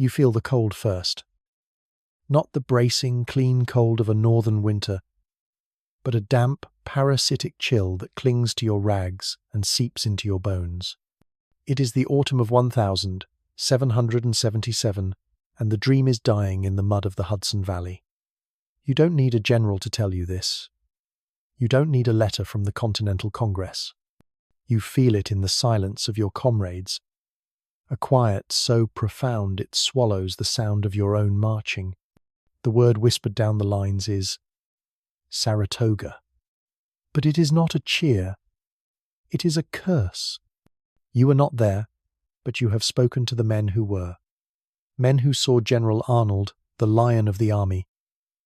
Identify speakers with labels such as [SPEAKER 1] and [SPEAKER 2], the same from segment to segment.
[SPEAKER 1] You feel the cold first. Not the bracing, clean cold of a northern winter, but a damp, parasitic chill that clings to your rags and seeps into your bones. It is the autumn of 1777, and the dream is dying in the mud of the Hudson Valley. You don't need a general to tell you this. You don't need a letter from the Continental Congress. You feel it in the silence of your comrades, a quiet so profound it swallows the sound of your own marching. The word whispered down the lines is Saratoga. But it is not a cheer. It is a curse. You were not there, but you have spoken to the men who were. Men who saw General Arnold, the lion of the army,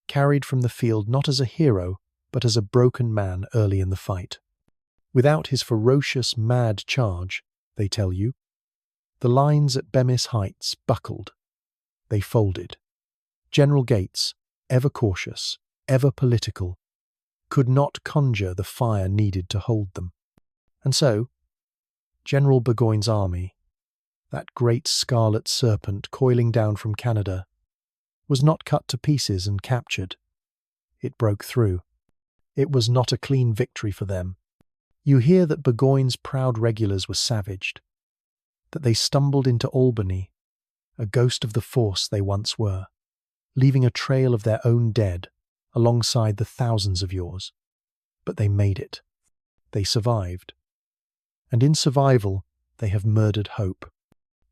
[SPEAKER 1] carried from the field not as a hero, but as a broken man early in the fight. Without his ferocious, mad charge, they tell you, the lines at Bemis Heights buckled. They folded. General Gates, ever cautious, ever political, could not conjure the fire needed to hold them. And so, General Burgoyne's army, that great scarlet serpent coiling down from Canada, was not cut to pieces and captured. It broke through. It was not a clean victory for them. You hear that Burgoyne's proud regulars were savaged, that they stumbled into Albany, a ghost of the force they once were, leaving a trail of their own dead alongside the thousands of yours. But they made it. They survived. And in survival, they have murdered hope.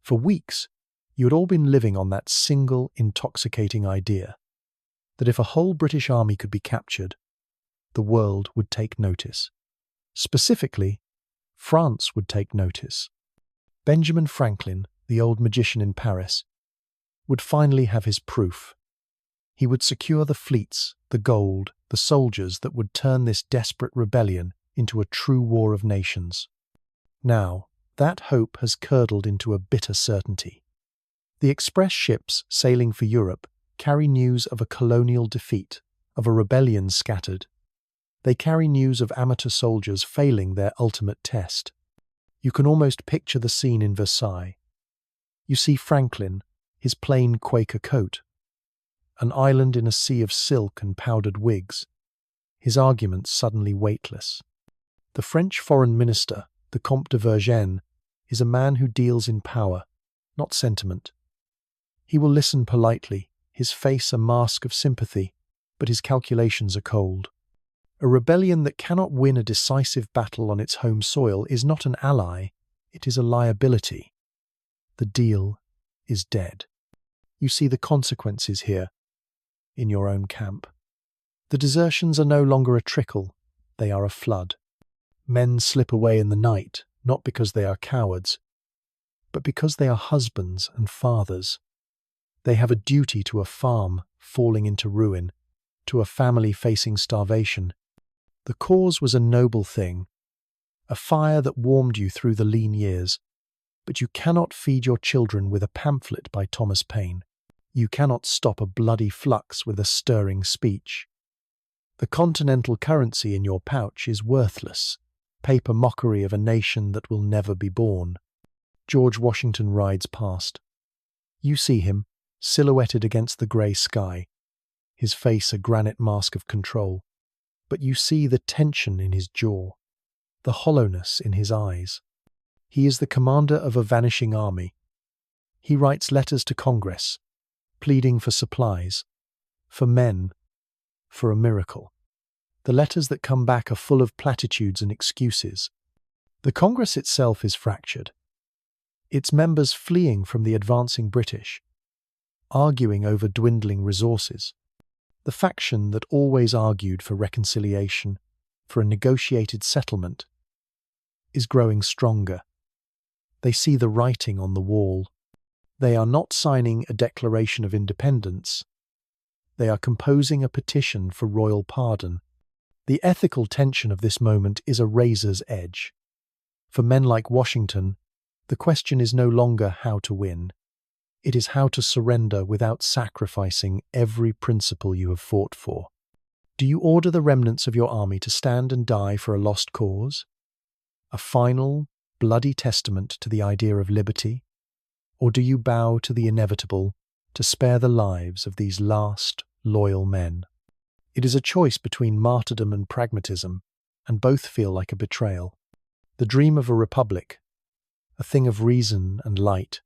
[SPEAKER 1] For weeks, you had all been living on that single intoxicating idea, that if a whole British army could be captured, the world would take notice. Specifically, France would take notice. Benjamin Franklin, the old magician in Paris, would finally have his proof. He would secure the fleets, the gold, the soldiers that would turn this desperate rebellion into a true war of nations. Now, that hope has curdled into a bitter certainty. The express ships sailing for Europe carry news of a colonial defeat, of a rebellion scattered. They carry news of amateur soldiers failing their ultimate test. You can almost picture the scene in Versailles. You see Franklin, his plain Quaker coat, an island in a sea of silk and powdered wigs, his arguments suddenly weightless. The French foreign minister, the Comte de Vergennes, is a man who deals in power, not sentiment. He will listen politely, his face a mask of sympathy, but his calculations are cold. A rebellion that cannot win a decisive battle on its home soil is not an ally, it is a liability. The deal is dead. You see the consequences here, in your own camp. The desertions are no longer a trickle, they are a flood. Men slip away in the night, not because they are cowards, but because they are husbands and fathers. They have a duty to a farm falling into ruin, to a family facing starvation. The cause was a noble thing, a fire that warmed you through the lean years, but you cannot feed your children with a pamphlet by Thomas Paine. You cannot stop a bloody flux with a stirring speech. The continental currency in your pouch is worthless, paper mockery of a nation that will never be born. George Washington rides past. You see him, silhouetted against the grey sky, his face a granite mask of control. But you see the tension in his jaw, the hollowness in his eyes. He is the commander of a vanishing army. He writes letters to Congress, pleading for supplies, for men, for a miracle. The letters that come back are full of platitudes and excuses. The Congress itself is fractured, its members fleeing from the advancing British, arguing over dwindling resources. The faction that always argued for reconciliation, for a negotiated settlement, is growing stronger. They see the writing on the wall. They are not signing a declaration of independence. They are composing a petition for royal pardon. The ethical tension of this moment is a razor's edge. For men like Washington, the question is no longer how to win. It is how to surrender without sacrificing every principle you have fought for. Do you order the remnants of your army to stand and die for a lost cause? A final, bloody testament to the idea of liberty? Or do you bow to the inevitable to spare the lives of these last loyal men? It is a choice between martyrdom and pragmatism, and both feel like a betrayal. The dream of a republic, a thing of reason and light,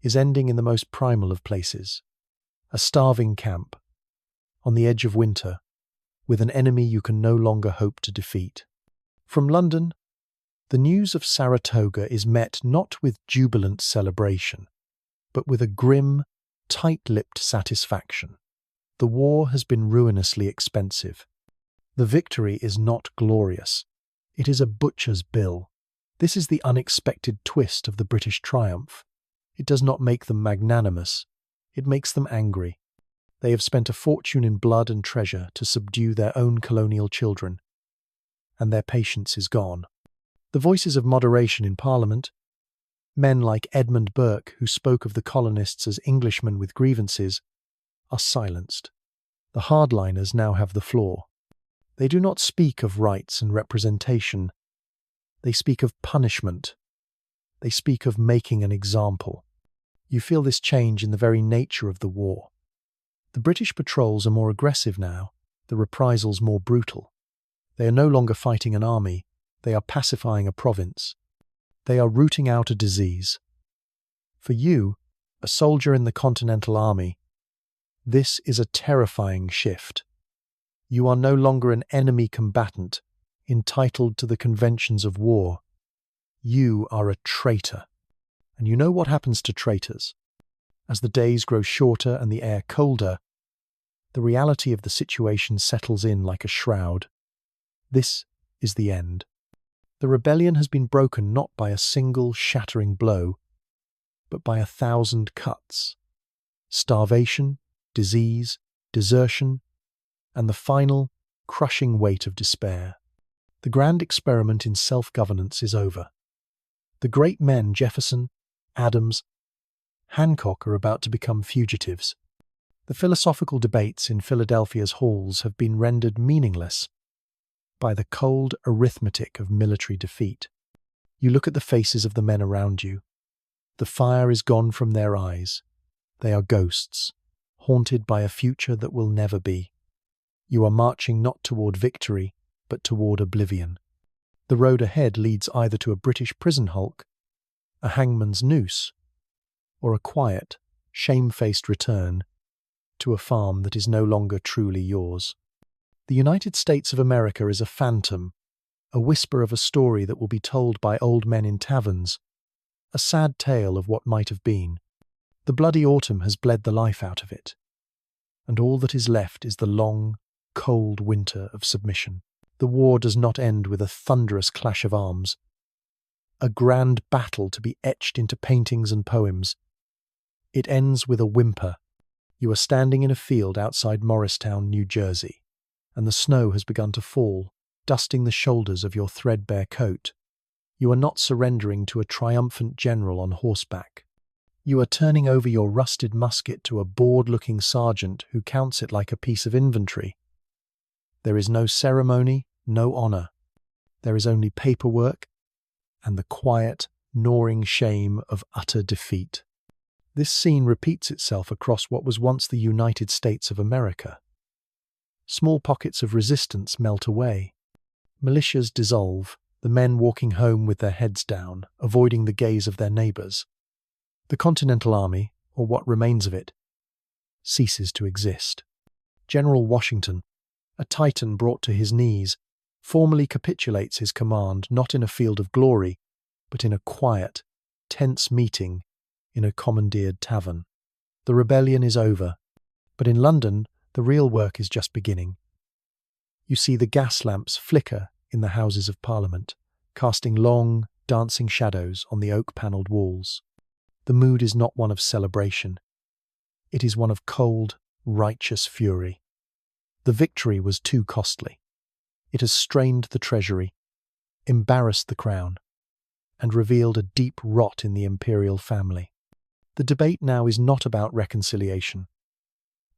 [SPEAKER 1] is ending in the most primal of places, a starving camp, on the edge of winter, with an enemy you can no longer hope to defeat. From London, the news of Saratoga is met not with jubilant celebration, but with a grim, tight-lipped satisfaction. The war has been ruinously expensive. The victory is not glorious. It is a butcher's bill. This is the unexpected twist of the British triumph. It does not make them magnanimous. It makes them angry. They have spent a fortune in blood and treasure to subdue their own colonial children, and their patience is gone. The voices of moderation in Parliament, men like Edmund Burke, who spoke of the colonists as Englishmen with grievances, are silenced. The hardliners now have the floor. They do not speak of rights and representation. They speak of punishment. They speak of making an example. You feel this change in the very nature of the war. The British patrols are more aggressive now, the reprisals more brutal. They are no longer fighting an army, they are pacifying a province. They are rooting out a disease. For you, a soldier in the Continental Army, this is a terrifying shift. You are no longer an enemy combatant, entitled to the conventions of war. You are a traitor. And you know what happens to traitors. As the days grow shorter and the air colder, the reality of the situation settles in like a shroud. This is the end. The rebellion has been broken not by a single shattering blow, but by 1,000 cuts. Starvation, disease, desertion, and the final, crushing weight of despair. The grand experiment in self-governance is over. The great men Jefferson, Adams, Hancock are about to become fugitives. The philosophical debates in Philadelphia's halls have been rendered meaningless by the cold arithmetic of military defeat. You look at the faces of the men around you. The fire is gone from their eyes. They are ghosts, haunted by a future that will never be. You are marching not toward victory, but toward oblivion. The road ahead leads either to a British prison hulk, a hangman's noose, or a quiet, shamefaced return to a farm that is no longer truly yours. The United States of America is a phantom, a whisper of a story that will be told by old men in taverns, a sad tale of what might have been. The bloody autumn has bled the life out of it, and all that is left is the long, cold winter of submission. The war does not end with a thunderous clash of arms, a grand battle to be etched into paintings and poems. It ends with a whimper. You are standing in a field outside Morristown, New Jersey, and the snow has begun to fall, dusting the shoulders of your threadbare coat. You are not surrendering to a triumphant general on horseback. You are turning over your rusted musket to a bored-looking sergeant who counts it like a piece of inventory. There is no ceremony, no honor. There is only paperwork and the quiet, gnawing shame of utter defeat. This scene repeats itself across what was once the United States of America. Small pockets of resistance melt away. Militias dissolve, the men walking home with their heads down, avoiding the gaze of their neighbors. The Continental Army, or what remains of it, ceases to exist. General Washington, a Titan brought to his knees, formally capitulates his command not in a field of glory, but in a quiet, tense meeting in a commandeered tavern. The rebellion is over, but in London, the real work is just beginning. You see the gas lamps flicker in the Houses of Parliament, casting long, dancing shadows on the oak-panelled walls. The mood is not one of celebration. It is one of cold, righteous fury. The victory was too costly. It has strained the treasury, embarrassed the crown, and revealed a deep rot in the imperial family. The debate now is not about reconciliation.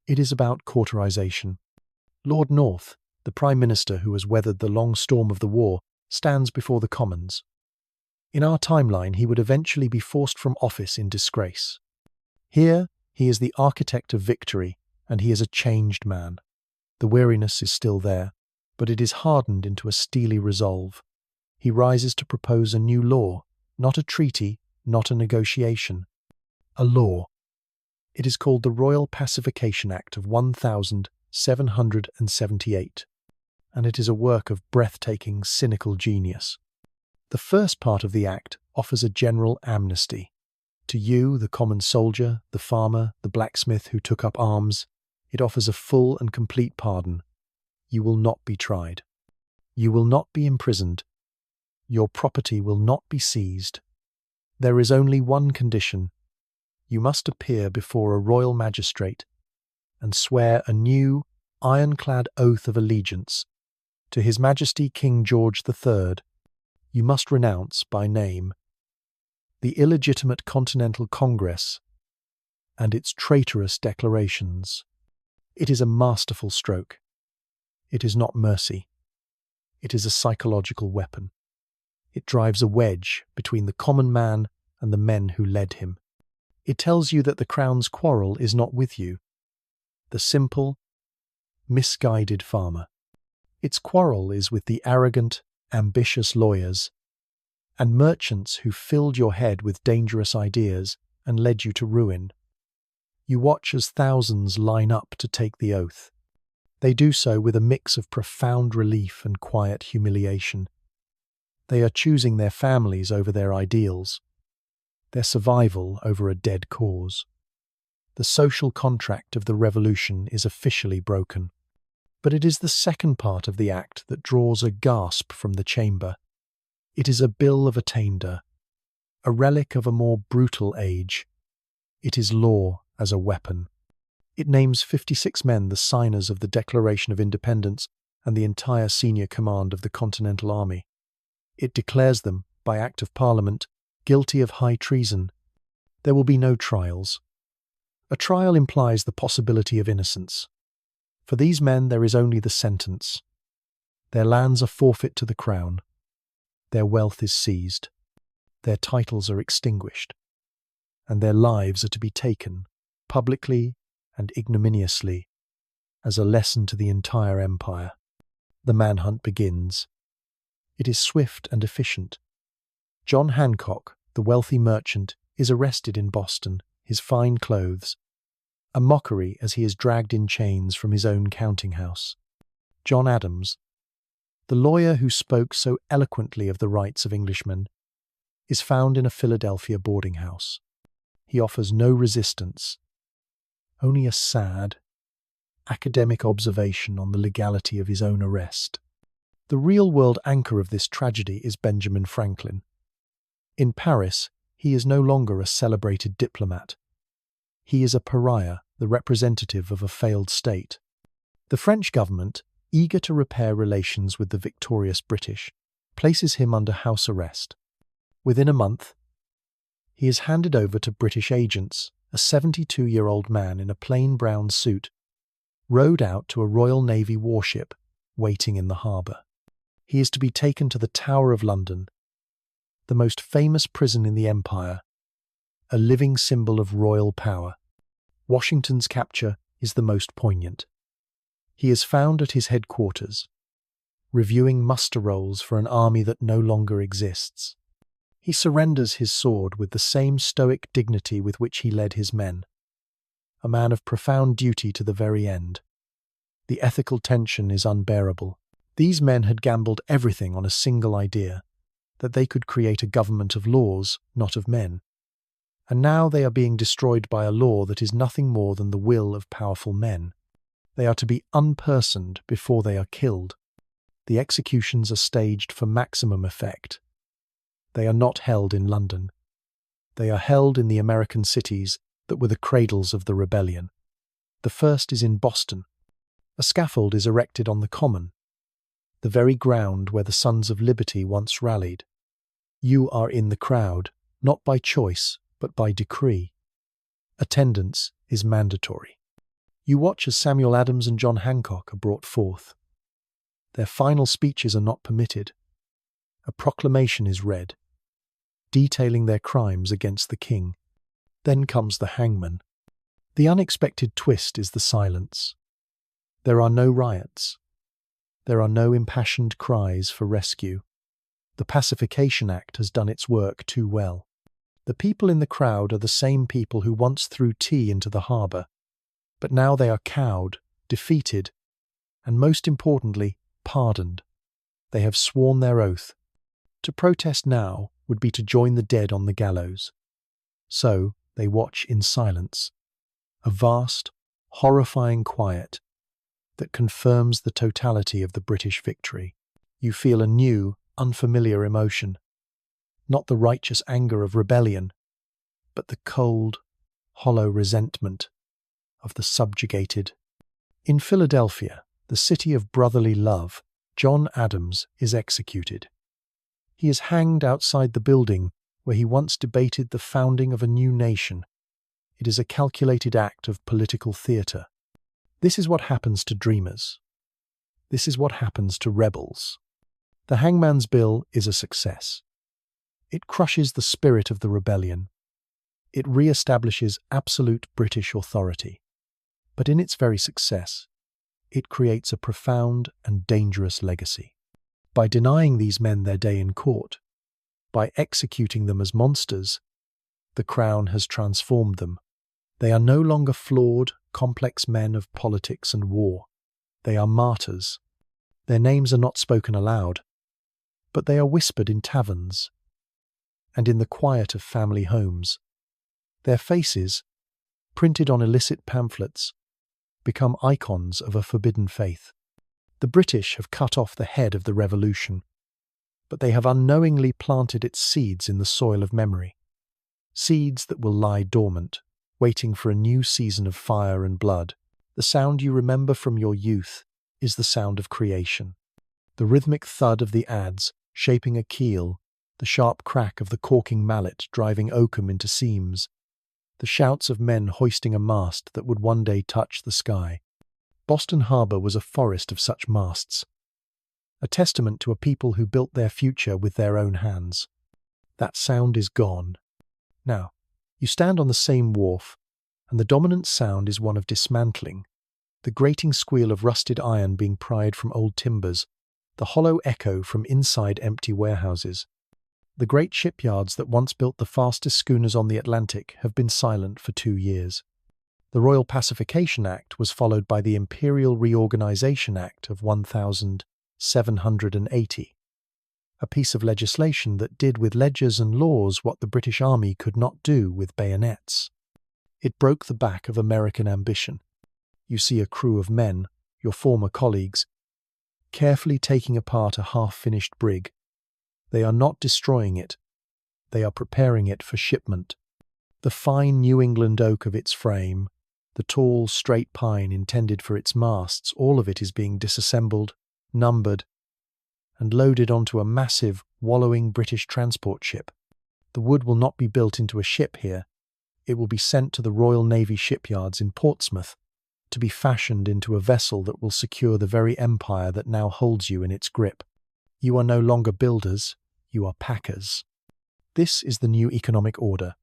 [SPEAKER 1] It is about cauterization. Lord North, the Prime Minister who has weathered the long storm of the war, stands before the Commons. In our timeline, he would eventually be forced from office in disgrace. Here, he is the architect of victory, and he is a changed man. The weariness is still there, but it is hardened into a steely resolve. He rises to propose a new law, not a treaty, not a negotiation. A law. It is called the Royal Pacification Act of 1778, and it is a work of breathtaking, cynical genius. The first part of the act offers a general amnesty. To you, the common soldier, the farmer, the blacksmith who took up arms, it offers a full and complete pardon. You will not be tried. You will not be imprisoned. Your property will not be seized. There is only one condition. You must appear before a royal magistrate and swear a new, ironclad oath of allegiance to His Majesty King George III. You must renounce, by name, the illegitimate Continental Congress and its traitorous declarations. It is a masterful stroke. It is not mercy. It is a psychological weapon. It drives a wedge between the common man and the men who led him. It tells you that the Crown's quarrel is not with you, the simple, misguided farmer. Its quarrel is with the arrogant, ambitious lawyers and merchants who filled your head with dangerous ideas and led you to ruin. You watch as thousands line up to take the oath. They do so with a mix of profound relief and quiet humiliation. They are choosing their families over their ideals, their survival over a dead cause. The social contract of the revolution is officially broken. But it is the second part of the act that draws a gasp from the chamber. It is a bill of attainder, a relic of a more brutal age. It is law as a weapon. It names 56 men the signers of the Declaration of Independence and the entire senior command of the Continental Army. It declares them, by Act of Parliament, guilty of high treason. There will be no trials. A trial implies the possibility of innocence. For these men there is only the sentence. Their lands are forfeit to the Crown. Their wealth is seized. Their titles are extinguished. And their lives are to be taken, publicly and ignominiously, as a lesson to the entire empire. The manhunt begins. It is swift and efficient. John Hancock, the wealthy merchant, is arrested in Boston, his fine clothes, a mockery as he is dragged in chains from his own counting house. John Adams, the lawyer who spoke so eloquently of the rights of Englishmen, is found in a Philadelphia boarding house. He offers no resistance, only a sad, academic observation on the legality of his own arrest. The real-world anchor of this tragedy is Benjamin Franklin. In Paris, he is no longer a celebrated diplomat. He is a pariah, the representative of a failed state. The French government, eager to repair relations with the victorious British, places him under house arrest. Within a month, he is handed over to British agents, a 72-year-old man in a plain brown suit, rowed out to a Royal Navy warship waiting in the harbour. He is to be taken to the Tower of London, the most famous prison in the empire, a living symbol of royal power. Washington's capture is the most poignant. He is found at his headquarters, reviewing muster rolls for an army that no longer exists. He surrenders his sword with the same stoic dignity with which he led his men, a man of profound duty to the very end. The ethical tension is unbearable. These men had gambled everything on a single idea, that they could create a government of laws, not of men. And now they are being destroyed by a law that is nothing more than the will of powerful men. They are to be unpersoned before they are killed. The executions are staged for maximum effect. They are not held in London. They are held in the American cities that were the cradles of the rebellion. The first is in Boston. A scaffold is erected on the Common, the very ground where the Sons of Liberty once rallied. You are in the crowd, not by choice, but by decree. Attendance is mandatory. You watch as Samuel Adams and John Hancock are brought forth. Their final speeches are not permitted. A proclamation is read. detailing their crimes against the king. Then comes the hangman. The unexpected twist is the silence. There are no riots. There are no impassioned cries for rescue. The Pacification Act has done its work too well. The people in the crowd are the same people who once threw tea into the harbour, but now they are cowed, defeated, and most importantly, pardoned. They have sworn their oath. To protest now would be to join the dead on the gallows. So they watch in silence, a vast, horrifying quiet that confirms the totality of the British victory. You feel a new, unfamiliar emotion, not the righteous anger of rebellion, but the cold, hollow resentment of the subjugated. In Philadelphia, the city of brotherly love, John Adams is executed. He is hanged outside the building where he once debated the founding of a new nation. It is a calculated act of political theatre. This is what happens to dreamers. This is what happens to rebels. The Hangman's Bill is a success. It crushes the spirit of the rebellion. It re-establishes absolute British authority. But in its very success, it creates a profound and dangerous legacy. By denying these men their day in court, by executing them as monsters, the Crown has transformed them. They are no longer flawed, complex men of politics and war. They are martyrs. Their names are not spoken aloud, but they are whispered in taverns and in the quiet of family homes. Their faces, printed on illicit pamphlets, become icons of a forbidden faith. The British have cut off the head of the revolution, but they have unknowingly planted its seeds in the soil of memory. Seeds that will lie dormant, waiting for a new season of fire and blood. The sound you remember from your youth is the sound of creation. The rhythmic thud of the adze shaping a keel, the sharp crack of the caulking mallet driving oakum into seams, the shouts of men hoisting a mast that would one day touch the sky. Boston Harbor was a forest of such masts, a testament to a people who built their future with their own hands. That sound is gone. Now, you stand on the same wharf, and the dominant sound is one of dismantling, the grating squeal of rusted iron being pried from old timbers, the hollow echo from inside empty warehouses. The great shipyards that once built the fastest schooners on the Atlantic have been silent for 2 years. The Royal Pacification Act was followed by the Imperial Reorganization Act of 1780, a piece of legislation that did with ledgers and laws what the British Army could not do with bayonets. It broke the back of American ambition. You see a crew of men, your former colleagues, carefully taking apart a half-finished brig. They are not destroying it. They are preparing it for shipment. The fine New England oak of its frame, the tall, straight pine intended for its masts, all of it is being disassembled, numbered, and loaded onto a massive, wallowing British transport ship. The wood will not be built into a ship here. It will be sent to the Royal Navy shipyards in Portsmouth to be fashioned into a vessel that will secure the very empire that now holds you in its grip. You are no longer builders, you are packers. This is the new economic order.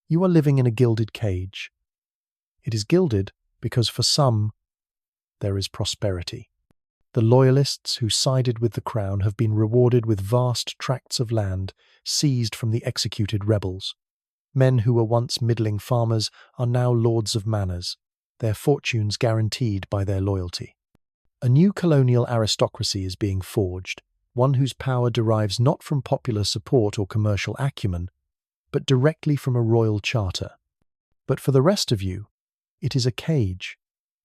[SPEAKER 1] You are living in a gilded cage. It is gilded because for some, there is prosperity. The loyalists who sided with the Crown have been rewarded with vast tracts of land seized from the executed rebels. Men who were once middling farmers are now lords of manors, their fortunes guaranteed by their loyalty. A new colonial aristocracy is being forged, one whose power derives not from popular support or commercial acumen, but directly from a royal charter. But for the rest of you, it is a cage.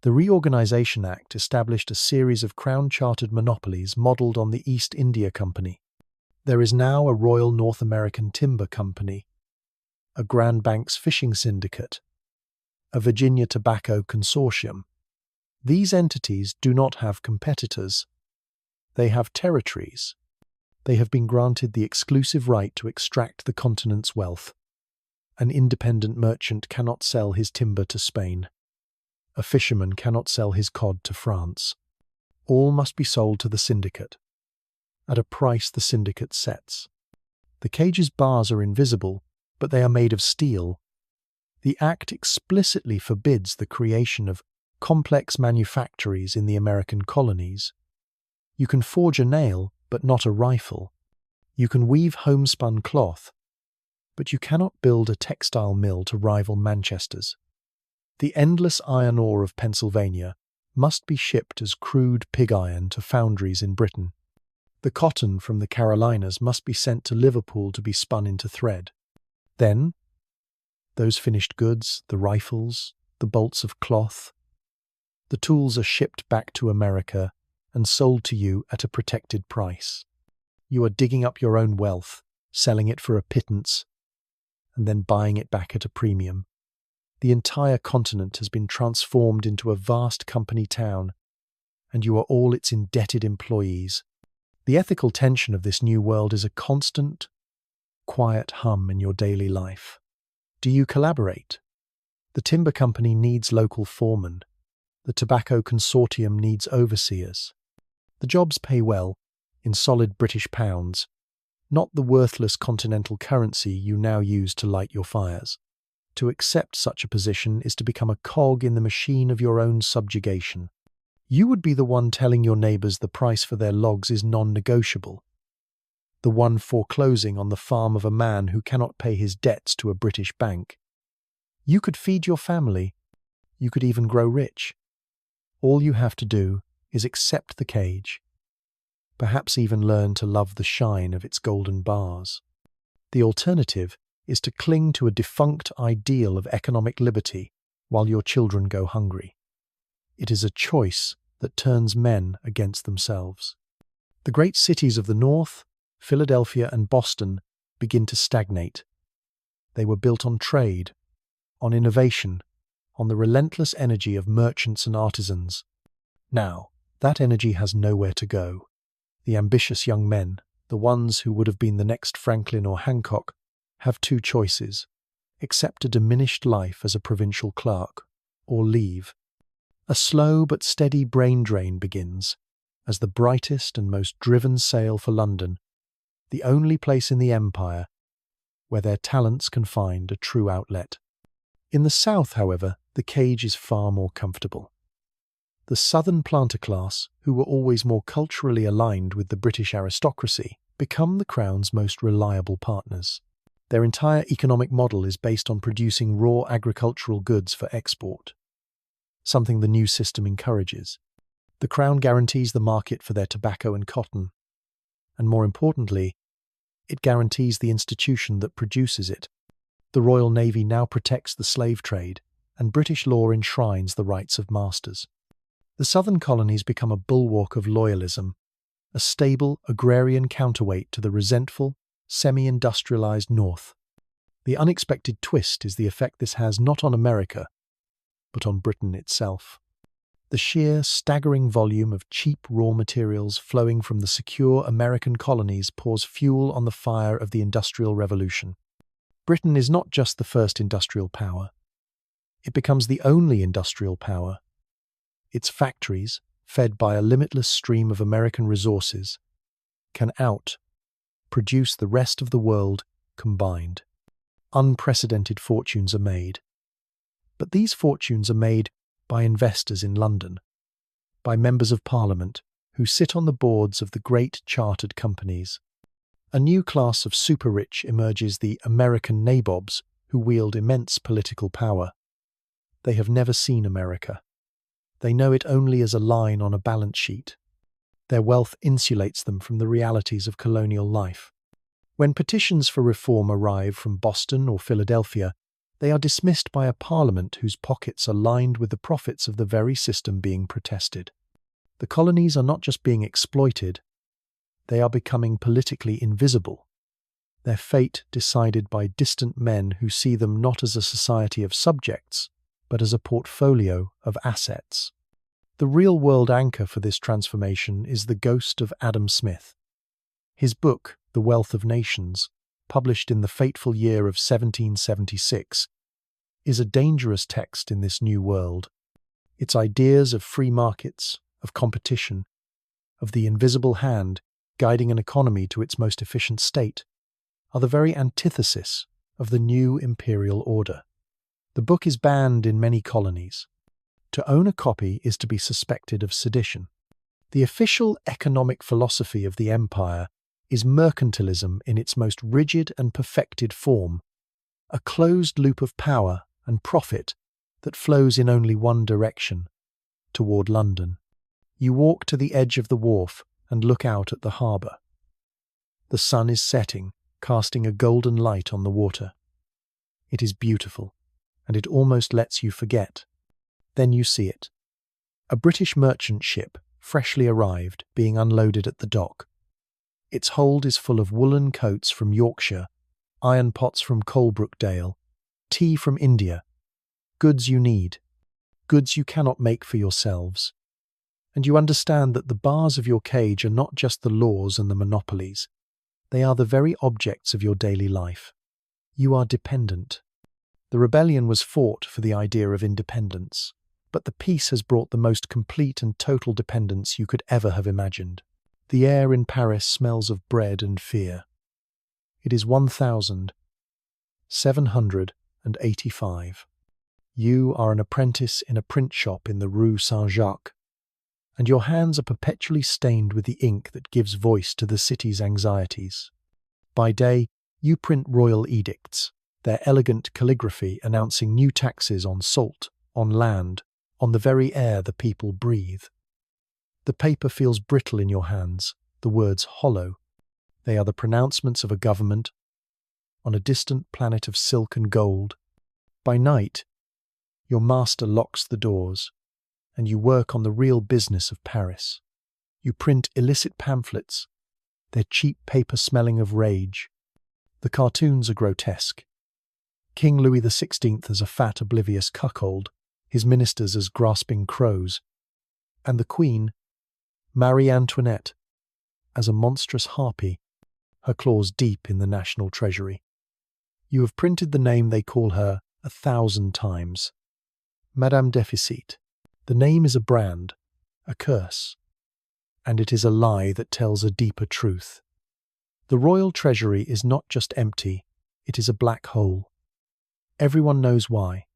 [SPEAKER 1] The Reorganization Act established a series of Crown-chartered monopolies modelled on the East India Company. There is now a Royal North American Timber Company, a Grand Banks Fishing Syndicate, a Virginia Tobacco Consortium. These entities do not have competitors. They have territories. They have been granted the exclusive right to extract the continent's wealth. An independent merchant cannot sell his timber to Spain. A fisherman cannot sell his cod to France. All must be sold to the syndicate, at a price the syndicate sets. The cage's bars are invisible, but they are made of steel. The Act explicitly forbids the creation of complex manufactories in the American colonies. You can forge a nail, but not a rifle. You can weave homespun cloth, but you cannot build a textile mill to rival Manchester's. The endless iron ore of Pennsylvania must be shipped as crude pig iron to foundries in Britain. The cotton from the Carolinas must be sent to Liverpool to be spun into thread. Then, those finished goods, the rifles, the bolts of cloth, the tools are shipped back to America and sold to you at a protected price. You are digging up your own wealth, selling it for a pittance, and then buying it back at a premium. The entire continent has been transformed into a vast company town, and you are all its indebted employees. The ethical tension of this new world is a constant, quiet hum in your daily life. Do you collaborate? The timber company needs local foremen. The tobacco consortium needs overseers. The jobs pay well, in solid British pounds, not the worthless continental currency you now use to light your fires. To accept such a position is to become a cog in the machine of your own subjugation. You would be the one telling your neighbours the price for their logs is non-negotiable, the one foreclosing on the farm of a man who cannot pay his debts to a British bank. You could feed your family. You could even grow rich. All you have to do is accept the cage, perhaps even learn to love the shine of its golden bars. The alternative is to cling to a defunct ideal of economic liberty while your children go hungry. It is a choice that turns men against themselves. The great cities of the North, Philadelphia and Boston, begin to stagnate. They were built on trade, on innovation, on the relentless energy of merchants and artisans. Now, that energy has nowhere to go. The ambitious young men, the ones who would have been the next Franklin or Hancock, have two choices: accept a diminished life as a provincial clerk, or leave. A slow but steady brain drain begins as the brightest and most driven sail for London, the only place in the empire where their talents can find a true outlet. In the south, however, the cage is far more comfortable. The southern planter class, who were always more culturally aligned with the British aristocracy, become the Crown's most reliable partners. Their entire economic model is based on producing raw agricultural goods for export, something the new system encourages. The Crown guarantees the market for their tobacco and cotton, and more importantly, it guarantees the institution that produces it. The Royal Navy now protects the slave trade, and British law enshrines the rights of masters. The southern colonies become a bulwark of loyalism, a stable agrarian counterweight to the resentful, semi-industrialized North. The unexpected twist is the effect this has not on America, but on Britain itself. The sheer, staggering volume of cheap raw materials flowing from the secure American colonies pours fuel on the fire of the Industrial Revolution. Britain is not just the first industrial power. It becomes the only industrial power. Its factories, fed by a limitless stream of American resources, can produce the rest of the world combined. Unprecedented fortunes are made. But these fortunes are made by investors in London, by members of Parliament who sit on the boards of the great chartered companies. A new class of super-rich emerges, the American nabobs, who wield immense political power. They have never seen America. They know it only as a line on a balance sheet. Their wealth insulates them from the realities of colonial life. When petitions for reform arrive from Boston or Philadelphia, they are dismissed by a parliament whose pockets are lined with the profits of the very system being protested. The colonies are not just being exploited, they are becoming politically invisible. Their fate decided by distant men who see them not as a society of subjects, but as a portfolio of assets. The real-world anchor for this transformation is the ghost of Adam Smith. His book, The Wealth of Nations, published in the fateful year of 1776, is a dangerous text in this new world. Its ideas of free markets, of competition, of the invisible hand guiding an economy to its most efficient state, are the very antithesis of the new imperial order. The book is banned in many colonies. To own a copy is to be suspected of sedition. The official economic philosophy of the empire is mercantilism in its most rigid and perfected form, a closed loop of power and profit that flows in only one direction, toward London. You walk to the edge of the wharf and look out at the harbour. The sun is setting, casting a golden light on the water. It is beautiful, and it almost lets you forget. Then you see it. A British merchant ship, freshly arrived, being unloaded at the dock. Its hold is full of woolen coats from Yorkshire, iron pots from Coalbrookdale, tea from India, goods you need, goods you cannot make for yourselves. And you understand that the bars of your cage are not just the laws and the monopolies. They are the very objects of your daily life. You are dependent. The rebellion was fought for the idea of independence, but the peace has brought the most complete and total dependence you could ever have imagined. The air in Paris smells of bread and fear. It is 1785. You are an apprentice in a print shop in the Rue Saint-Jacques, and your hands are perpetually stained with the ink that gives voice to the city's anxieties. By day, you print royal edicts, their elegant calligraphy announcing new taxes on salt, on land, on the very air the people breathe. The paper feels brittle in your hands, the words hollow. They are the pronouncements of a government on a distant planet of silk and gold. By night, your master locks the doors, and you work on the real business of Paris. You print illicit pamphlets, their cheap paper smelling of rage. The cartoons are grotesque. King Louis XVI as a fat, oblivious cuckold, his ministers as grasping crows, and the Queen, Marie Antoinette, as a monstrous harpy, her claws deep in the national treasury. You have printed the name they call her 1,000 times. Madame Deficit. The name is a brand, a curse, and it is a lie that tells a deeper truth. The royal treasury is not just empty, it is a black hole. Everyone knows why.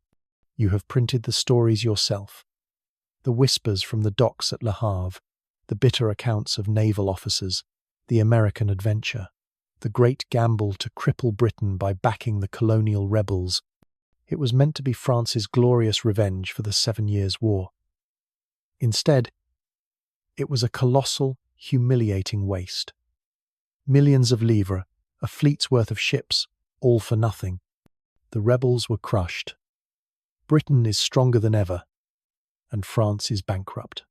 [SPEAKER 1] You have printed the stories yourself. The whispers from the docks at Le Havre, the bitter accounts of naval officers, the American adventure, the great gamble to cripple Britain by backing the colonial rebels. It was meant to be France's glorious revenge for the 7 Years' War. Instead, it was a colossal, humiliating waste. Millions of livres, a fleet's worth of ships, all for nothing. The rebels were crushed. Britain is stronger than ever, and France is bankrupt.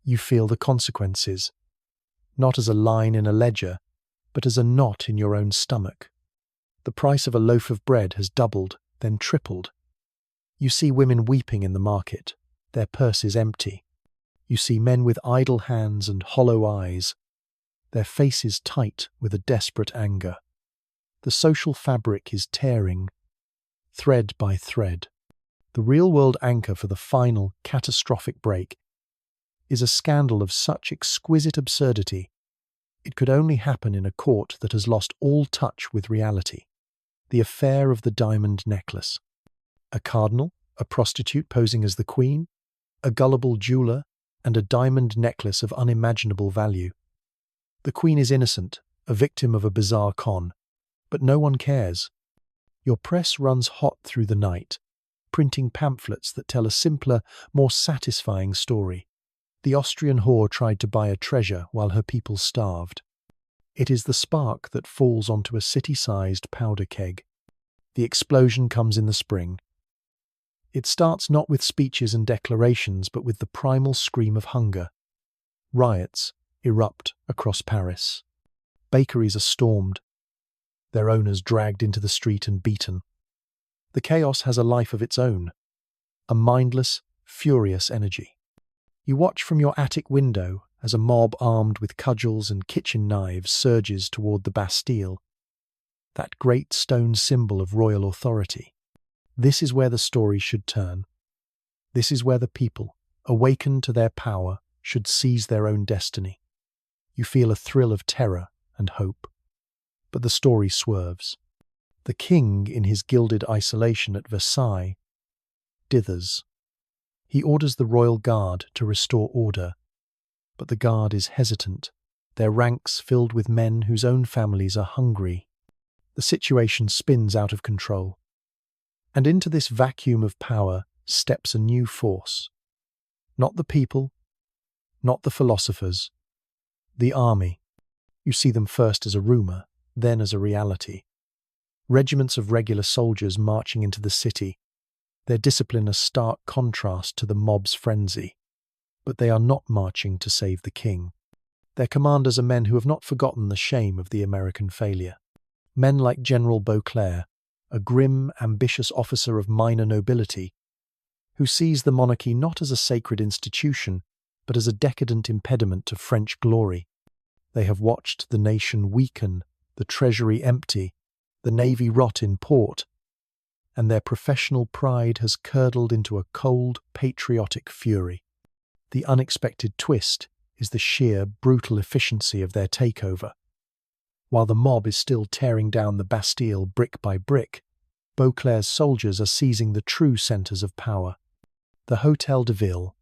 [SPEAKER 1] You feel the consequences, not as a line in a ledger, but as a knot in your own stomach. The price of a loaf of bread has doubled, then tripled. You see women weeping in the market, their purses empty. You see men with idle hands and hollow eyes, their faces tight with a desperate anger. The social fabric is tearing, thread by thread. The real-world anchor for the final, catastrophic break is a scandal of such exquisite absurdity it could only happen in a court that has lost all touch with reality. The affair of the diamond necklace. A cardinal, a prostitute posing as the queen, a gullible jeweler, and a diamond necklace of unimaginable value. The queen is innocent, a victim of a bizarre con, but no one cares. Your press runs hot through the night, printing pamphlets that tell a simpler, more satisfying story. The Austrian whore tried to buy a treasure while her people starved. It is the spark that falls onto a city-sized powder keg. The explosion comes in the spring. It starts not with speeches and declarations, but with the primal scream of hunger. Riots erupt across Paris. Bakeries are stormed, their owners dragged into the street and beaten. The chaos has a life of its own, a mindless, furious energy. You watch from your attic window as a mob armed with cudgels and kitchen knives surges toward the Bastille, that great stone symbol of royal authority. This is where the story should turn. This is where the people, awakened to their power, should seize their own destiny. You feel a thrill of terror and hope. But the story swerves. The king, in his gilded isolation at Versailles, dithers. He orders the royal guard to restore order, but the guard is hesitant, their ranks filled with men whose own families are hungry. The situation spins out of control. And into this vacuum of power steps a new force. Not the people, not the philosophers, the army. You see them first as a rumor, then as a reality. Regiments of regular soldiers marching into the city, their discipline a stark contrast to the mob's frenzy. But they are not marching to save the king. Their commanders are men who have not forgotten the shame of the American failure. Men like General Beauclerc, a grim, ambitious officer of minor nobility, who sees the monarchy not as a sacred institution, but as a decadent impediment to French glory. They have watched the nation weaken, the treasury empty, the navy rot in port, and their professional pride has curdled into a cold, patriotic fury. The unexpected twist is the sheer, brutal efficiency of their takeover. While the mob is still tearing down the Bastille brick by brick, Beauclerc's soldiers are seizing the true centres of power. The Hôtel de Ville,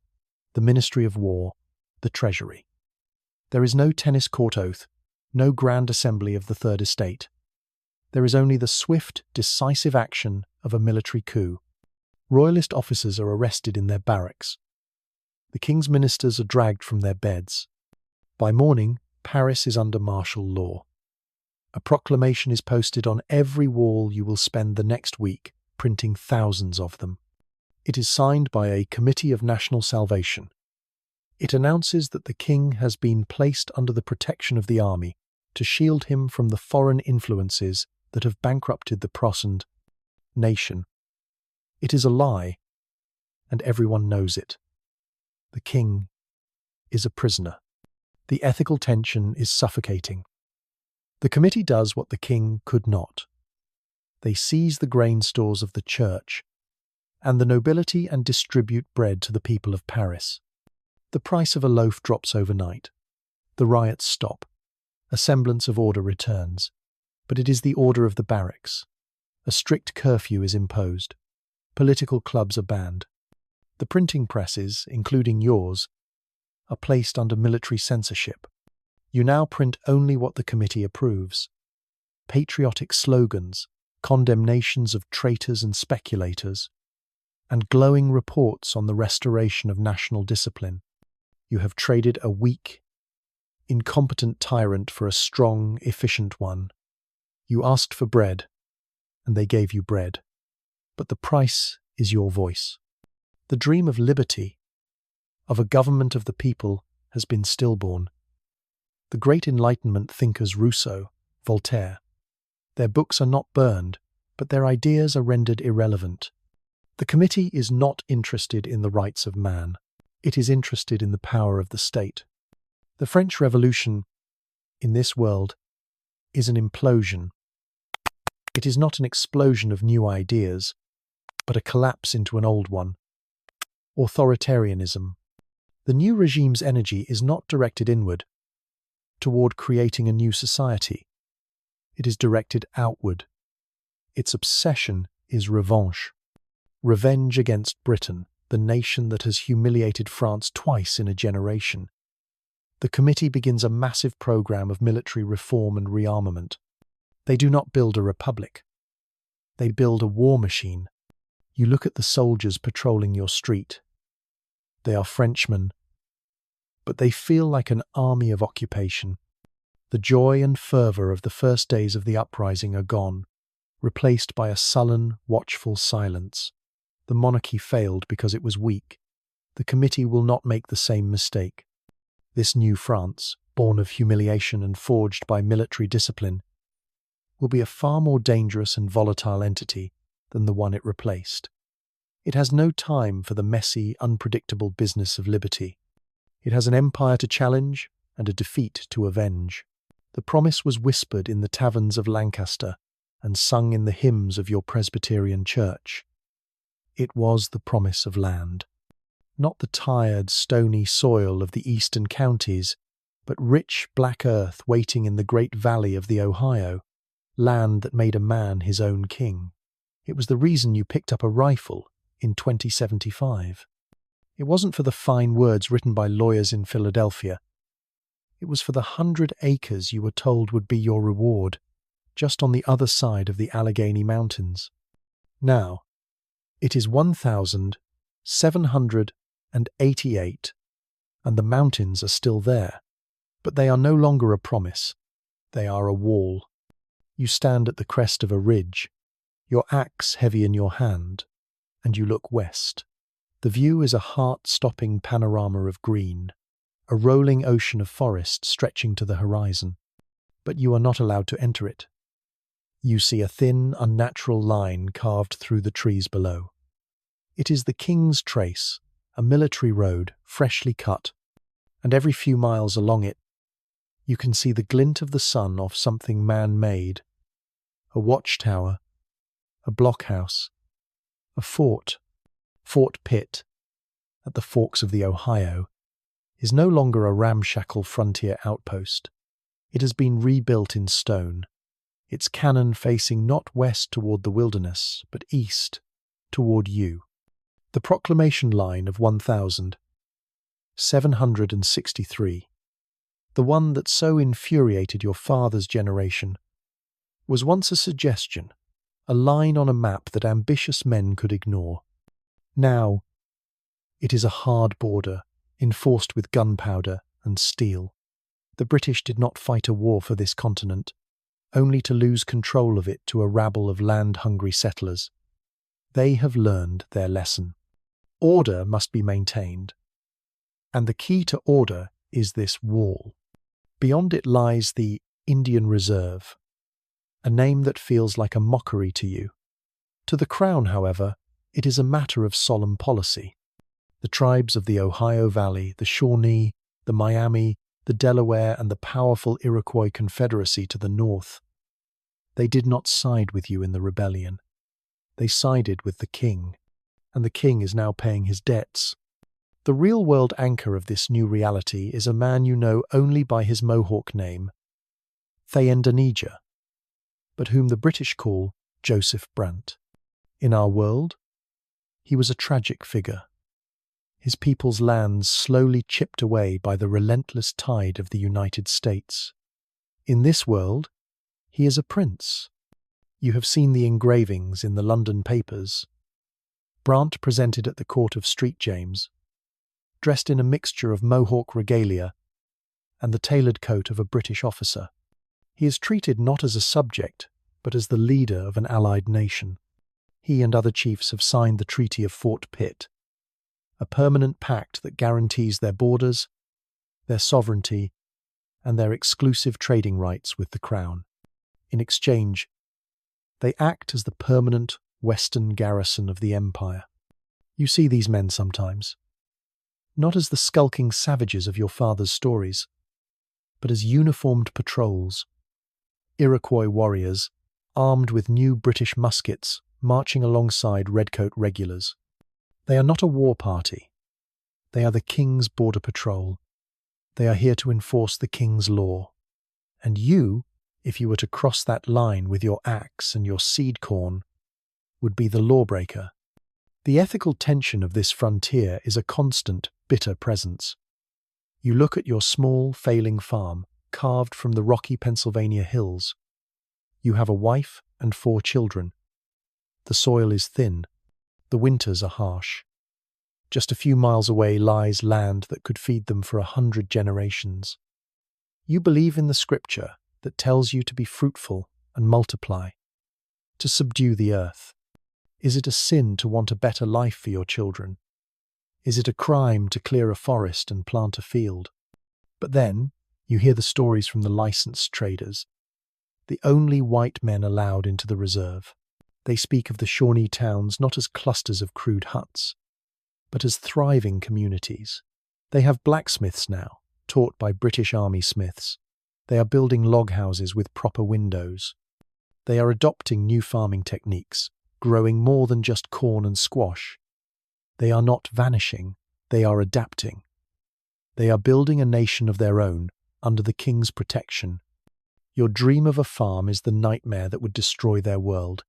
[SPEAKER 1] the Ministry of War, the Treasury. There is no tennis court oath, no grand assembly of the Third Estate. There is only the swift, decisive action of a military coup. Royalist officers are arrested in their barracks. The king's ministers are dragged from their beds. By morning, Paris is under martial law. A proclamation is posted on every wall you will spend the next week, printing thousands of them. It is signed by a Committee of National Salvation. It announces that the king has been placed under the protection of the army to shield him from the foreign influences that have bankrupted the Protestant nation. It is a lie, and everyone knows it. The king is a prisoner. The ethical tension is suffocating. The committee does what the king could not. They seize the grain stores of the church and the nobility and distribute bread to the people of Paris. The price of a loaf drops overnight. The riots stop. A semblance of order returns. But it is the order of the barracks. A strict curfew is imposed. Political clubs are banned. The printing presses, including yours, are placed under military censorship. You now print only what the committee approves. Patriotic slogans, condemnations of traitors and speculators, and glowing reports on the restoration of national discipline. You have traded a weak, incompetent tyrant for a strong, efficient one. You asked for bread, and they gave you bread. But the price is your voice. The dream of liberty, of a government of the people, has been stillborn. The great Enlightenment thinkers Rousseau, Voltaire, their books are not burned, but their ideas are rendered irrelevant. The committee is not interested in the rights of man. It is interested in the power of the state. The French Revolution, in this world, is an implosion. It is not an explosion of new ideas, but a collapse into an old one. Authoritarianism. The new regime's energy is not directed inward, toward creating a new society. It is directed outward. Its obsession is revanche. Revenge against Britain, the nation that has humiliated France twice in a generation. The committee begins a massive program of military reform and rearmament. They do not build a republic. They build a war machine. You look at the soldiers patrolling your street. They are Frenchmen, but they feel like an army of occupation. The joy and fervour of the first days of the uprising are gone, replaced by a sullen, watchful silence. The monarchy failed because it was weak. The committee will not make the same mistake. This new France, born of humiliation and forged by military discipline, will be a far more dangerous and volatile entity than the one it replaced. It has no time for the messy, unpredictable business of liberty. It has an empire to challenge and a defeat to avenge. The promise was whispered in the taverns of Lancaster and sung in the hymns of your Presbyterian church. It was the promise of land. Not the tired, stony soil of the eastern counties, but rich black earth waiting in the great valley of the Ohio. land that made a man his own king. It was the reason you picked up a rifle in 2075. It wasn't for the fine words written by lawyers in Philadelphia. It was for the 100 acres you were told would be your reward, just on the other side of the Allegheny Mountains. Now, it is 1,788, and the mountains are still there, but they are no longer a promise. They are a wall. You stand at the crest of a ridge, your axe heavy in your hand, and you look west. The view is a heart-stopping panorama of green, a rolling ocean of forest stretching to the horizon. But you are not allowed to enter it. You see a thin, unnatural line carved through the trees below. It is the King's Trace, a military road, freshly cut, and every few miles along it, you can see the glint of the sun off something man-made. A watchtower, a blockhouse, a fort, Fort Pitt, at the forks of the Ohio, is no longer a ramshackle frontier outpost. It has been rebuilt in stone, its cannon facing not west toward the wilderness, but east toward you. The proclamation line of 1,763, the one that so infuriated your father's generation, was once a suggestion, a line on a map that ambitious men could ignore. Now, it is a hard border, enforced with gunpowder and steel. The British did not fight a war for this continent, only to lose control of it to a rabble of land-hungry settlers. They have learned their lesson. Order must be maintained, and the key to order is this wall. Beyond it lies the Indian Reserve, a name that feels like a mockery to you. To the Crown, however, it is a matter of solemn policy. The tribes of the Ohio Valley, the Shawnee, the Miami, the Delaware, and the powerful Iroquois Confederacy to the north, they did not side with you in the rebellion. They sided with the king, and the king is now paying his debts. The real-world anchor of this new reality is a man you know only by his Mohawk name, Thayendanegea, but whom the British call Joseph Brant. In our world, he was a tragic figure. His people's lands slowly chipped away by the relentless tide of the United States. In this world, he is a prince. You have seen the engravings in the London papers. Brant presented at the court of St. James, dressed in a mixture of Mohawk regalia and the tailored coat of a British officer. He is treated not as a subject, but as the leader of an allied nation. He and other chiefs have signed the Treaty of Fort Pitt, a permanent pact that guarantees their borders, their sovereignty, and their exclusive trading rights with the Crown. In exchange, they act as the permanent Western garrison of the Empire. You see these men sometimes, not as the skulking savages of your father's stories, but as uniformed patrols, Iroquois warriors, armed with new British muskets, marching alongside redcoat regulars. They are not a war party. They are the King's Border Patrol. They are here to enforce the King's law. And you, if you were to cross that line with your axe and your seed corn, would be the lawbreaker. The ethical tension of this frontier is a constant, bitter presence. You look at your small, failing farm, carved from the rocky Pennsylvania hills. You have a wife and 4 children. The soil is thin. The winters are harsh. Just a few miles away lies land that could feed them for 100 generations. You believe in the scripture that tells you to be fruitful and multiply, to subdue the earth. Is it a sin to want a better life for your children? Is it a crime to clear a forest and plant a field? But then, you hear the stories from the licensed traders, the only white men allowed into the reserve. They speak of the Shawnee towns not as clusters of crude huts, but as thriving communities. They have blacksmiths now, taught by British Army smiths. They are building log houses with proper windows. They are adopting new farming techniques, growing more than just corn and squash. They are not vanishing, they are adapting. They are building a nation of their own under the King's protection. Your dream of a farm is the nightmare that would destroy their world.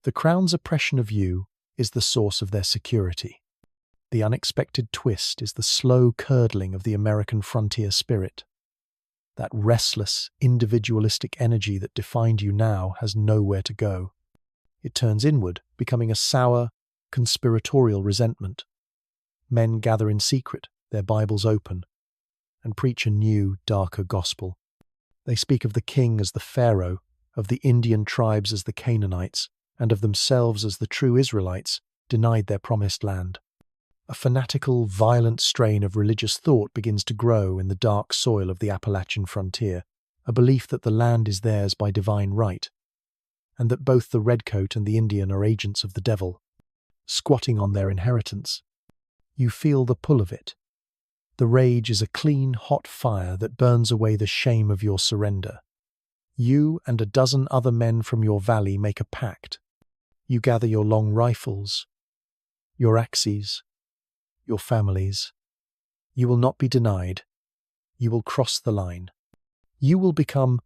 [SPEAKER 1] The Crown's oppression of you is the source of their security. The unexpected twist is the slow curdling of the American frontier spirit. That restless, individualistic energy that defined you now has nowhere to go. It turns inward, becoming a sour, conspiratorial resentment. Men gather in secret, their Bibles open, and preach a new, darker gospel. They speak of the king as the Pharaoh, of the Indian tribes as the Canaanites, and of themselves as the true Israelites, denied their promised land. A fanatical, violent strain of religious thought begins to grow in the dark soil of the Appalachian frontier, a belief that the land is theirs by divine right, and that both the redcoat and the Indian are agents of the devil, squatting on their inheritance. You feel the pull of it. The rage is a clean, hot fire that burns away the shame of your surrender. You and a dozen other men from your valley make a pact. You gather your long rifles, your axes, your families. You will not be denied. You will cross the line. You will become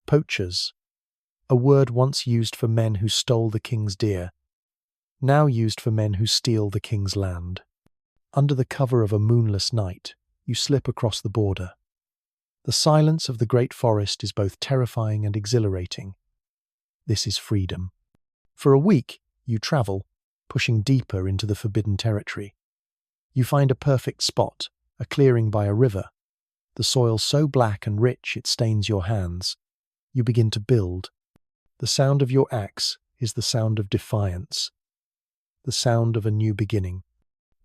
[SPEAKER 1] poachers, a word once used for men who stole the king's deer, now used for men who steal the king's land. Under the cover of a moonless night, you slip across the border. The silence of the great forest is both terrifying and exhilarating. This is freedom. For a week, you travel, pushing deeper into the forbidden territory. You find a perfect spot, a clearing by a river. The soil so black and rich it stains your hands. You begin to build. The sound of your axe is the sound of defiance, the sound of a new beginning.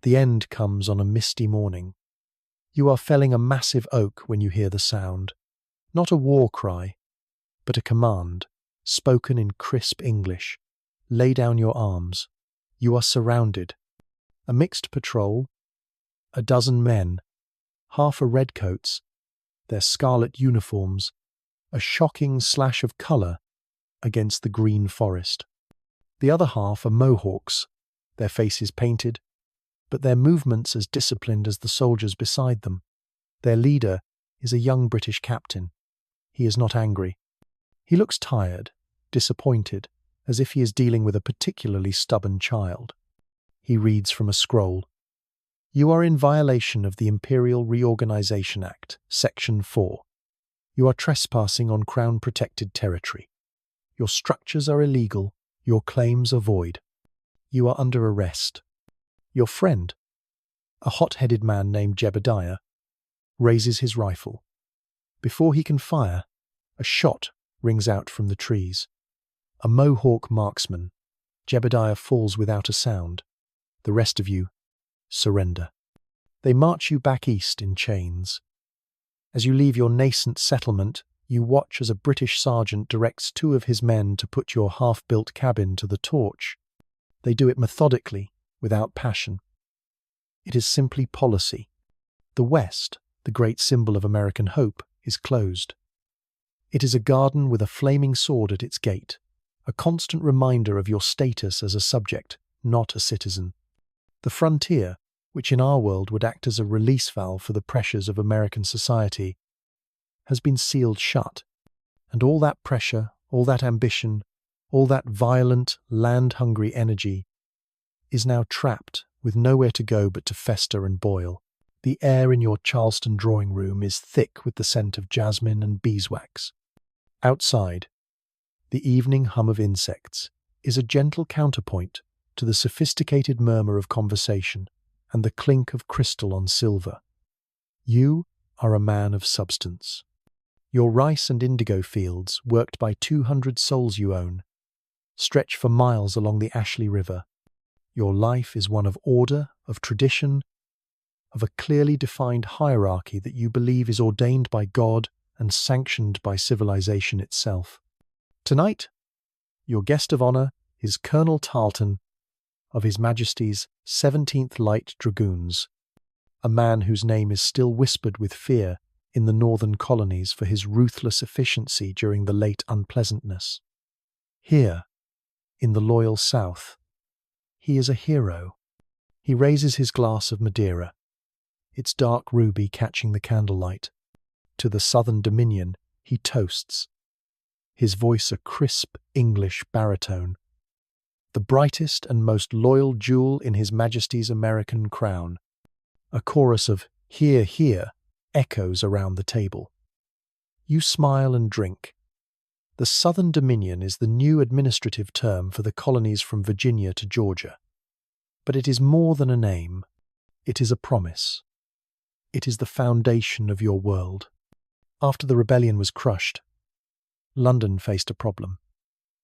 [SPEAKER 1] The end comes on a misty morning. You are felling a massive oak when you hear the sound. Not a war cry, but a command, spoken in crisp English. Lay down your arms. You are surrounded. A mixed patrol, a dozen men, half are redcoats, their scarlet uniforms, a shocking slash of colour against the green forest. The other half are Mohawks, their faces painted, but their movements as disciplined as the soldiers beside them. Their leader is a young British captain. He is not angry. He looks tired, disappointed, as if he is dealing with a particularly stubborn child. He reads from a scroll. You are in violation of the Imperial Reorganization Act, Section 4. You are trespassing on Crown-protected territory. Your structures are illegal. Your claims are void. You are under arrest. Your friend, a hot-headed man named Jebediah, raises his rifle. Before he can fire, a shot rings out from the trees. A Mohawk marksman, Jebediah falls without a sound. The rest of you surrender. They march you back east in chains. As you leave your nascent settlement, you watch as a British sergeant directs 2 of his men to put your half-built cabin to the torch. They do it methodically, without passion. It is simply policy. The West, the great symbol of American hope, is closed. It is a garden with a flaming sword at its gate, a constant reminder of your status as a subject, not a citizen. The frontier, which in our world would act as a release valve for the pressures of American society, has been sealed shut, and all that pressure, all that ambition, all that violent, land-hungry energy is now trapped with nowhere to go but to fester and boil. The air in your Charleston drawing room is thick with the scent of jasmine and beeswax. Outside, the evening hum of insects is a gentle counterpoint to the sophisticated murmur of conversation and the clink of crystal on silver. You are a man of substance. Your rice and indigo fields, worked by 200 souls you own, stretch for miles along the Ashley River. Your life is one of order, of tradition, of a clearly defined hierarchy that you believe is ordained by God and sanctioned by civilization itself. Tonight, your guest of honor is Colonel Tarleton of His Majesty's 17th Light Dragoons, a man whose name is still whispered with fear in the northern colonies for his ruthless efficiency during the late unpleasantness. Here, in the loyal South, he is a hero. He raises his glass of Madeira, its dark ruby catching the candlelight. To the Southern Dominion, He toasts, his voice a crisp English baritone, the brightest and most loyal jewel in His Majesty's American crown. A chorus of "Hear, hear" echoes around the table. You smile and drink. The Southern Dominion is the new administrative term for the colonies from Virginia to Georgia. But it is more than a name. It is a promise. It is the foundation of your world. After the rebellion was crushed, London faced a problem.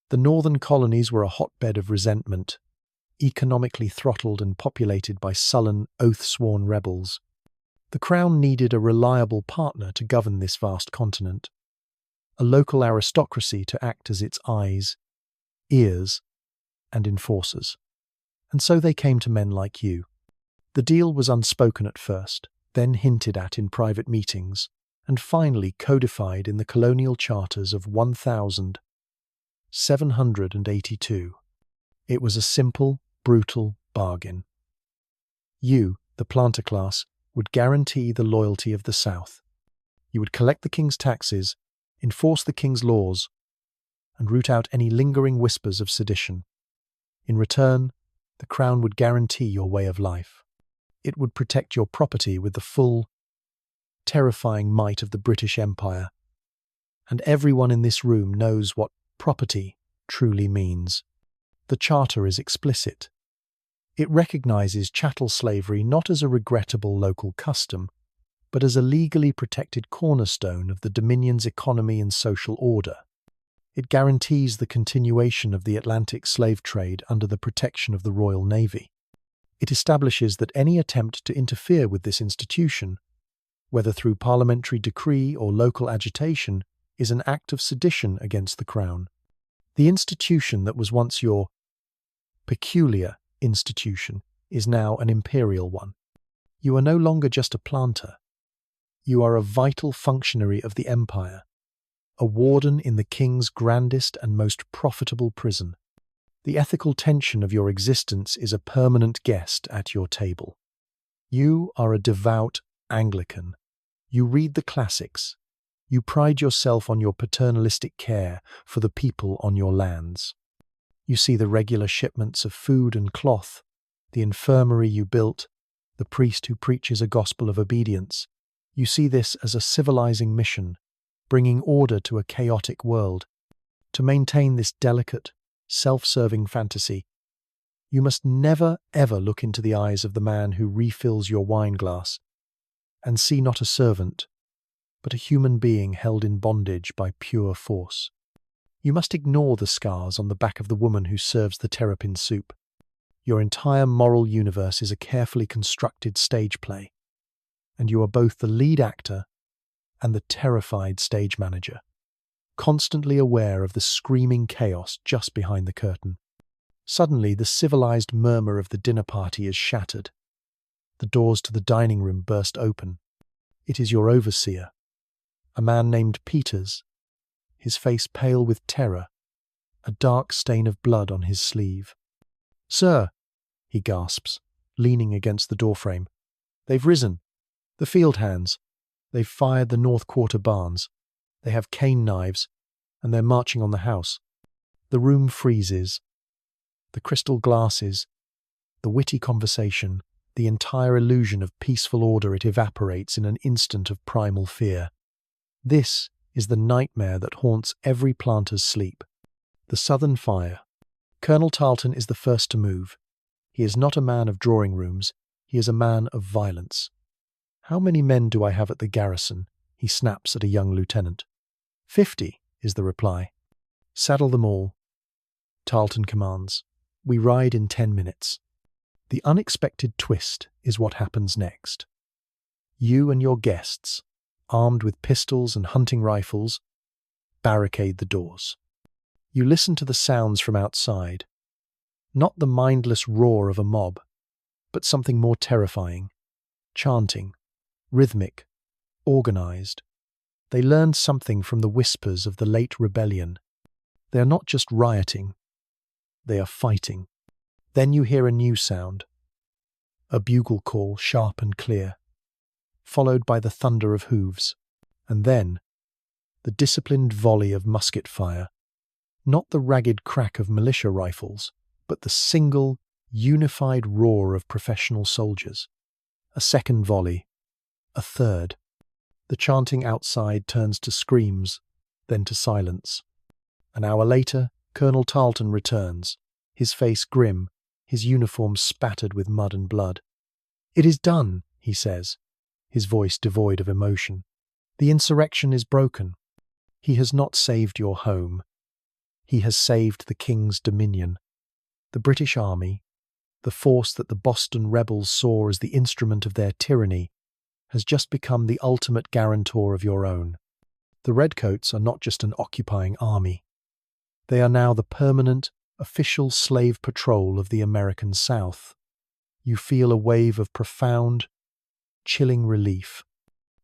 [SPEAKER 1] The northern colonies were a hotbed of resentment, economically throttled and populated by sullen, oath-sworn rebels. The Crown needed a reliable partner to govern this vast continent, a local aristocracy to act as its eyes, ears, and enforcers. And so they came to men like you. The deal was unspoken at first, then hinted at in private meetings, and finally codified in the colonial charters of 1782. It was a simple, brutal bargain. You, the planter class, would guarantee the loyalty of the South. You would collect the king's taxes, enforce the king's laws, and root out any lingering whispers of sedition. In return, the Crown would guarantee your way of life. It would protect your property with the full, terrifying might of the British Empire. And everyone in this room knows what property truly means. The Charter is explicit. It recognizes chattel slavery not as a regrettable local custom, but as a legally protected cornerstone of the Dominion's economy and social order. It guarantees the continuation of the Atlantic slave trade under the protection of the Royal Navy. It establishes that any attempt to interfere with this institution, whether through parliamentary decree or local agitation, is an act of sedition against the Crown. The institution that was once your peculiar institution is now an imperial one. You are no longer just a planter. You are a vital functionary of the empire, a warden in the king's grandest and most profitable prison. The ethical tension of your existence is a permanent guest at your table. You are a devout Anglican. You read the classics. You pride yourself on your paternalistic care for the people on your lands. You see the regular shipments of food and cloth, the infirmary you built, the priest who preaches a gospel of obedience. You see this as a civilizing mission, bringing order to a chaotic world. To maintain this delicate, self-serving fantasy, you must never ever look into the eyes of the man who refills your wine glass and see not a servant, but a human being held in bondage by pure force. You must ignore the scars on the back of the woman who serves the terrapin soup. Your entire moral universe is a carefully constructed stage play, and you are both the lead actor and the terrified stage manager, constantly aware of the screaming chaos just behind the curtain. Suddenly, the civilized murmur of the dinner party is shattered. The doors to the dining room burst open. It is your overseer, a man named Peters, his face pale with terror, a dark stain of blood on his sleeve. "Sir," he gasps, leaning against the doorframe. "They've risen. The field hands. They've fired the North Quarter barns. They have cane knives, and they're marching on the house." The room freezes. The crystal glasses, the witty conversation, the entire illusion of peaceful order, it evaporates in an instant of primal fear. This is the nightmare that haunts every planter's sleep. The Southern fire. Colonel Tarleton is the first to move. He is not a man of drawing rooms. He is a man of violence. "How many men do I have at the garrison?" he snaps at a young lieutenant. 50, is the reply. "Saddle them all," Tarleton commands. "We ride in 10 minutes. The unexpected twist is what happens next. You and your guests, armed with pistols and hunting rifles, barricade the doors. You listen to the sounds from outside, not the mindless roar of a mob, but something more terrifying. Chanting, rhythmic, organized. They learned something from the whispers of the late rebellion. They are not just rioting, they are fighting. Then you hear a new sound, a bugle call sharp and clear, followed by the thunder of hooves. And then, the disciplined volley of musket fire, not the ragged crack of militia rifles, but the single, unified roar of professional soldiers. A second volley, a third. The chanting outside turns to screams, then to silence. An hour later, Colonel Tarleton returns, his face grim, his uniform spattered with mud and blood. "It is done," he says, his voice devoid of emotion. "The insurrection is broken. He has not saved your home. He has saved the king's dominion. The British Army, the force that the Boston rebels saw as the instrument of their tyranny, has just become the ultimate guarantor of your own. The Redcoats are not just an occupying army. They are now the permanent, official slave patrol of the American South." You feel a wave of profound, chilling relief.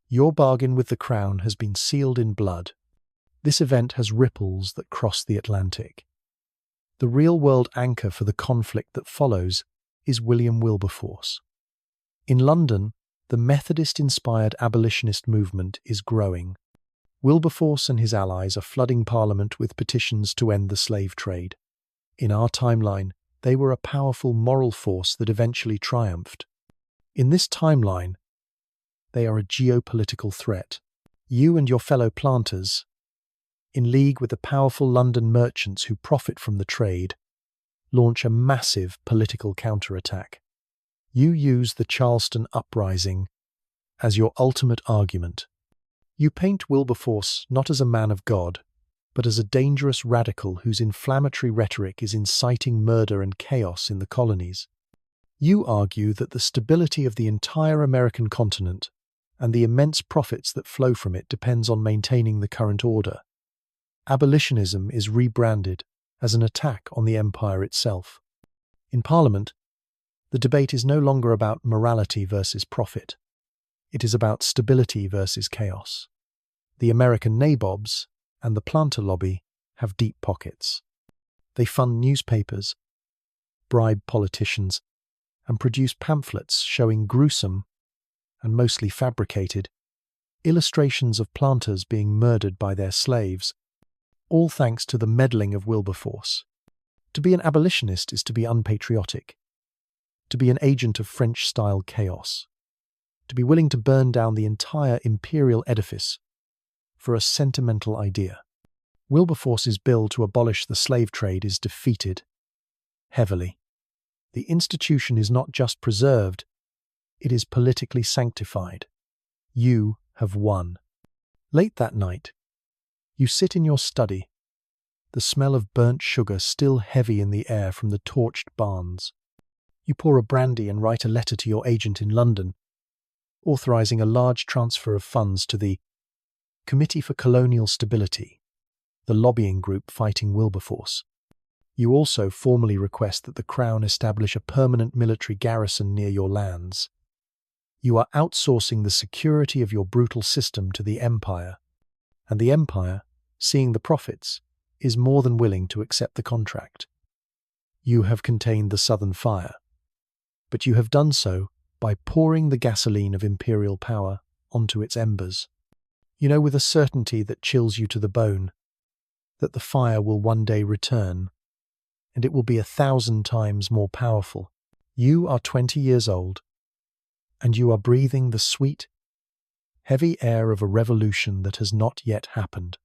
[SPEAKER 1] Your bargain with the Crown has been sealed in blood. This event has ripples that cross the Atlantic. The real-world anchor for the conflict that follows is William Wilberforce. In London, the Methodist-inspired abolitionist movement is growing. Wilberforce and his allies are flooding Parliament with petitions to end the slave trade. In our timeline, they were a powerful moral force that eventually triumphed. In this timeline, they are a geopolitical threat. You and your fellow planters, in league with the powerful London merchants who profit from the trade, launch a massive political counterattack. You use the Charleston uprising as your ultimate argument. You paint Wilberforce not as a man of God, but as a dangerous radical whose inflammatory rhetoric is inciting murder and chaos in the colonies. You argue that the stability of the entire American continent and the immense profits that flow from it depends on maintaining the current order. Abolitionism is rebranded as an attack on the empire itself. In Parliament, the debate is no longer about morality versus profit. It is about stability versus chaos. The American nabobs and the planter lobby have deep pockets. They fund newspapers, bribe politicians, and produce pamphlets showing gruesome, and mostly fabricated, illustrations of planters being murdered by their slaves, all thanks to the meddling of Wilberforce. To be an abolitionist is to be unpatriotic, to be an agent of French-style chaos, to be willing to burn down the entire imperial edifice for a sentimental idea. Wilberforce's bill to abolish the slave trade is defeated heavily. The institution is not just preserved, it is politically sanctified. You have won. Late that night, you sit in your study, the smell of burnt sugar still heavy in the air from the torched barns. You pour a brandy and write a letter to your agent in London, authorizing a large transfer of funds to the Committee for Colonial Stability, the lobbying group fighting Wilberforce. You also formally request that the Crown establish a permanent military garrison near your lands. You are outsourcing the security of your brutal system to the Empire, and the Empire, seeing the profits, is more than willing to accept the contract. You have contained the Southern fire, but you have done so by pouring the gasoline of imperial power onto its embers. You know with a certainty that chills you to the bone that the fire will one day return, and it will be 1,000 times more powerful. You are 20 years old, and you are breathing the sweet, heavy air of a revolution that has not yet happened.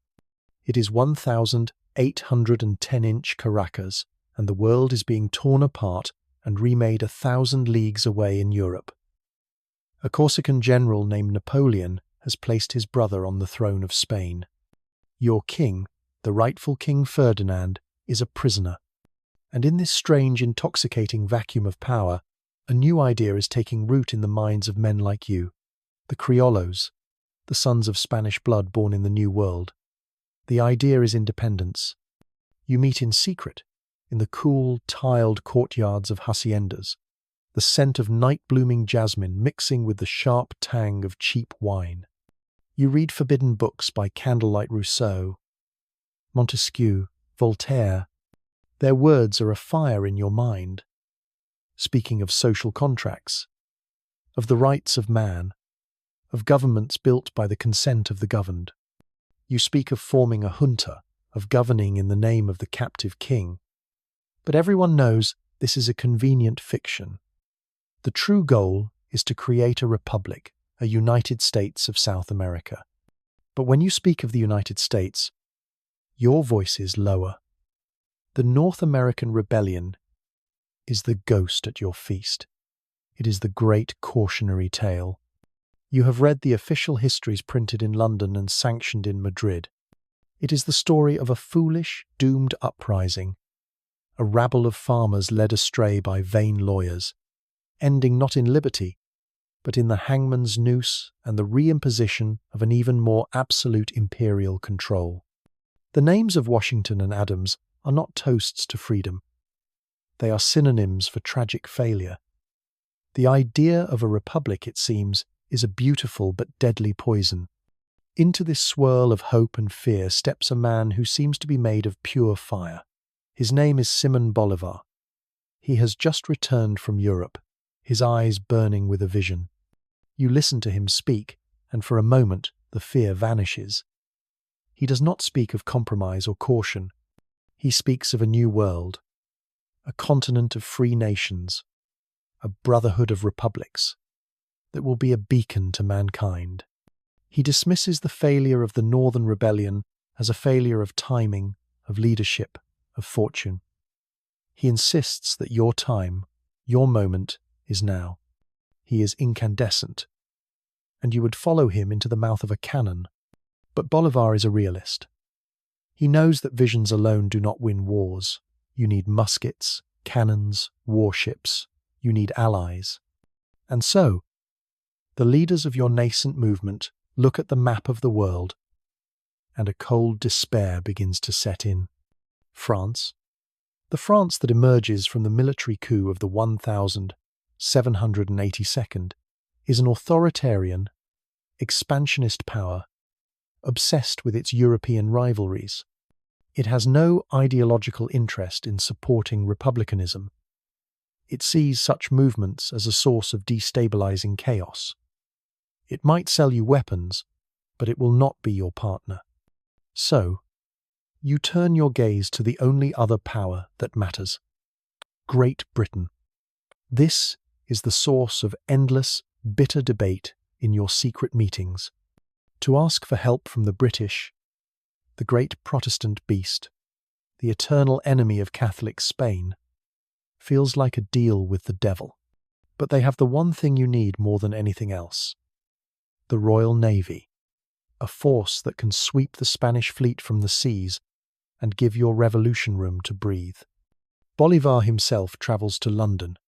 [SPEAKER 1] It is 1,810-inch Caracas, and the world is being torn apart and remade 1,000 leagues away in Europe. A Corsican general named Napoleon has placed his brother on the throne of Spain. Your king, the rightful King Ferdinand, is a prisoner. And in this strange, intoxicating vacuum of power, a new idea is taking root in the minds of men like you, the criollos, the sons of Spanish blood born in the New World. The idea is independence. You meet in secret, in the cool, tiled courtyards of haciendas, the scent of night-blooming jasmine mixing with the sharp tang of cheap wine. You read forbidden books by candlelight Rousseau, Montesquieu, Voltaire. Their words are afire in your mind, speaking of social contracts, of the rights of man, of governments built by the consent of the governed. You speak of forming a junta, of governing in the name of the captive king. But everyone knows this is a convenient fiction. The true goal is to create a republic, a United States of South America. But when you speak of the United States, your voice is lower. The North American rebellion is the ghost at your feast. It is the great cautionary tale. You have read the official histories printed in London and sanctioned in Madrid. It is the story of a foolish, doomed uprising, a rabble of farmers led astray by vain lawyers, ending not in liberty, but in the hangman's noose and the reimposition of an even more absolute imperial control. The names of Washington and Adams are not toasts to freedom. They are synonyms for tragic failure. The idea of a republic, it seems, is a beautiful but deadly poison. Into this swirl of hope and fear steps a man who seems to be made of pure fire. His name is Simón Bolívar. He has just returned from Europe, his eyes burning with a vision. You listen to him speak, and for a moment the fear vanishes. He does not speak of compromise or caution. He speaks of a new world, a continent of free nations, a brotherhood of republics that will be a beacon to mankind. He dismisses the failure of the Northern Rebellion as a failure of timing, of leadership, of fortune. He insists that your time, your moment, is now. He is incandescent, and you would follow him into the mouth of a cannon. But Bolívar is a realist. He knows that visions alone do not win wars. You need muskets, cannons, warships. You need allies. And so, the leaders of your nascent movement look at the map of the world, and a cold despair begins to set in. France. The France that emerges from the military coup of the 1782nd is an authoritarian, expansionist power, obsessed with its European rivalries. It has no ideological interest in supporting republicanism. It sees such movements as a source of destabilizing chaos. It might sell you weapons, but it will not be your partner. So, you turn your gaze to the only other power that matters: Great Britain. This is the source of endless, bitter debate in your secret meetings. To ask for help from the British, the great Protestant beast, the eternal enemy of Catholic Spain, feels like a deal with the devil. But they have the one thing you need more than anything else: the Royal Navy, a force that can sweep the Spanish fleet from the seas and give your revolution room to breathe. Bolívar himself travels to London,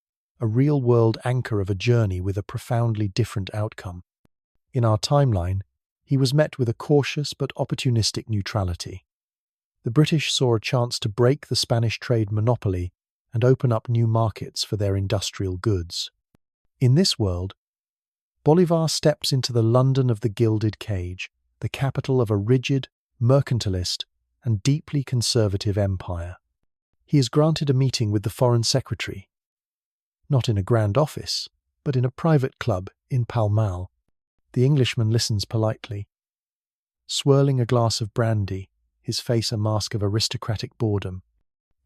[SPEAKER 1] a real-world anchor of a journey with a profoundly different outcome. In our timeline, he was met with a cautious but opportunistic neutrality. The British saw a chance to break the Spanish trade monopoly and open up new markets for their industrial goods. In this world, Bolívar steps into the London of the Gilded Cage, the capital of a rigid, mercantilist, and deeply conservative empire. He is granted a meeting with the Foreign Secretary, not in a grand office, but in a private club in Pall Mall. The Englishman listens politely, swirling a glass of brandy, his face a mask of aristocratic boredom.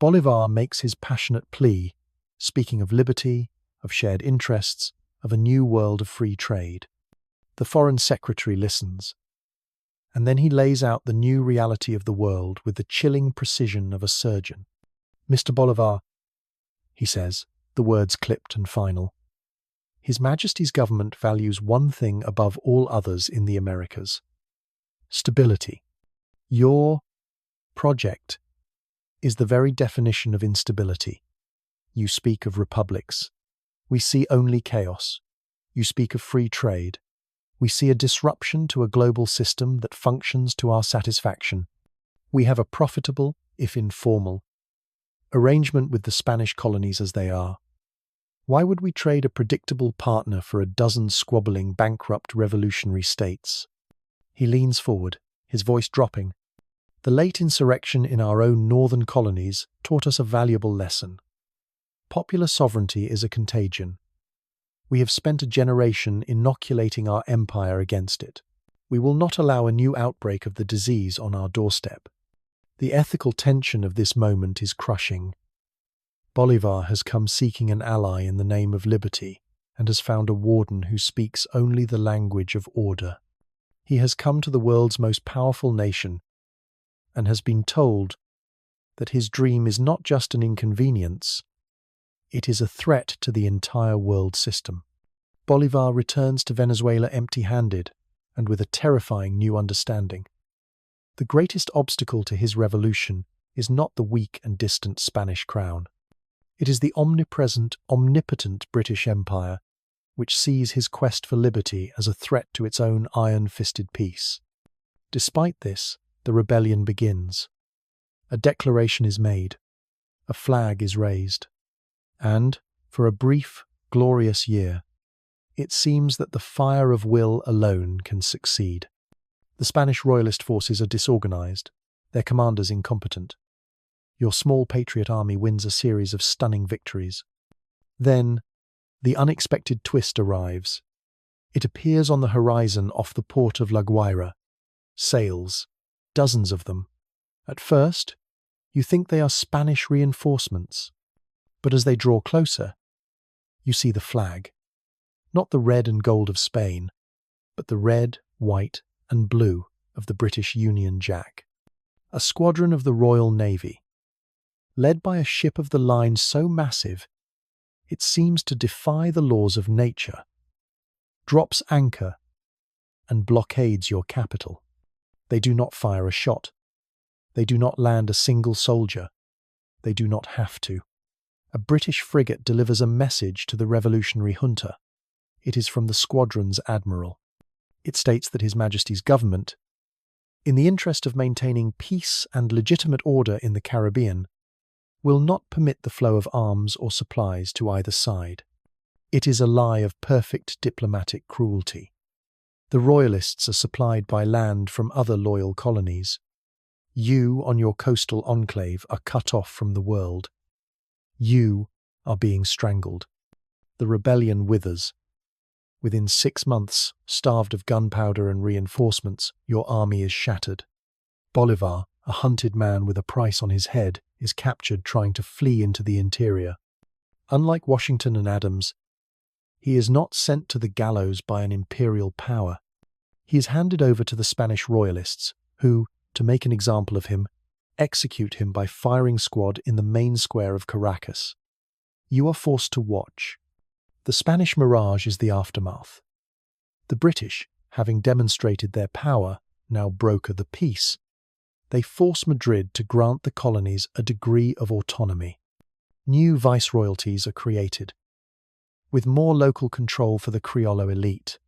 [SPEAKER 1] Bolívar makes his passionate plea, speaking of liberty, of shared interests, of a new world of free trade. The Foreign Secretary listens, and then he lays out the new reality of the world with the chilling precision of a surgeon. "Mr. Bolívar," he says, the words clipped and final, "His Majesty's government values one thing above all others in the Americas: stability. Your project is the very definition of instability. You speak of republics. We see only chaos. You speak of free trade. We see a disruption to a global system that functions to our satisfaction. We have a profitable, if informal, arrangement with the Spanish colonies as they are. Why would we trade a predictable partner for a dozen squabbling, bankrupt revolutionary states?" He leans forward, his voice dropping. "The late insurrection in our own northern colonies taught us a valuable lesson. Popular sovereignty is a contagion. We have spent a generation inoculating our empire against it. We will not allow a new outbreak of the disease on our doorstep. The ethical tension of this moment is crushing. Bolivar has come seeking an ally in the name of liberty and has found a warden who speaks only the language of order. He has come to the world's most powerful nation and has been told that his dream is not just an inconvenience, it is a threat to the entire world system. Bolivar returns to Venezuela empty-handed and with a terrifying new understanding. The greatest obstacle to his revolution is not the weak and distant Spanish crown. It is the omnipresent, omnipotent British Empire, which sees his quest for liberty as a threat to its own iron-fisted peace. Despite this, the rebellion begins. A declaration is made, a flag is raised, and, for a brief, glorious year, it seems that the fire of will alone can succeed. The Spanish royalist forces are disorganized, their commanders incompetent. Your small patriot army wins a series of stunning victories. Then, the unexpected twist arrives. It appears on the horizon off the port of La Guaira. Sails, dozens of them. At first, you think they are Spanish reinforcements, but as they draw closer, you see the flag. Not the red and gold of Spain, but the red, white, and blue of the British Union Jack. A squadron of the Royal Navy, led by a ship of the line so massive it seems to defy the laws of nature, drops anchor and blockades your capital. They do not fire a shot. They do not land a single soldier. They do not have to. A British frigate delivers a message to the revolutionary junta. It is from the squadron's admiral. It states that His Majesty's government, in the interest of maintaining peace and legitimate order in the Caribbean, will not permit the flow of arms or supplies to either side. It is a lie of perfect diplomatic cruelty. The royalists are supplied by land from other loyal colonies. You, on your coastal enclave, are cut off from the world. You are being strangled. The rebellion withers. Within 6 months, starved of gunpowder and reinforcements, your army is shattered. Bolivar, a hunted man with a price on his head, is captured trying to flee into the interior. Unlike Washington and Adams, he is not sent to the gallows by an imperial power. He is handed over to the Spanish royalists, who, to make an example of him, execute him by firing squad in the main square of Caracas. You are forced to watch. The Spanish Mirage is the aftermath. The British, having demonstrated their power, now broker the peace. They force Madrid to grant the colonies a degree of autonomy. New viceroyalties are created, with more local control for the Criollo elite.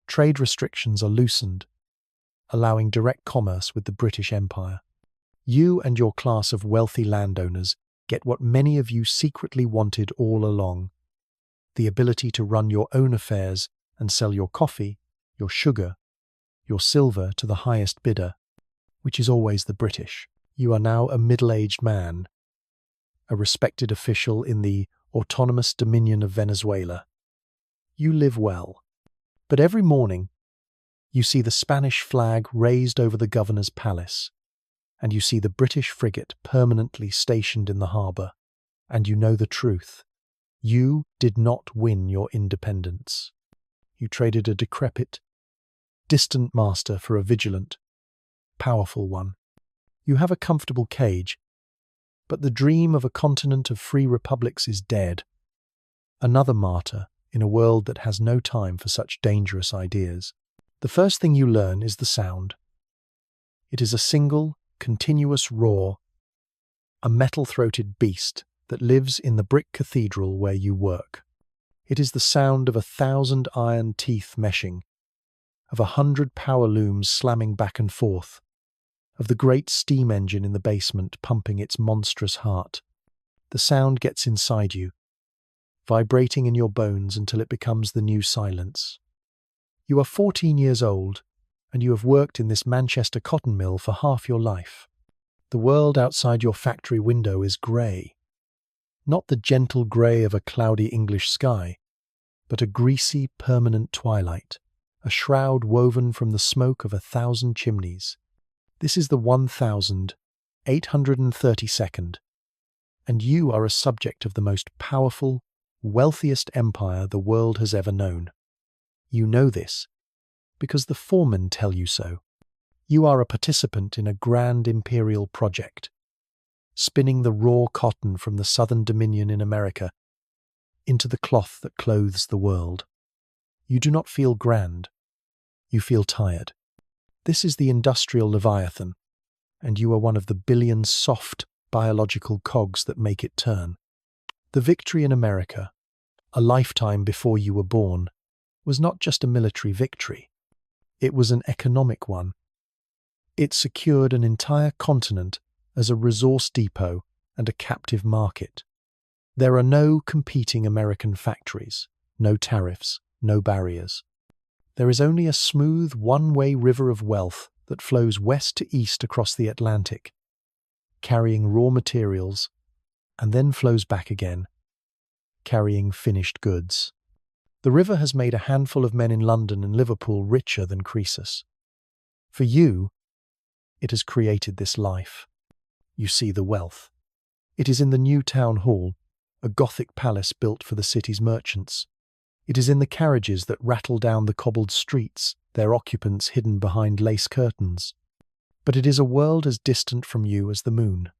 [SPEAKER 1] Trade restrictions are loosened, allowing direct commerce with the British Empire. You and your class of wealthy landowners get what many of you secretly wanted all along: the ability to run your own affairs and sell your coffee, your sugar, your silver to the highest bidder, which is always the British. You are now a middle-aged man, a respected official in the autonomous dominion of Venezuela. You live well. But every morning, you see the Spanish flag raised over the governor's palace, and you see the British frigate permanently stationed in the harbour, and you know the truth. You did not win your independence. You traded a decrepit, distant master for a vigilant, powerful one. You have a comfortable cage, but the dream of a continent of free republics is dead. Another martyr in a world that has no time for such dangerous ideas. The first thing you learn is the sound. It is a single, continuous roar, a metal-throated beast that lives in the brick cathedral where you work. It is the sound of 1,000 iron teeth meshing, of 100 power looms slamming back and forth, of the great steam engine in the basement pumping its monstrous heart. The sound gets inside you, vibrating in your bones until it becomes the new silence. You are 14 years old, and you have worked in this Manchester cotton mill for half your life. The world outside your factory window is grey. Not the gentle grey of a cloudy English sky, but a greasy, permanent twilight, a shroud woven from the smoke of 1,000 chimneys. This is the 1832nd, and you are a subject of the most powerful, wealthiest empire the world has ever known. You know this because the foremen tell you so. You are a participant in a grand imperial project, spinning the raw cotton from the southern dominion in America into the cloth that clothes the world. You do not feel grand. You feel tired. This is the Industrial Leviathan, and you are one of the billion soft biological cogs that make it turn. The victory in America, a lifetime before you were born, was not just a military victory. It was an economic one. It secured an entire continent as a resource depot and a captive market. There are no competing American factories, no tariffs, no barriers. There is only a smooth one-way river of wealth that flows west to east across the Atlantic, carrying raw materials, and then flows back again, carrying finished goods. The river has made a handful of men in London and Liverpool richer than Croesus. For you, it has created this life. You see the wealth. It is in the new town hall, a Gothic palace built for the city's merchants. It is in the carriages that rattle down the cobbled streets, their occupants hidden behind lace curtains. But it is a world as distant from you as the moon.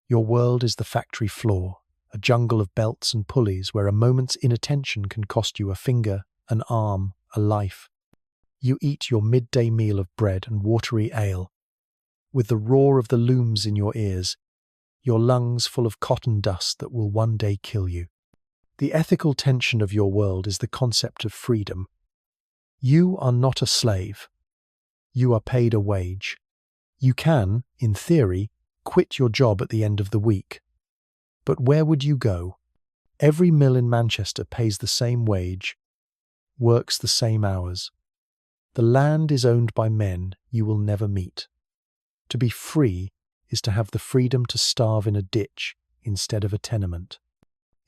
[SPEAKER 1] Your world is the factory floor, a jungle of belts and pulleys where a moment's inattention can cost you a finger, an arm, a life. You eat your midday meal of bread and watery ale, with the roar of the looms in your ears, your lungs full of cotton dust that will one day kill you. The ethical tension of your world is the concept of freedom. You are not a slave. You are paid a wage. You can, in theory, quit your job at the end of the week. But where would you go? Every mill in Manchester pays the same wage, works the same hours. The land is owned by men you will never meet. To be free is to have the freedom to starve in a ditch instead of a tenement.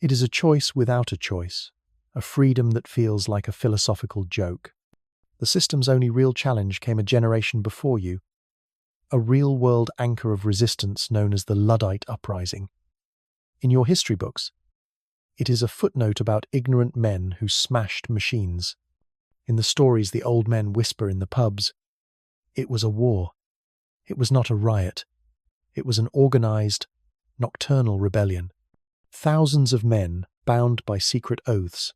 [SPEAKER 1] It is a choice without a choice, a freedom that feels like a philosophical joke. The system's only real challenge came a generation before you, a real-world anchor of resistance known as the Luddite Uprising. In your history books, it is a footnote about ignorant men who smashed machines. In the stories the old men whisper in the pubs, it was a war. It was not a riot. It was an organized, nocturnal rebellion. Thousands of men, bound by secret oaths,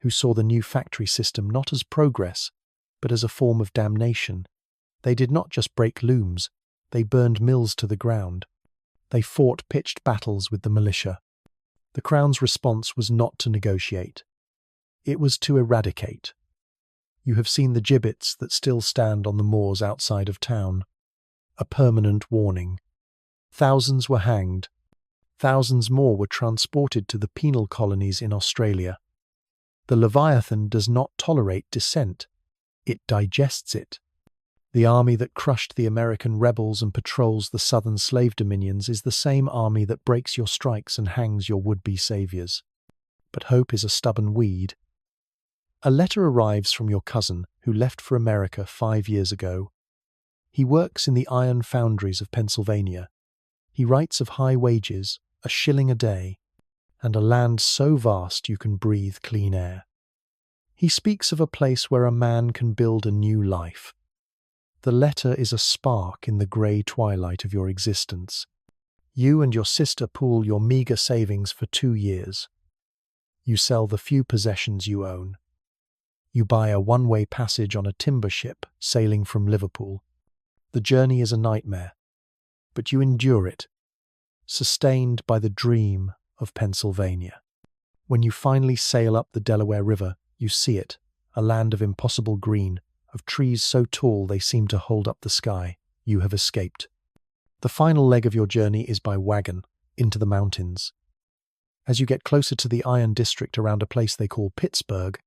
[SPEAKER 1] who saw the new factory system not as progress, but as a form of damnation. They did not just break looms, they burned mills to the ground. They fought pitched battles with the militia. The Crown's response was not to negotiate. It was to eradicate. You have seen the gibbets that still stand on the moors outside of town. A permanent warning. Thousands were hanged. Thousands more were transported to the penal colonies in Australia. The Leviathan does not tolerate dissent. It digests it. The army that crushed the American rebels and patrols the southern slave dominions is the same army that breaks your strikes and hangs your would-be saviors. But hope is a stubborn weed. A letter arrives from your cousin who left for America 5 years ago. He works in the iron foundries of Pennsylvania. He writes of high wages, a shilling a day, and a land so vast you can breathe clean air. He speaks of a place where a man can build a new life. The letter is a spark in the grey twilight of your existence. You and your sister pool your meagre savings for 2 years. You sell the few possessions you own. You buy a one-way passage on a timber ship sailing from Liverpool. The journey is a nightmare, but you endure it, sustained by the dream of Pennsylvania. When you finally sail up the Delaware River, you see it, a land of impossible green, of trees so tall they seem to hold up the sky. You have escaped. The final leg of your journey is by wagon, into the mountains. As you get closer to the iron district around a place they call Pittsburgh,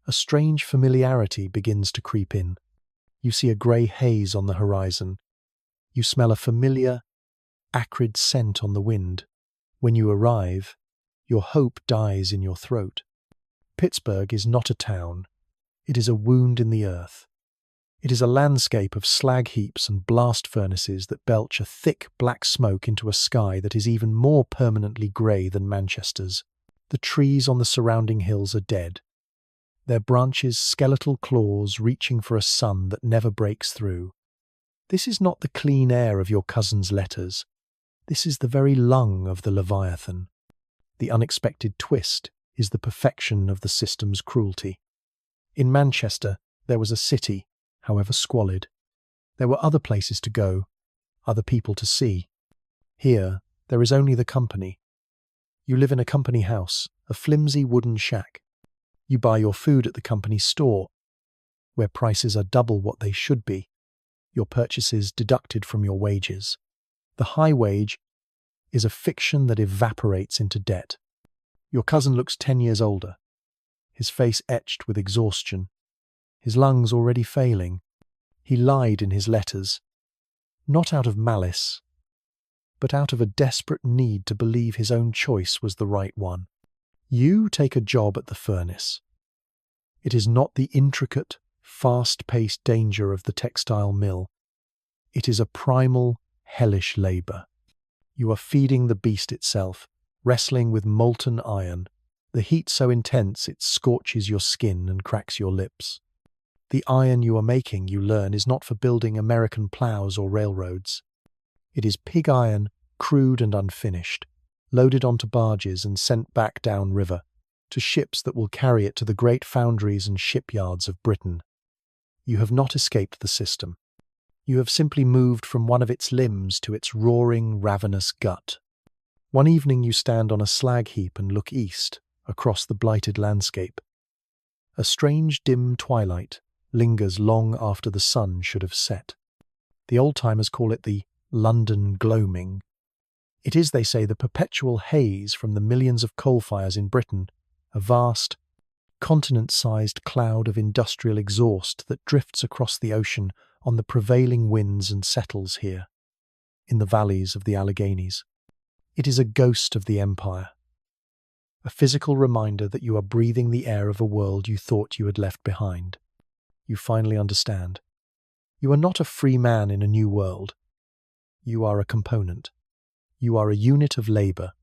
[SPEAKER 1] a strange familiarity begins to creep in. You see a grey haze on the horizon. You smell a familiar, acrid scent on the wind. When you arrive, your hope dies in your throat. Pittsburgh is not a town. It is a wound in the earth. It is a landscape of slag heaps and blast furnaces that belch a thick black smoke into a sky that is even more permanently grey than Manchester's. The trees on the surrounding hills are dead, their branches skeletal claws reaching for a sun that never breaks through. This is not the clean air of your cousin's letters. This is the very lung of the Leviathan. The unexpected twist is the perfection of the system's cruelty. In Manchester, there was a city, however squalid. There were other places to go, other people to see. Here, there is only the company. You live in a company house, a flimsy wooden shack. You buy your food at the company store, where prices are double what they should be, your purchases deducted from your wages. The high wage is a fiction that evaporates into debt. Your cousin looks 10 years older, his face etched with exhaustion, his lungs already failing. He lied in his letters, not out of malice, but out of a desperate need to believe his own choice was the right one. You take a job at the furnace. It is not the intricate, fast-paced danger of the textile mill. It is a primal, hellish labour. You are feeding the beast itself, wrestling with molten iron, the heat so intense it scorches your skin and cracks your lips. The iron you are making, you learn, is not for building American ploughs or railroads. It is pig iron, crude and unfinished, loaded onto barges and sent back downriver, to ships that will carry it to the great foundries and shipyards of Britain. You have not escaped the system. You have simply moved from one of its limbs to its roaring, ravenous gut. One evening you stand on a slag heap and look east, across the blighted landscape. A strange dim twilight lingers long after the sun should have set. The old-timers call it the London gloaming. It is, they say, the perpetual haze from the millions of coal fires in Britain, a vast, continent-sized cloud of industrial exhaust that drifts across the ocean on the prevailing winds and settles here, in the valleys of the Alleghenies. It is a ghost of the empire, a physical reminder that you are breathing the air of a world you thought you had left behind. You finally understand. You are not a free man in a new world. You are a component. You are a unit of labour,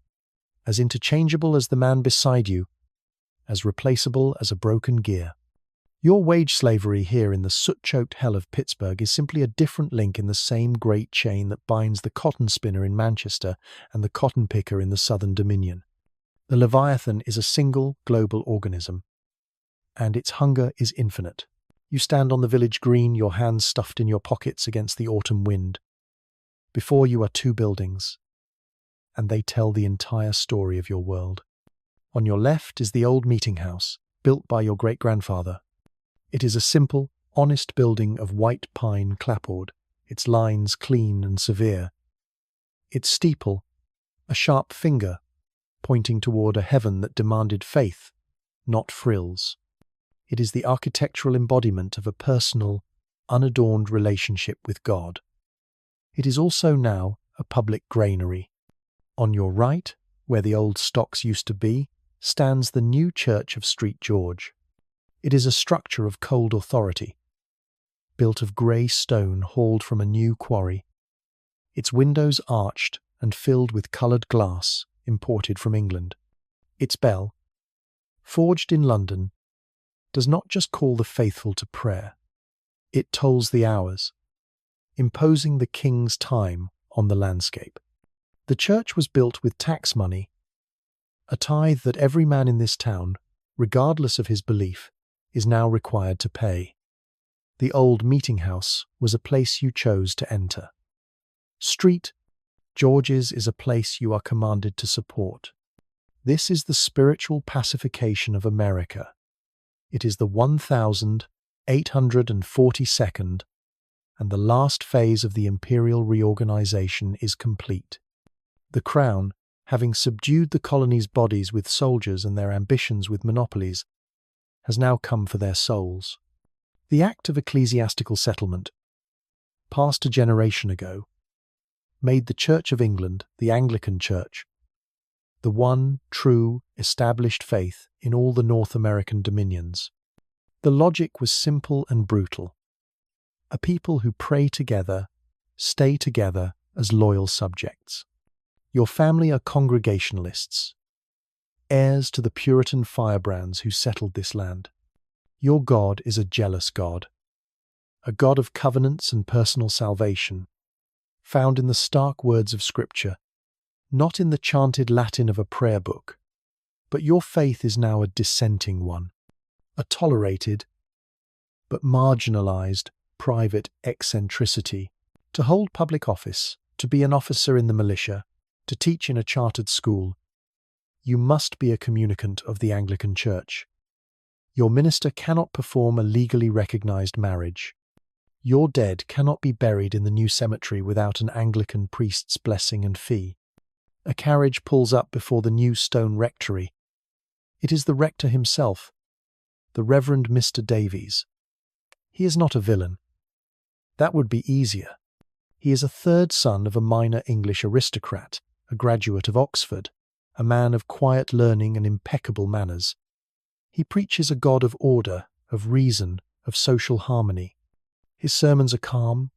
[SPEAKER 1] as interchangeable as the man beside you, as replaceable as a broken gear. Your wage slavery here in the soot-choked hell of Pittsburgh is simply a different link in the same great chain that binds the cotton spinner in Manchester and the cotton picker in the Southern Dominion. The Leviathan is a single global organism, and its hunger is infinite. You stand on the village green, your hands stuffed in your pockets against the autumn wind. Before you are two buildings, and they tell the entire story of your world. On your left is the old meeting house, built by your great-grandfather. It is a simple, honest building of white pine clapboard, its lines clean and severe. Its steeple, a sharp finger, pointing toward a heaven that demanded faith, not frills. It is the architectural embodiment of a personal, unadorned relationship with God. It is also now a public granary. On your right, where the old stocks used to be, stands the new church of St. George. It is a structure of cold authority, built of grey stone hauled from a new quarry, its windows arched and filled with coloured glass imported from England. Its bell, forged in London, does not just call the faithful to prayer. It tolls the hours, imposing the king's time on the landscape. The church was built with tax money, a tithe that every man in this town, regardless of his belief, is now required to pay. The old meeting house was a place you chose to enter. St. George's is a place you are commanded to support. This is the spiritual pacification of America. It is the 1842nd, and the last phase of the imperial reorganization is complete. The Crown, having subdued the colonies' bodies with soldiers and their ambitions with monopolies, has now come for their souls. The act of ecclesiastical settlement, passed a generation ago, made the Church of England, the Anglican Church, the one true established faith in all the North American dominions. The logic was simple and brutal. A people who pray together, stay together as loyal subjects. Your family are Congregationalists, heirs to the Puritan firebrands who settled this land. Your God is a jealous God, a God of covenants and personal salvation, found in the stark words of Scripture, not in the chanted Latin of a prayer book. But your faith is now a dissenting one, a tolerated but marginalized private eccentricity. To hold public office, to be an officer in the militia, to teach in a chartered school, you must be a communicant of the Anglican Church. Your minister cannot perform a legally recognized marriage. Your dead cannot be buried in the new cemetery without an Anglican priest's blessing and fee. A carriage pulls up before the new stone rectory. It is the rector himself, the Reverend Mr. Davies. He is not a villain. That would be easier. He is a third son of a minor English aristocrat, a graduate of Oxford, a man of quiet learning and impeccable manners. He preaches a God of order, of reason, of social harmony. His sermons are calm,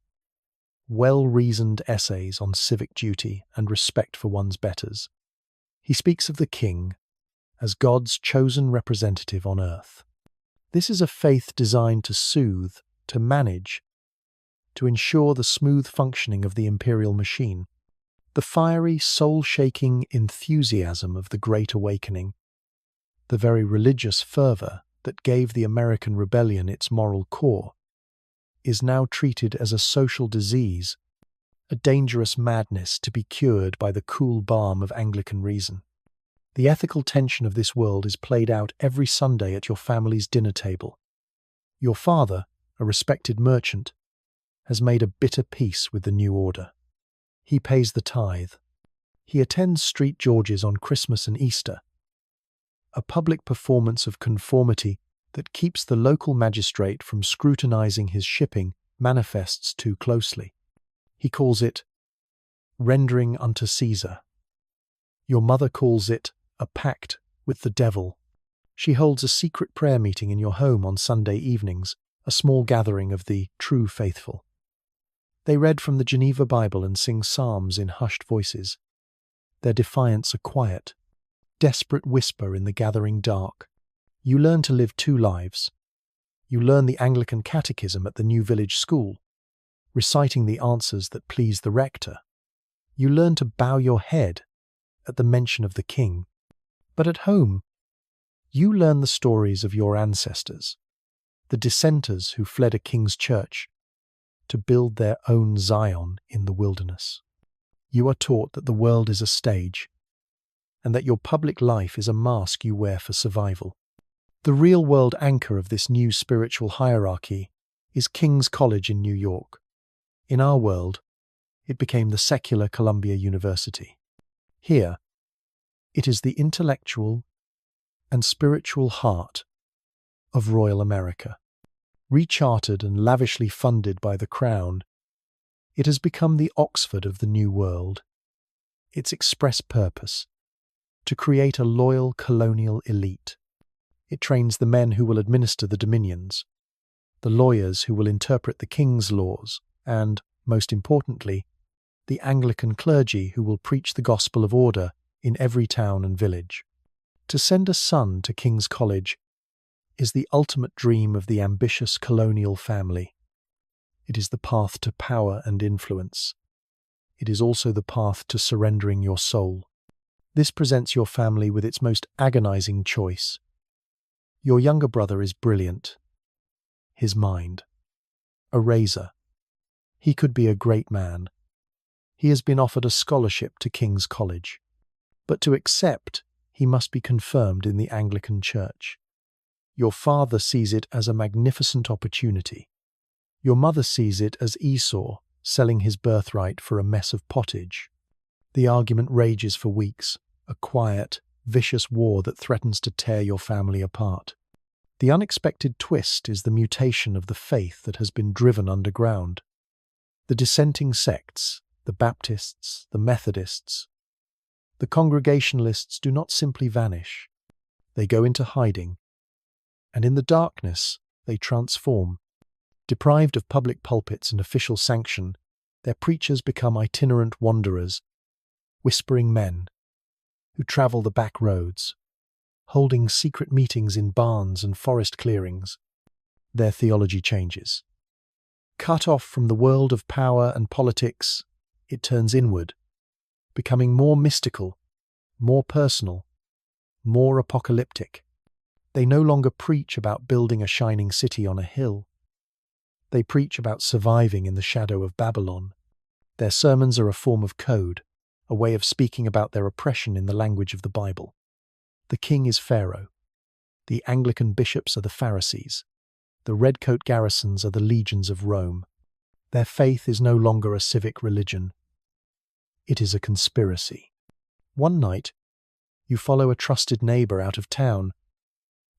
[SPEAKER 1] well-reasoned essays on civic duty and respect for one's betters. He speaks of the king as God's chosen representative on earth. This is a faith designed to soothe, to manage, to ensure the smooth functioning of the imperial machine. The fiery, soul-shaking enthusiasm of the Great Awakening, the very religious fervor that gave the American Rebellion its moral core, is now treated as a social disease, a dangerous madness to be cured by the cool balm of Anglican reason. The ethical tension of this world is played out every Sunday at your family's dinner table. Your father, a respected merchant, has made a bitter peace with the new order. He pays the tithe. He attends St. George's on Christmas and Easter, a public performance of conformity that keeps the local magistrate from scrutinizing his shipping manifests too closely. He calls it rendering unto Caesar. Your mother calls it a pact with the devil. She holds a secret prayer meeting in your home on Sunday evenings, a small gathering of the true faithful. They read from the Geneva Bible and sing psalms in hushed voices. Their defiance a quiet, desperate whisper in the gathering dark. You learn to live two lives. You learn the Anglican catechism at the new village school, reciting the answers that please the rector. You learn to bow your head at the mention of the king. But at home, you learn the stories of your ancestors, the dissenters who fled a king's church to build their own Zion in the wilderness. You are taught that the world is a stage, and that your public life is a mask you wear for survival. The real-world anchor of this new spiritual hierarchy is King's College in New York. In our world, it became the secular Columbia University. Here, it is the intellectual and spiritual heart of Royal America. Rechartered and lavishly funded by the Crown, it has become the Oxford of the New World. Its express purpose, to create a loyal colonial elite. It trains the men who will administer the dominions, the lawyers who will interpret the king's laws, and, most importantly, the Anglican clergy who will preach the gospel of order in every town and village. To send a son to King's College is the ultimate dream of the ambitious colonial family. It is the path to power and influence. It is also the path to surrendering your soul. This presents your family with its most agonizing choice. Your younger brother is brilliant. His mind. A razor. He could be a great man. He has been offered a scholarship to King's College. But to accept, he must be confirmed in the Anglican Church. Your father sees it as a magnificent opportunity. Your mother sees it as Esau selling his birthright for a mess of pottage. The argument rages for weeks, a quiet, vicious war that threatens to tear your family apart. The unexpected twist is the mutation of the faith that has been driven underground. The dissenting sects, the Baptists, the Methodists, the Congregationalists do not simply vanish. They go into hiding, and in the darkness, they transform. Deprived of public pulpits and official sanction, their preachers become itinerant wanderers, whispering men who travel the back roads, holding secret meetings in barns and forest clearings. Their theology changes. Cut off from the world of power and politics, it turns inward, becoming more mystical, more personal, more apocalyptic. They no longer preach about building a shining city on a hill. They preach about surviving in the shadow of Babylon. Their sermons are a form of code, a way of speaking about their oppression in the language of the Bible. The king is Pharaoh. The Anglican bishops are the Pharisees. The redcoat garrisons are the legions of Rome. Their faith is no longer a civic religion. It is a conspiracy. One night, you follow a trusted neighbor out of town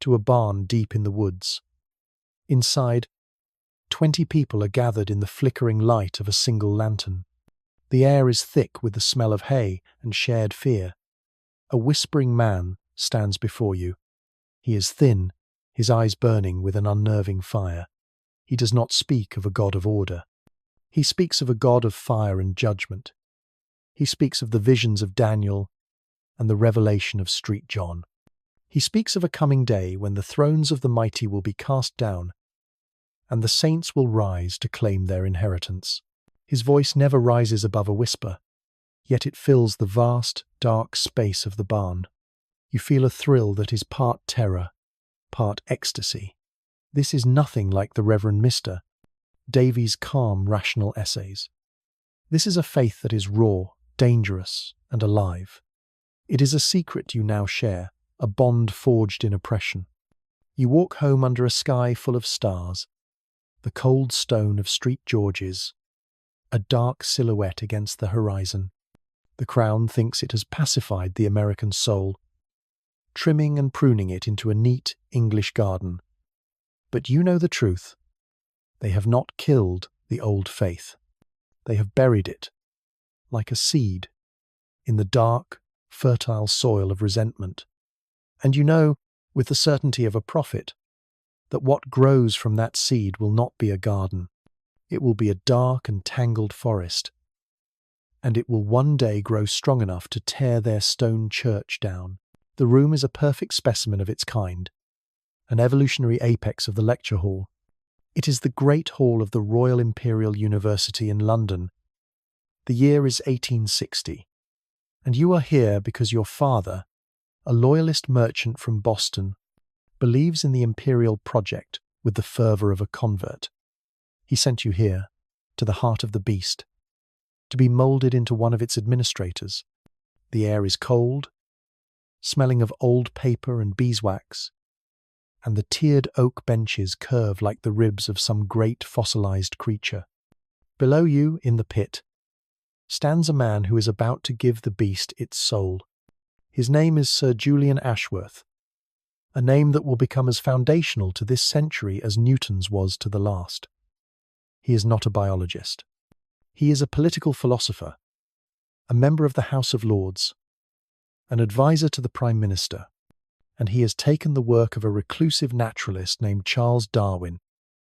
[SPEAKER 1] to a barn deep in the woods. Inside, 20 people are gathered in the flickering light of a single lantern. The air is thick with the smell of hay and shared fear. A whispering man stands before you. He is thin, his eyes burning with an unnerving fire. He does not speak of a God of order. He speaks of a God of fire and judgment. He speaks of the visions of Daniel and the revelation of Street John. He speaks of a coming day when the thrones of the mighty will be cast down and the saints will rise to claim their inheritance. His voice never rises above a whisper, yet it fills the vast, dark space of the barn. You feel a thrill that is part terror, part ecstasy. This is nothing like the Reverend Mr. Davies' calm, rational essays. This is a faith that is raw, dangerous, and alive. It is a secret you now share, a bond forged in oppression. You walk home under a sky full of stars, the cold stone of Street George's, a dark silhouette against the horizon. The Crown thinks it has pacified the American soul, trimming and pruning it into a neat English garden. But you know the truth. They have not killed the old faith. They have buried it, like a seed, in the dark, fertile soil of resentment. And you know, with the certainty of a prophet, that what grows from that seed will not be a garden. It will be a dark and tangled forest, and it will one day grow strong enough to tear their stone church down. The room is a perfect specimen of its kind, an evolutionary apex of the lecture hall. It is the Great Hall of the Royal Imperial University in London. The year is 1860, and you are here because your father, a loyalist merchant from Boston, believes in the imperial project with the fervour of a convert. He sent you here, to the heart of the beast, to be moulded into one of its administrators. The air is cold, smelling of old paper and beeswax, and the tiered oak benches curve like the ribs of some great fossilized creature. Below you, in the pit, stands a man who is about to give the beast its soul. His name is Sir Julian Ashworth, a name that will become as foundational to this century as Newton's was to the last. He is not a biologist. He is a political philosopher, a member of the House of Lords, an advisor to the Prime Minister, and he has taken the work of a reclusive naturalist named Charles Darwin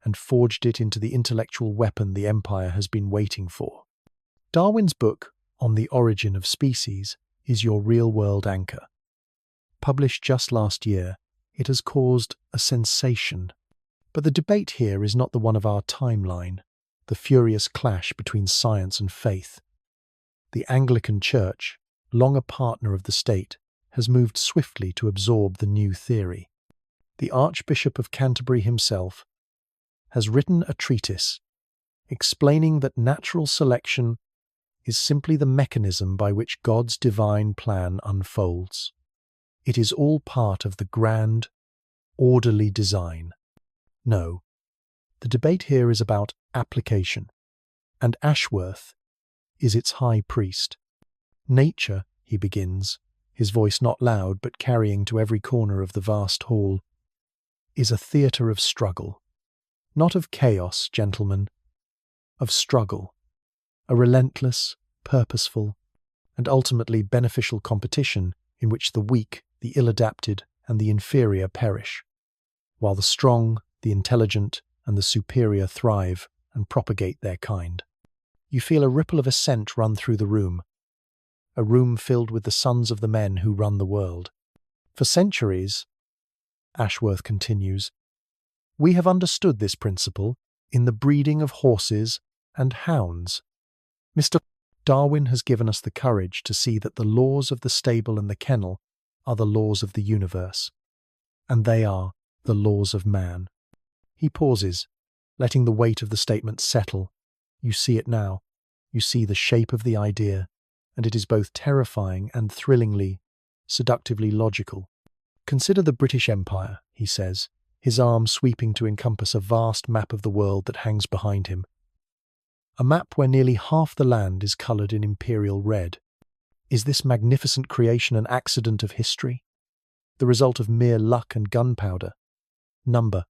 [SPEAKER 1] and forged it into the intellectual weapon the Empire has been waiting for. Darwin's book, On the Origin of Species, is your real-world anchor. Published just last year, it has caused a sensation. But the debate here is not the one of our timeline, the furious clash between science and faith. The Anglican Church, long a partner of the state, has moved swiftly to absorb the new theory. The Archbishop of Canterbury himself has written a treatise explaining that natural selection is simply the mechanism by which God's divine plan unfolds. It is all part of the grand, orderly design. No, the debate here is about application, and Ashworth is its high priest. Nature, he begins, his voice not loud but carrying to every corner of the vast hall, is a theatre of struggle. Not of chaos, gentlemen, of struggle. A relentless, purposeful, and ultimately beneficial competition in which the weak, the ill-adapted, and the inferior perish, while the strong, The intelligent and the superior thrive and propagate their kind. You feel a ripple of assent run through the room, a room filled with the sons of the men who run the world. For centuries, Ashworth continues, we have understood this principle in the breeding of horses and hounds. Mr. Darwin has given us the courage to see that the laws of the stable and the kennel are the laws of the universe, and they are the laws of man. He pauses, letting the weight of the statement settle. You see it now. You see the shape of the idea, and it is both terrifying and thrillingly, seductively logical. Consider the British Empire, he says, his arm sweeping to encompass a vast map of the world that hangs behind him. A map where nearly half the land is coloured in imperial red. Is this magnificent creation an accident of history? The result of mere luck and gunpowder? Number.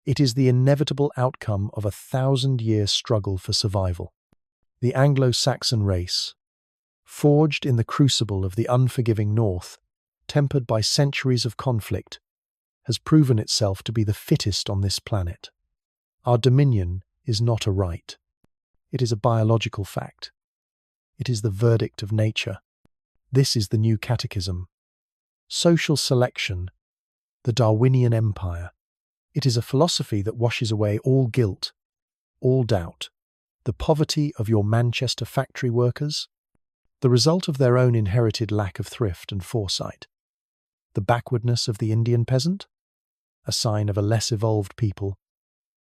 [SPEAKER 1] It is the inevitable outcome of a 1,000-year struggle for survival. The Anglo-Saxon race, forged in the crucible of the unforgiving North, tempered by centuries of conflict, has proven itself to be the fittest on this planet. Our dominion is not a right. It is a biological fact. It is the verdict of nature. This is the new catechism. Social selection, the Darwinian Empire. It is a philosophy that washes away all guilt, all doubt, the poverty of your Manchester factory workers, the result of their own inherited lack of thrift and foresight, the backwardness of the Indian peasant, a sign of a less evolved people,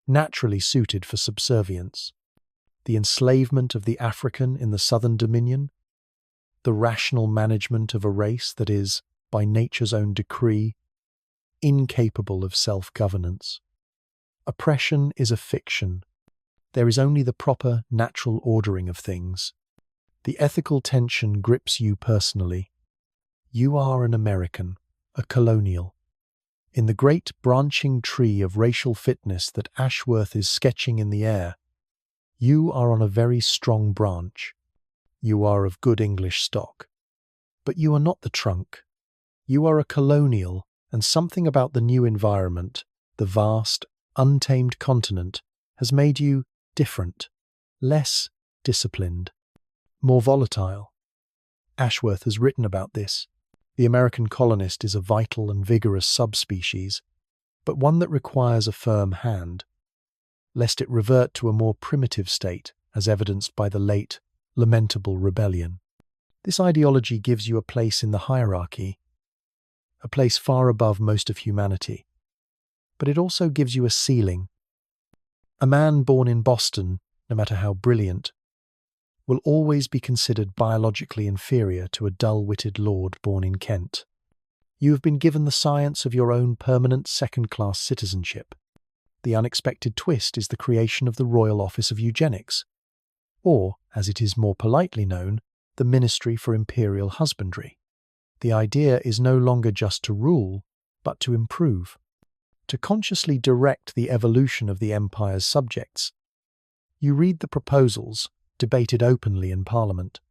[SPEAKER 1] naturally suited for subservience, the enslavement of the African in the southern dominion, the rational management of a race that is, by nature's own decree, incapable of self-governance. Oppression is a fiction. There is only the proper natural ordering of things. The ethical tension grips you personally. You are an American, a colonial. In the great branching tree of racial fitness that Ashworth is sketching in the air, you are on a very strong branch. You are of good English stock. But you are not the trunk. You are a colonial, and something about the new environment, the vast, untamed continent, has made you different, less disciplined, more volatile. Ashworth has written about this. The American colonist is a vital and vigorous subspecies, but one that requires a firm hand, lest it revert to a more primitive state, as evidenced by the late, lamentable rebellion. This ideology gives you a place in the hierarchy, a place far above most of humanity, but it also gives you a ceiling. A man born in Boston, no matter how brilliant, will always be considered biologically inferior to a dull-witted lord born in Kent. You have been given the science of your own permanent second-class citizenship. The unexpected twist is the creation of the Royal Office of Eugenics, or, as it is more politely known, the Ministry for Imperial Husbandry. The idea is no longer just to rule, but to improve, to consciously direct the evolution of the empire's subjects. You read the proposals, debated openly in Parliament.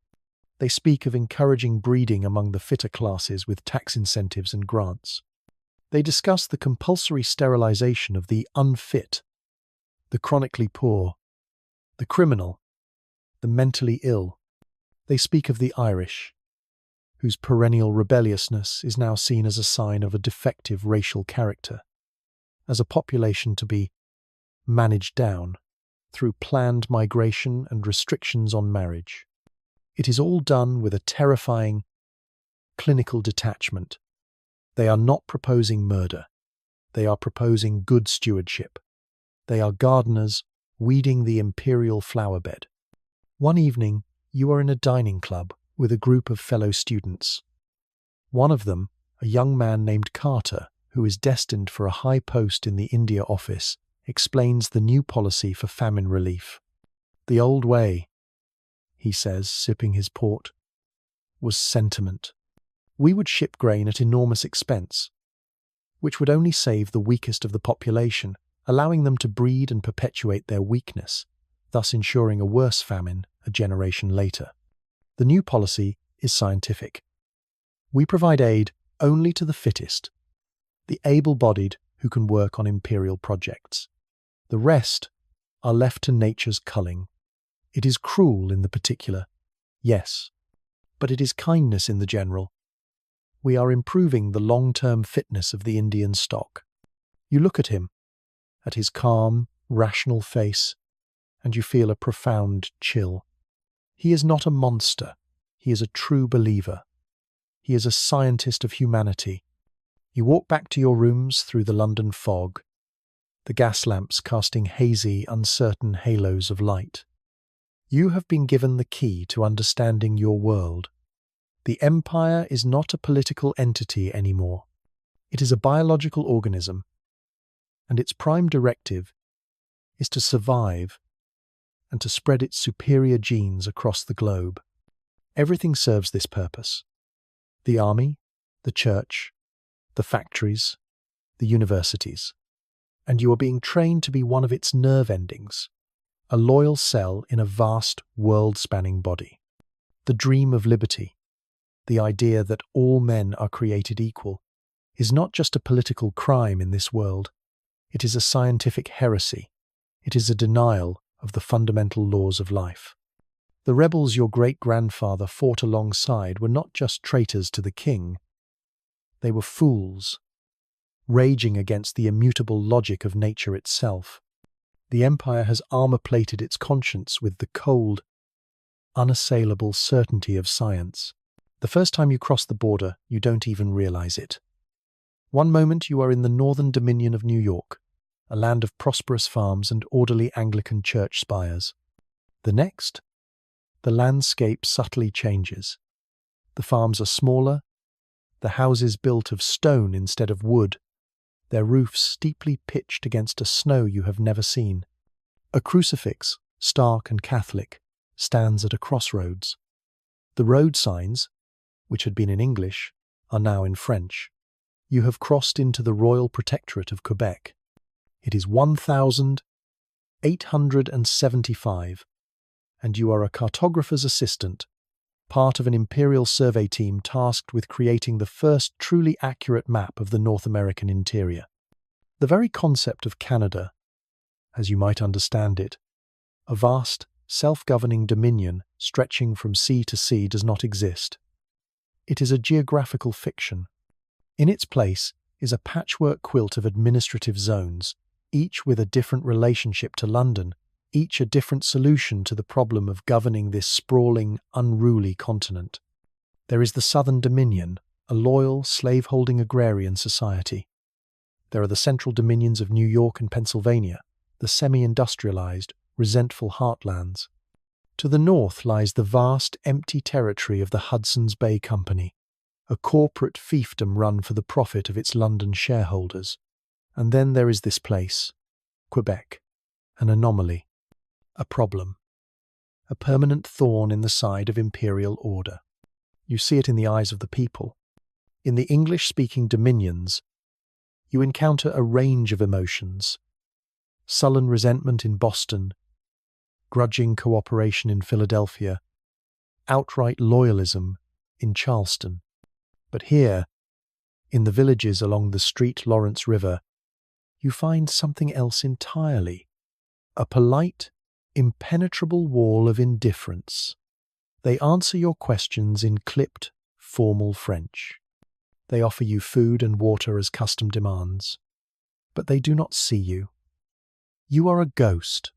[SPEAKER 1] They speak of encouraging breeding among the fitter classes with tax incentives and grants. They discuss the compulsory sterilization of the unfit, the chronically poor, the criminal, the mentally ill. They speak of the Irish, whose perennial rebelliousness is now seen as a sign of a defective racial character, as a population to be managed down through planned migration and restrictions on marriage. It is all done with a terrifying clinical detachment. They are not proposing murder. They are proposing good stewardship. They are gardeners weeding the imperial flower bed. One evening, you are in a dining club with a group of fellow students. One of them, a young man named Carter, who is destined for a high post in the India office, explains the new policy for famine relief. The old way, he says, sipping his port, was sentiment. We would ship grain at enormous expense, which would only save the weakest of the population, allowing them to breed and perpetuate their weakness, thus ensuring a worse famine a generation later. The new policy is scientific. We provide aid only to the fittest, the able-bodied who can work on imperial projects. The rest are left to nature's culling. It is cruel in the particular, yes, but it is kindness in the general. We are improving the long-term fitness of the Indian stock. You look at him, at his calm, rational face, and you feel a profound chill. He is not a monster. He is a true believer. He is a scientist of humanity. You walk back to your rooms through the London fog, the gas lamps casting hazy, uncertain halos of light. You have been given the key to understanding your world. The Empire is not a political entity anymore. It is a biological organism, and its prime directive is to survive and to spread its superior genes across the globe. Everything serves this purpose. The army, the church, the factories, the universities. And you are being trained to be one of its nerve endings, a loyal cell in a vast, world-spanning body. The dream of liberty, the idea that all men are created equal, is not just a political crime in this world. It is a scientific heresy. It is a denial of the fundamental laws of life. The rebels your great-grandfather fought alongside were not just traitors to the king. They were fools, raging against the immutable logic of nature itself. The Empire has armor-plated its conscience with the cold, unassailable certainty of science. The first time you cross the border, you don't even realize it. One moment you are in the northern dominion of New York, a land of prosperous farms and orderly Anglican church spires. The next, the landscape subtly changes. The farms are smaller, the houses built of stone instead of wood, their roofs steeply pitched against a snow you have never seen. A crucifix, stark and Catholic, stands at a crossroads. The road signs, which had been in English, are now in French. You have crossed into the Royal Protectorate of Quebec. It is 1875, and you are a cartographer's assistant, part of an imperial survey team tasked with creating the first truly accurate map of the North American interior. The very concept of Canada, as you might understand it, a vast, self-governing dominion stretching from sea to sea, does not exist. It is a geographical fiction. In its place is a patchwork quilt of administrative zones, each with a different relationship to London, each a different solution to the problem of governing this sprawling, unruly continent. There is the Southern Dominion, a loyal, slave-holding agrarian society. There are the central dominions of New York and Pennsylvania, the semi-industrialized, resentful heartlands. To the north lies the vast, empty territory of the Hudson's Bay Company, a corporate fiefdom run for the profit of its London shareholders. And then there is this place, Quebec, an anomaly, a problem, a permanent thorn in the side of imperial order. You see it in the eyes of the people. In the English-speaking dominions, you encounter a range of emotions: sullen resentment in Boston, grudging cooperation in Philadelphia, outright loyalism in Charleston. But here, in the villages along the St. Lawrence River, you find something else entirely, a polite, impenetrable wall of indifference. They answer your questions in clipped, formal French. They offer you food and water as custom demands, but they do not see you. You are a ghost,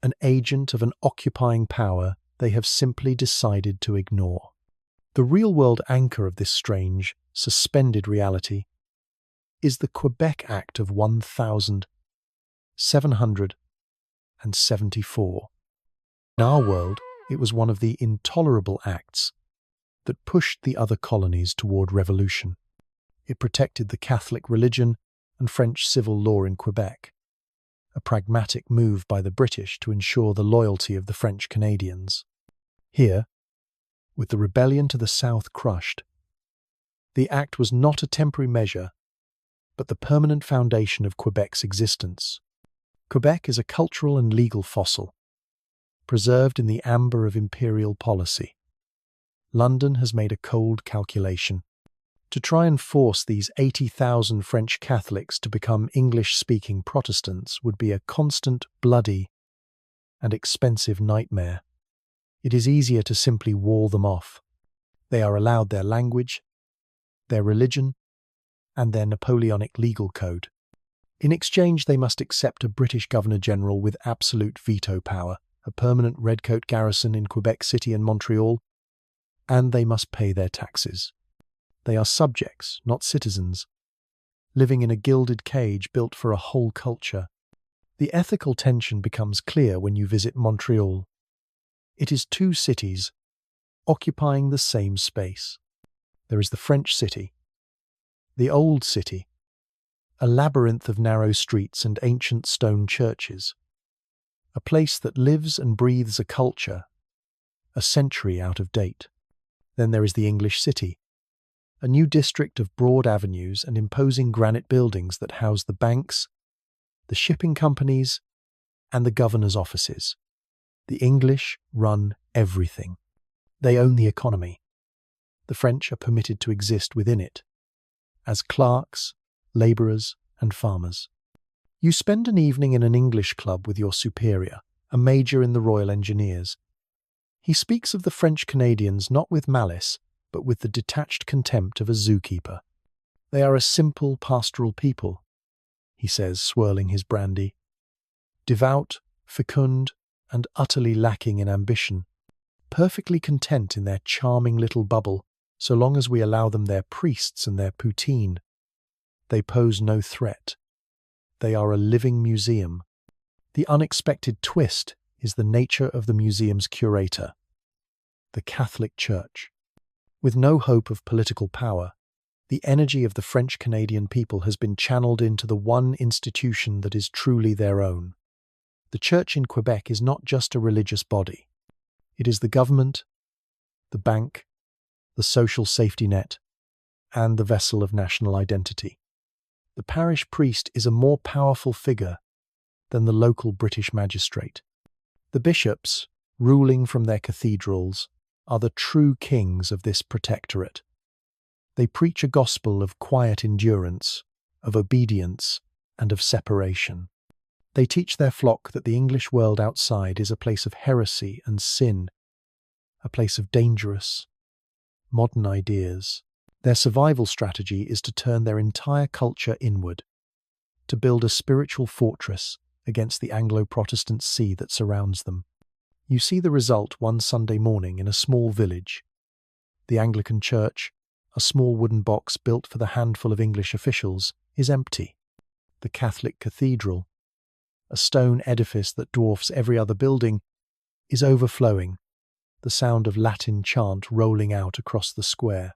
[SPEAKER 1] an agent of an occupying power they have simply decided to ignore. The real-world anchor of this strange, suspended reality is the Quebec Act of 1774. In our world, it was one of the intolerable acts that pushed the other colonies toward revolution. It protected the Catholic religion and French civil law in Quebec, a pragmatic move by the British to ensure the loyalty of the French Canadians. Here, with the rebellion to the south crushed, the act was not a temporary measure, but the permanent foundation of Quebec's existence. Quebec is a cultural and legal fossil, preserved in the amber of imperial policy. London has made a cold calculation. To try and force these 80,000 French Catholics to become English-speaking Protestants would be a constant, bloody, and expensive nightmare. It is easier to simply wall them off. They are allowed their language, their religion, and their Napoleonic legal code. In exchange, they must accept a British Governor-General with absolute veto power, a permanent redcoat garrison in Quebec City and Montreal, and they must pay their taxes. They are subjects, not citizens, living in a gilded cage built for a whole culture. The ethical tension becomes clear when you visit Montreal. It is two cities occupying the same space. There is the French city, the old city, a labyrinth of narrow streets and ancient stone churches, a place that lives and breathes a culture, a century out of date. Then there is the English city, a new district of broad avenues and imposing granite buildings that house the banks, the shipping companies, and the governor's offices. The English run everything. They own the economy. The French are permitted to exist within it, as clerks, labourers, and farmers. You spend an evening in an English club with your superior, a major in the Royal Engineers. He speaks of the French Canadians not with malice, but with the detached contempt of a zookeeper. They are a simple, pastoral people, he says, swirling his brandy. Devout, fecund, and utterly lacking in ambition. Perfectly content in their charming little bubble, so long as we allow them their priests and their poutine. They pose no threat. They are a living museum. The unexpected twist is the nature of the museum's curator, the Catholic Church. With no hope of political power, the energy of the French-Canadian people has been channeled into the one institution that is truly their own. The Church in Quebec is not just a religious body. It is the government, the bank, the social safety net, and the vessel of national identity. The parish priest is a more powerful figure than the local British magistrate. The bishops, ruling from their cathedrals, are the true kings of this protectorate. They preach a gospel of quiet endurance, of obedience, and of separation. They teach their flock that the English world outside is a place of heresy and sin, a place of dangerous, modern ideas. Their survival strategy is to turn their entire culture inward, to build a spiritual fortress against the Anglo-Protestant sea that surrounds them. You see the result one Sunday morning in a small village. The Anglican church, a small wooden box built for the handful of English officials, is empty. The Catholic cathedral, a stone edifice that dwarfs every other building, is overflowing, the sound of Latin chant rolling out across the square.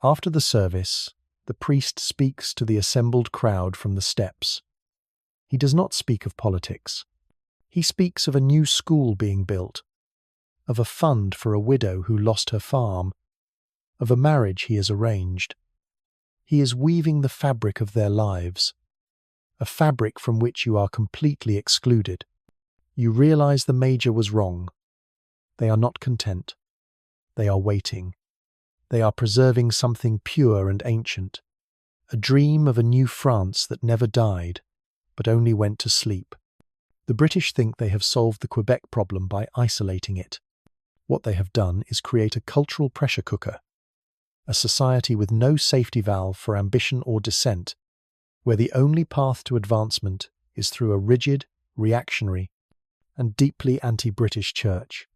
[SPEAKER 1] After the service, the priest speaks to the assembled crowd from the steps. He does not speak of politics. He speaks of a new school being built, of a fund for a widow who lost her farm, of a marriage he has arranged. He is weaving the fabric of their lives, a fabric from which you are completely excluded. You realize the major was wrong. They are not content. They are waiting. They are preserving something pure and ancient, a dream of a new France that never died, but only went to sleep. The British think they have solved the Quebec problem by isolating it. What they have done is create a cultural pressure cooker, a society with no safety valve for ambition or dissent, where the only path to advancement is through a rigid, reactionary, and deeply anti-British church.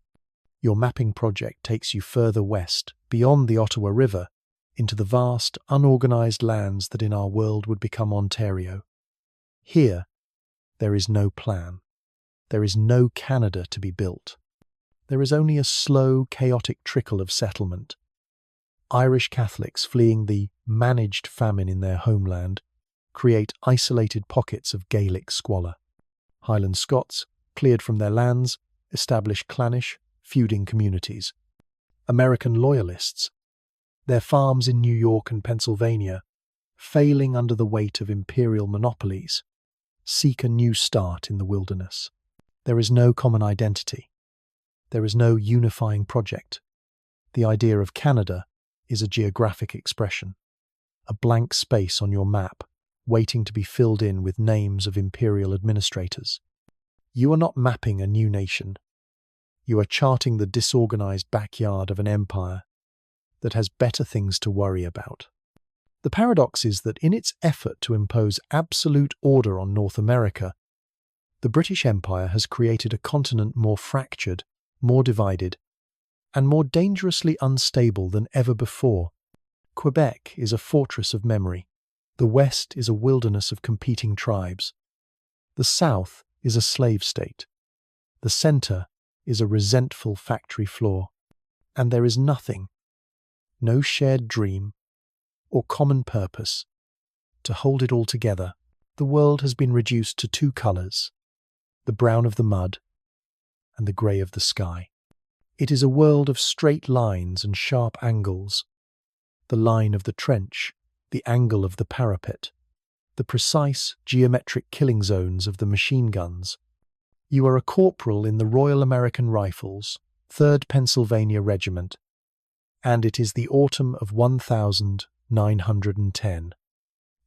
[SPEAKER 1] Your mapping project takes you further west, beyond the Ottawa River, into the vast, unorganized lands that in our world would become Ontario. Here, there is no plan. There is no Canada to be built. There is only a slow, chaotic trickle of settlement. Irish Catholics fleeing the managed famine in their homeland create isolated pockets of Gaelic squalor. Highland Scots, cleared from their lands, establish clannish, feuding communities. American loyalists, their farms in New York and Pennsylvania, failing under the weight of imperial monopolies, seek a new start in the wilderness. There is no common identity. There is no unifying project. The idea of Canada is a geographic expression. a blank space on your map, waiting to be filled in with names of imperial administrators. You are not mapping a new nation. You are charting the disorganized backyard of an empire that has better things to worry about. The paradox is that in its effort to impose absolute order on North America, the British Empire has created a continent more fractured, more divided, and more dangerously unstable than ever before. Quebec is a fortress of memory. The West is a wilderness of competing tribes. The South is a slave state. The center is a resentful factory floor. And there is nothing, no shared dream or common purpose, to hold it all together. The world has been reduced to two colors, the brown of the mud and the grey of the sky. It is a world of straight lines and sharp angles, the line of the trench, the angle of the parapet, the precise geometric killing zones of the machine guns. You are a corporal in the Royal American Rifles, 3rd Pennsylvania Regiment, and it is the autumn of 1910.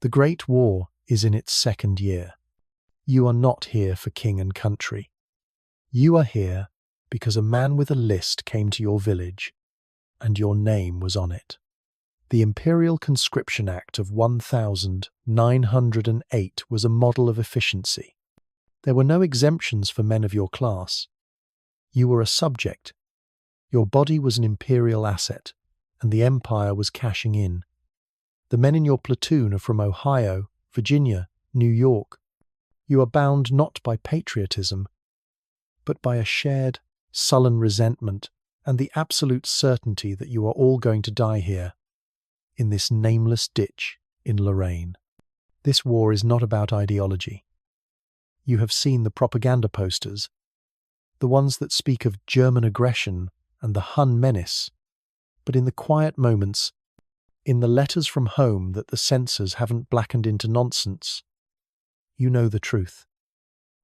[SPEAKER 1] The Great War is in its second year. You are not here for king and country. You are here because a man with a list came to your village, and your name was on it. The Imperial Conscription Act of 1908 was a model of efficiency. There were no exemptions for men of your class. You were a subject. Your body was an imperial asset, and the empire was cashing in. The men in your platoon are from Ohio, Virginia, New York. You are bound not by patriotism, but by a shared, sullen resentment and the absolute certainty that you are all going to die here, in this nameless ditch in Lorraine. This war is not about ideology. You have seen the propaganda posters, the ones that speak of German aggression and the Hun menace, but in the quiet moments, in the letters from home that the censors haven't blackened into nonsense, you know the truth.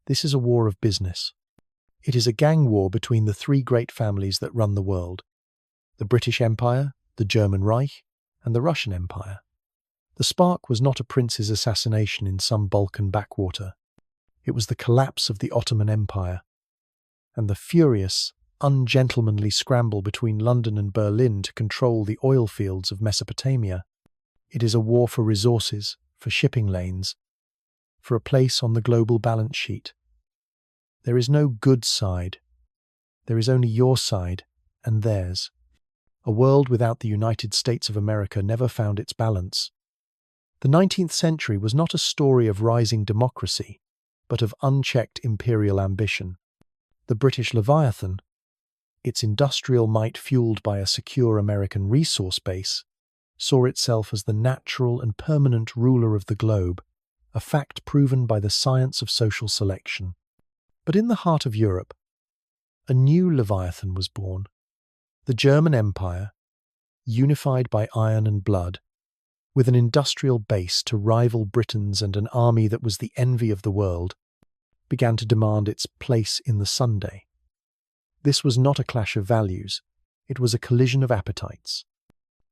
[SPEAKER 1] This is a war of business. It is a gang war between the three great families that run the world: the British Empire, the German Reich, and the Russian Empire. The spark was not a prince's assassination in some Balkan backwater. It was the collapse of the Ottoman Empire, and the furious, ungentlemanly scramble between London and Berlin to control the oil fields of Mesopotamia. It is a war for resources, for shipping lanes, for a place on the global balance sheet. There is no good side. There is only your side and theirs. A world without the United States of America never found its balance. The 19th century was not a story of rising democracy, but of unchecked imperial ambition. The British Leviathan, its industrial might fueled by a secure American resource base, saw itself as the natural and permanent ruler of the globe, a fact proven by the science of social selection. But in the heart of Europe, a new Leviathan was born. The German Empire, unified by iron and blood, with an industrial base to rival Britain's and an army that was the envy of the world, began to demand its place in the Sunday. This was not a clash of values, it was a collision of appetites.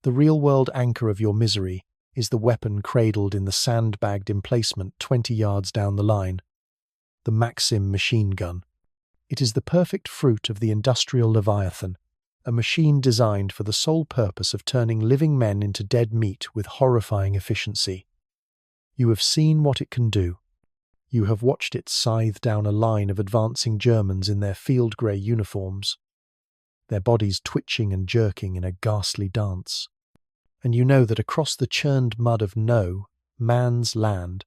[SPEAKER 1] The real-world anchor of your misery is the weapon cradled in the sandbagged emplacement 20 yards down the line, the Maxim machine gun. It is the perfect fruit of the Industrial Leviathan, a machine designed for the sole purpose of turning living men into dead meat with horrifying efficiency. You have seen what it can do. You have watched it scythe down a line of advancing Germans in their field grey uniforms, their bodies twitching and jerking in a ghastly dance. And you know that across the churned mud of no man's land,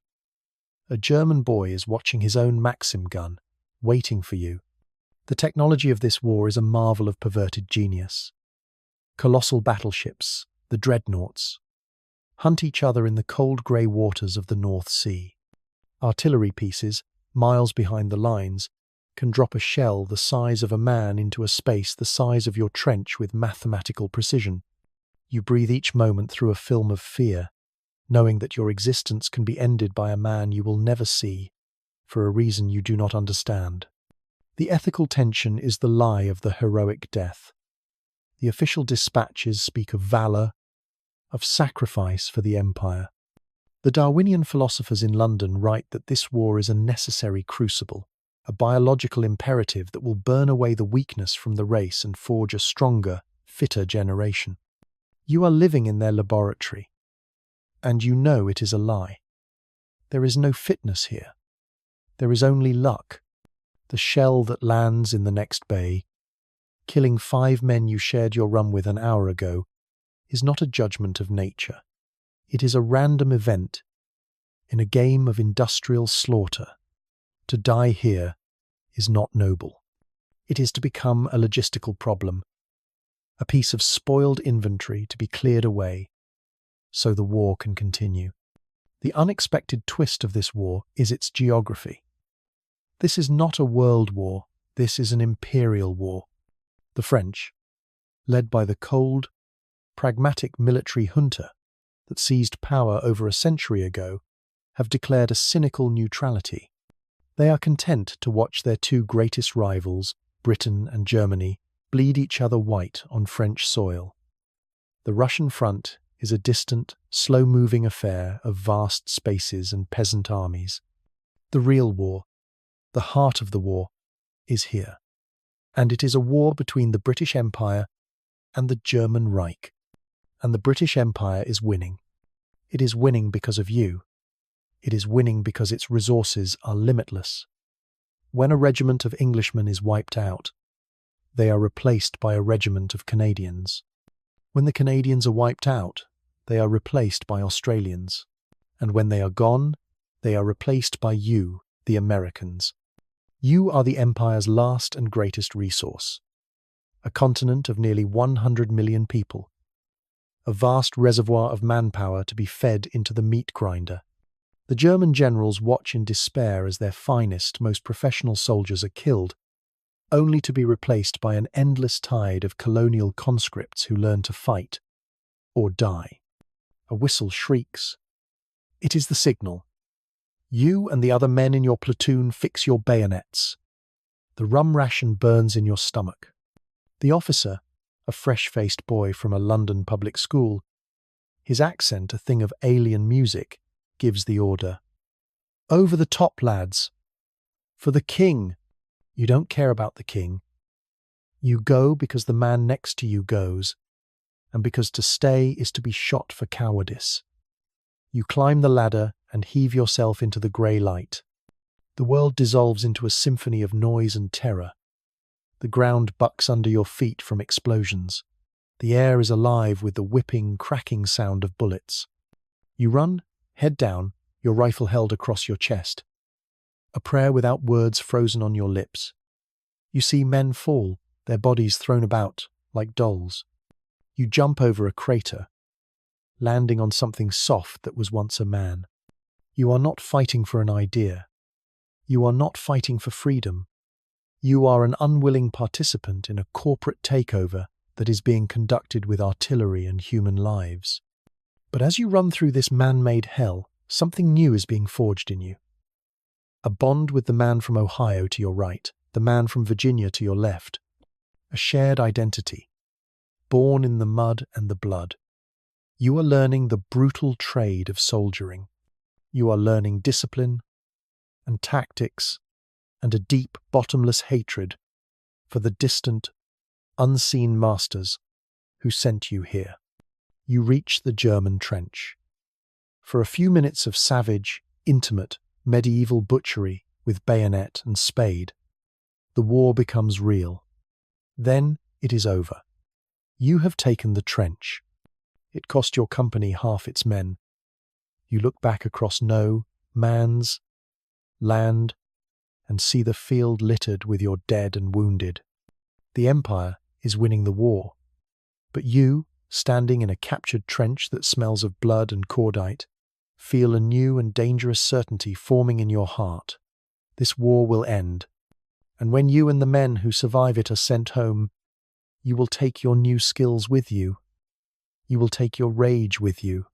[SPEAKER 1] a German boy is watching his own Maxim gun, waiting for you. The technology of this war is a marvel of perverted genius. Colossal battleships, the dreadnoughts, hunt each other in the cold grey waters of the North Sea. Artillery pieces, miles behind the lines, can drop a shell the size of a man into a space the size of your trench with mathematical precision. You breathe each moment through a film of fear, knowing that your existence can be ended by a man you will never see, for a reason you do not understand. The ethical tension is the lie of the heroic death. The official dispatches speak of valour, of sacrifice for the empire. The Darwinian philosophers in London write that this war is a necessary crucible, a biological imperative that will burn away the weakness from the race and forge a stronger, fitter generation. You are living in their laboratory, and you know it is a lie. There is no fitness here. There is only luck. The shell that lands in the next bay, killing 5 men you shared your run with an hour ago, is not a judgment of nature. It is a random event in a game of industrial slaughter. To die here is not noble. It is to become a logistical problem, a piece of spoiled inventory to be cleared away so the war can continue. The unexpected twist of this war is its geography. This is not a world war, this is an imperial war. The French, led by the cold, pragmatic military junta that seized power over a century ago, have declared a cynical neutrality. They are content to watch their 2 greatest rivals, Britain and Germany, bleed each other white on French soil. The Russian front is a distant, slow-moving affair of vast spaces and peasant armies. The real war, the heart of the war, is here. And it is a war between the British Empire and the German Reich. And the British Empire is winning. It is winning because of you. It is winning because its resources are limitless. When a regiment of Englishmen is wiped out, they are replaced by a regiment of Canadians. When the Canadians are wiped out, they are replaced by Australians. And when they are gone, they are replaced by you, the Americans. You are the Empire's last and greatest resource. A continent of nearly 100 million people. A vast reservoir of manpower to be fed into the meat grinder. The German generals watch in despair as their finest, most professional soldiers are killed, only to be replaced by an endless tide of colonial conscripts who learn to fight or die. A whistle shrieks. It is the signal. You and the other men in your platoon fix your bayonets. The rum ration burns in your stomach. The officer, a fresh-faced boy from a London public school, his accent a thing of alien music, gives the order. Over the top, lads. For the king. You don't care about the king. You go because the man next to you goes, and because to stay is to be shot for cowardice. You climb the ladder and heave yourself into the grey light. The world dissolves into a symphony of noise and terror. The ground bucks under your feet from explosions. The air is alive with the whipping, cracking sound of bullets. You run, head down, your rifle held across your chest. A prayer without words frozen on your lips. You see men fall, their bodies thrown about like dolls. You jump over a crater, landing on something soft that was once a man. You are not fighting for an idea. You are not fighting for freedom. You are an unwilling participant in a corporate takeover that is being conducted with artillery and human lives. But as you run through this man-made hell, something new is being forged in you. A bond with the man from Ohio to your right, the man from Virginia to your left. A shared identity, born in the mud and the blood. You are learning the brutal trade of soldiering. You are learning discipline and tactics and a deep, bottomless hatred for the distant, unseen masters who sent you here. You reach the German trench. For a few minutes of savage, intimate, medieval butchery with bayonet and spade, the war becomes real. Then it is over. You have taken the trench. It cost your company half its men. You look back across no man's land and see the field littered with your dead and wounded. The Empire is winning the war, but you, standing in a captured trench that smells of blood and cordite, feel a new and dangerous certainty forming in your heart. This war will end, and when you and the men who survive it are sent home, you will take your new skills with you. You will take your rage with you.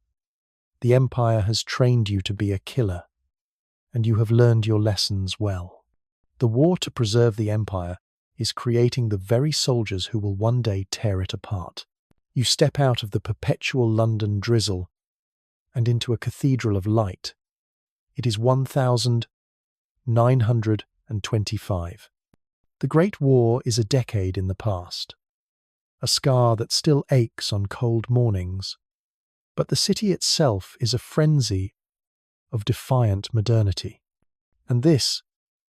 [SPEAKER 1] The Empire has trained you to be a killer, and you have learned your lessons well. The war to preserve the Empire is creating the very soldiers who will one day tear it apart. You step out of the perpetual London drizzle and into a cathedral of light. It is 1925. The Great War is a decade in the past, a scar that still aches on cold mornings, but the city itself is a frenzy of defiant modernity. And this,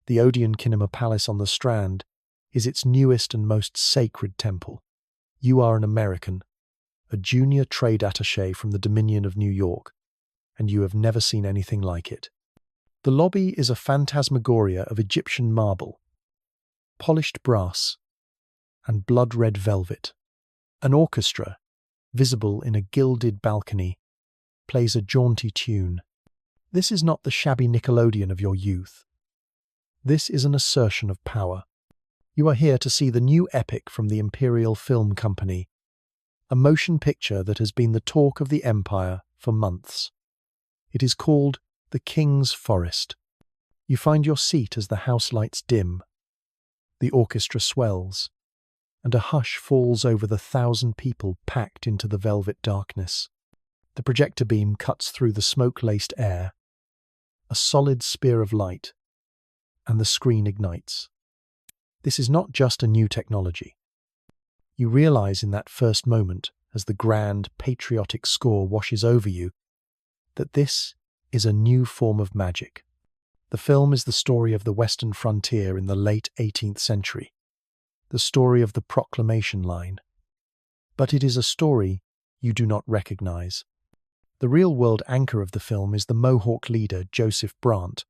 [SPEAKER 1] the Odeon Kinema Palace on the Strand, is its newest and most sacred temple. You are an American, a junior trade attaché from the Dominion of New York, and you have never seen anything like it. The lobby is a phantasmagoria of Egyptian marble, polished brass, and blood-red velvet. An orchestra, visible in a gilded balcony, plays a jaunty tune. This is not the shabby Nickelodeon of your youth. This is an assertion of power. You are here to see the new epic from the Imperial Film Company, a motion picture that has been the talk of the Empire for months. It is called The King's Forest. You find your seat as the house lights dim. The orchestra swells, and a hush falls over the 1,000 people packed into the velvet darkness. The projector beam cuts through the smoke-laced air, a solid spear of light, and the screen ignites. This is not just a new technology. You realize in that first moment, as the grand, patriotic score washes over you, that this is a new form of magic. The film is the story of the Western frontier in the late 18th century, the story of the Proclamation Line. But it is a story you do not recognize. The real-world anchor of the film is the Mohawk leader, Joseph Brant,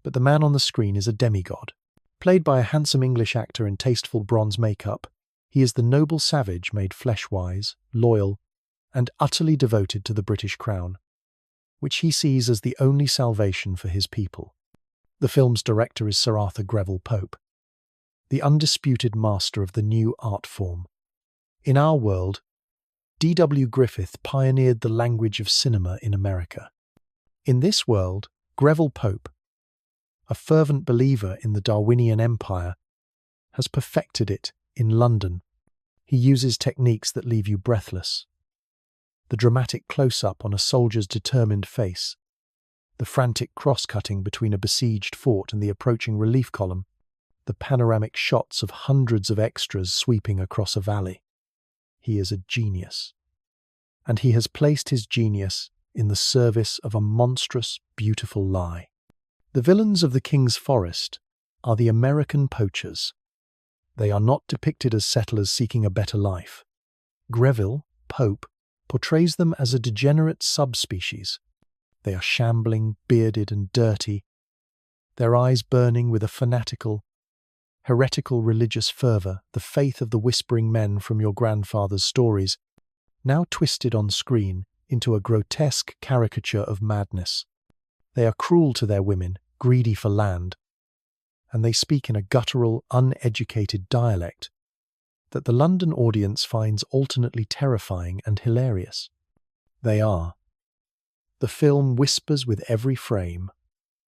[SPEAKER 1] but the man on the screen is a demigod. Played by a handsome English actor in tasteful bronze makeup, he is the noble savage made flesh-wise, loyal, and utterly devoted to the British crown, which he sees as the only salvation for his people. The film's director is Sir Arthur Greville Pope, the undisputed master of the new art form. In our world, D.W. Griffith pioneered the language of cinema in America. In this world, Greville Pope, a fervent believer in the Darwinian Empire, has perfected it in London. He uses techniques that leave you breathless. The dramatic close-up on a soldier's determined face, the frantic cross-cutting between a besieged fort and the approaching relief column, the panoramic shots of hundreds of extras sweeping across a valley. He is a genius. And he has placed his genius in the service of a monstrous, beautiful lie. The villains of The King's Forest are the American poachers. They are not depicted as settlers seeking a better life. Greville Pope portrays them as a degenerate subspecies. They are shambling, bearded and dirty, their eyes burning with a fanatical, heretical religious fervour, the faith of the whispering men from your grandfather's stories, now twisted on screen into a grotesque caricature of madness. They are cruel to their women, greedy for land, and they speak in a guttural, uneducated dialect that the London audience finds alternately terrifying and hilarious. They are. The film whispers with every frame,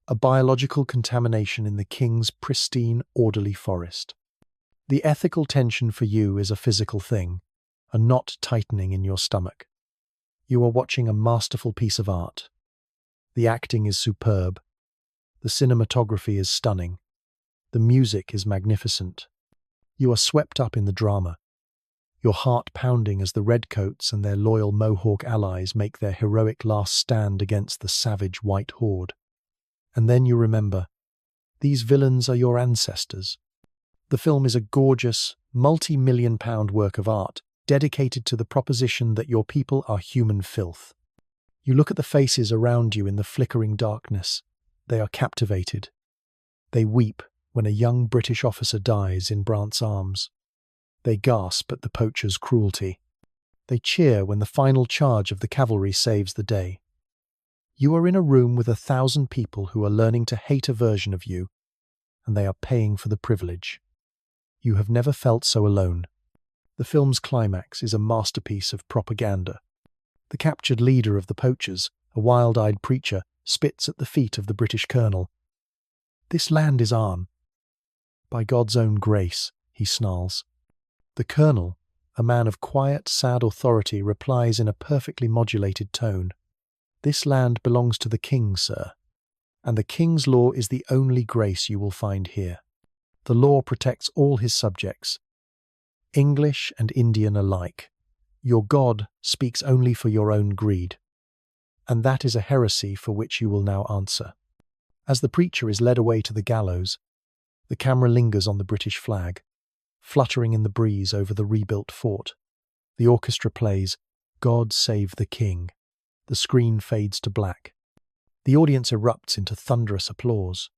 [SPEAKER 1] a biological contamination in the king's pristine, orderly forest. The ethical tension for you is a physical thing, a knot tightening in your stomach. You are watching a masterful piece of art. The acting is superb. The cinematography is stunning. The music is magnificent. You are swept up in the drama, your heart pounding as the Redcoats and their loyal Mohawk allies make their heroic last stand against the savage White Horde. And then you remember, these villains are your ancestors. The film is a gorgeous, multi-million-pound work of art dedicated to the proposition that your people are human filth. You look at the faces around you in the flickering darkness. They are captivated. They weep when a young British officer dies in Brant's arms. They gasp at the poacher's cruelty. They cheer when the final charge of the cavalry saves the day. You are in a room with 1,000 people who are learning to hate a version of you, and they are paying for the privilege. You have never felt so alone. The film's climax is a masterpiece of propaganda. The captured leader of the poachers, a wild-eyed preacher, spits at the feet of the British colonel. "This land is ourn. By God's own grace," he snarls. The colonel, a man of quiet, sad authority replies in a perfectly modulated tone, "This land belongs to the king, sir, and the king's law is the only grace you will find here. The law protects all his subjects, English and Indian alike. Your God speaks only for your own greed, and that is a heresy for which you will now answer." As the preacher is led away to the gallows, the camera lingers on the British flag, fluttering in the breeze over the rebuilt fort. The orchestra plays "God Save the King." The screen fades to black. The audience erupts into thunderous applause.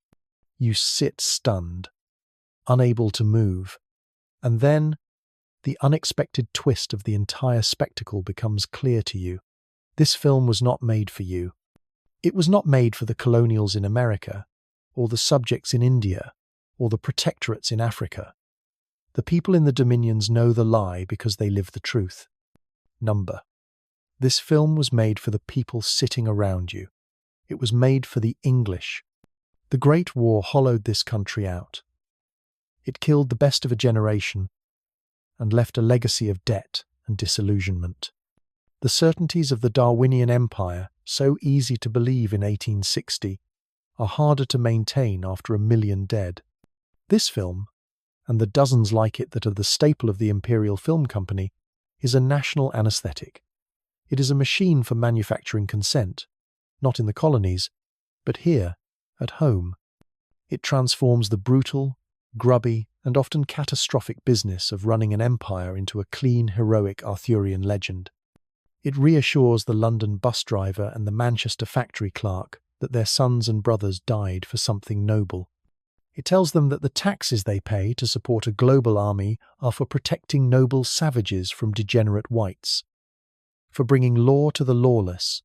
[SPEAKER 1] You sit stunned, unable to move, and then the unexpected twist of the entire spectacle becomes clear to you. This film was not made for you. It was not made for the colonials in America, or the subjects in India, or the protectorates in Africa. The people in the dominions know the lie because they live the truth. Number. This film was made for the people sitting around you. It was made for the English. The Great War hollowed this country out. It killed the best of a generation and left a legacy of debt and disillusionment. The certainties of the Darwinian Empire, so easy to believe in 1860, are harder to maintain after 1,000,000 dead. This film, and the dozens like it that are the staple of the Imperial Film Company, is a national anesthetic. It is a machine for manufacturing consent, not in the colonies, but here, at home. It transforms the brutal, grubby, and often catastrophic business of running an empire into a clean, heroic Arthurian legend. It reassures the London bus driver and the Manchester factory clerk that their sons and brothers died for something noble. It tells them that the taxes they pay to support a global army are for protecting noble savages from degenerate whites, for bringing law to the lawless,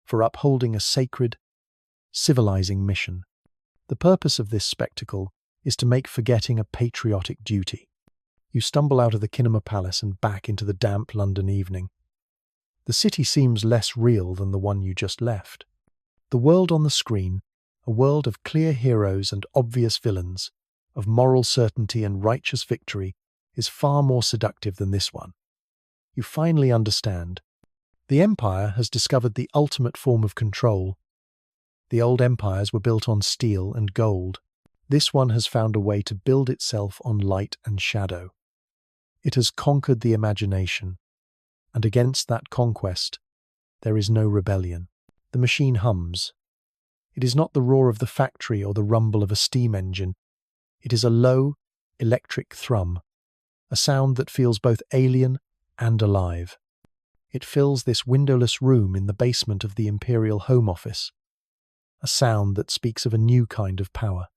[SPEAKER 1] for upholding a sacred, civilizing mission. The purpose of this spectacle is to make forgetting a patriotic duty. You stumble out of the Kinema Palace and back into the damp London evening. The city seems less real than the one you just left. The world on the screen, a world of clear heroes and obvious villains, of moral certainty and righteous victory, is far more seductive than this one. You finally understand. The Empire has discovered the ultimate form of control. The old empires were built on steel and gold. This one has found a way to build itself on light and shadow. It has conquered the imagination, and against that conquest, there is no rebellion. The machine hums. It is not the roar of the factory or the rumble of a steam engine. It is a low, electric thrum, a sound that feels both alien and alive. It fills this windowless room in the basement of the Imperial Home Office, a sound that speaks of a new kind of power.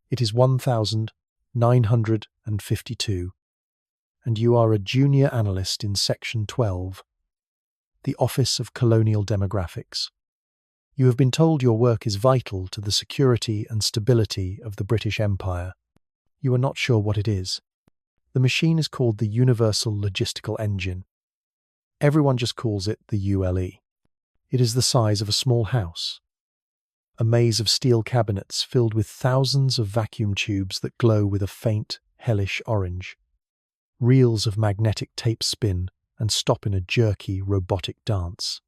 [SPEAKER 1] It is 1952, and you are a junior analyst in Section 12, the Office of Colonial Demographics. You have been told your work is vital to the security and stability of the British Empire. You are not sure what it is. The machine is called the Universal Logistical Engine. Everyone just calls it the ULE. It is the size of a small house. A maze of steel cabinets filled with thousands of vacuum tubes that glow with a faint, hellish orange. Reels of magnetic tape spin and stop in a jerky, robotic dance.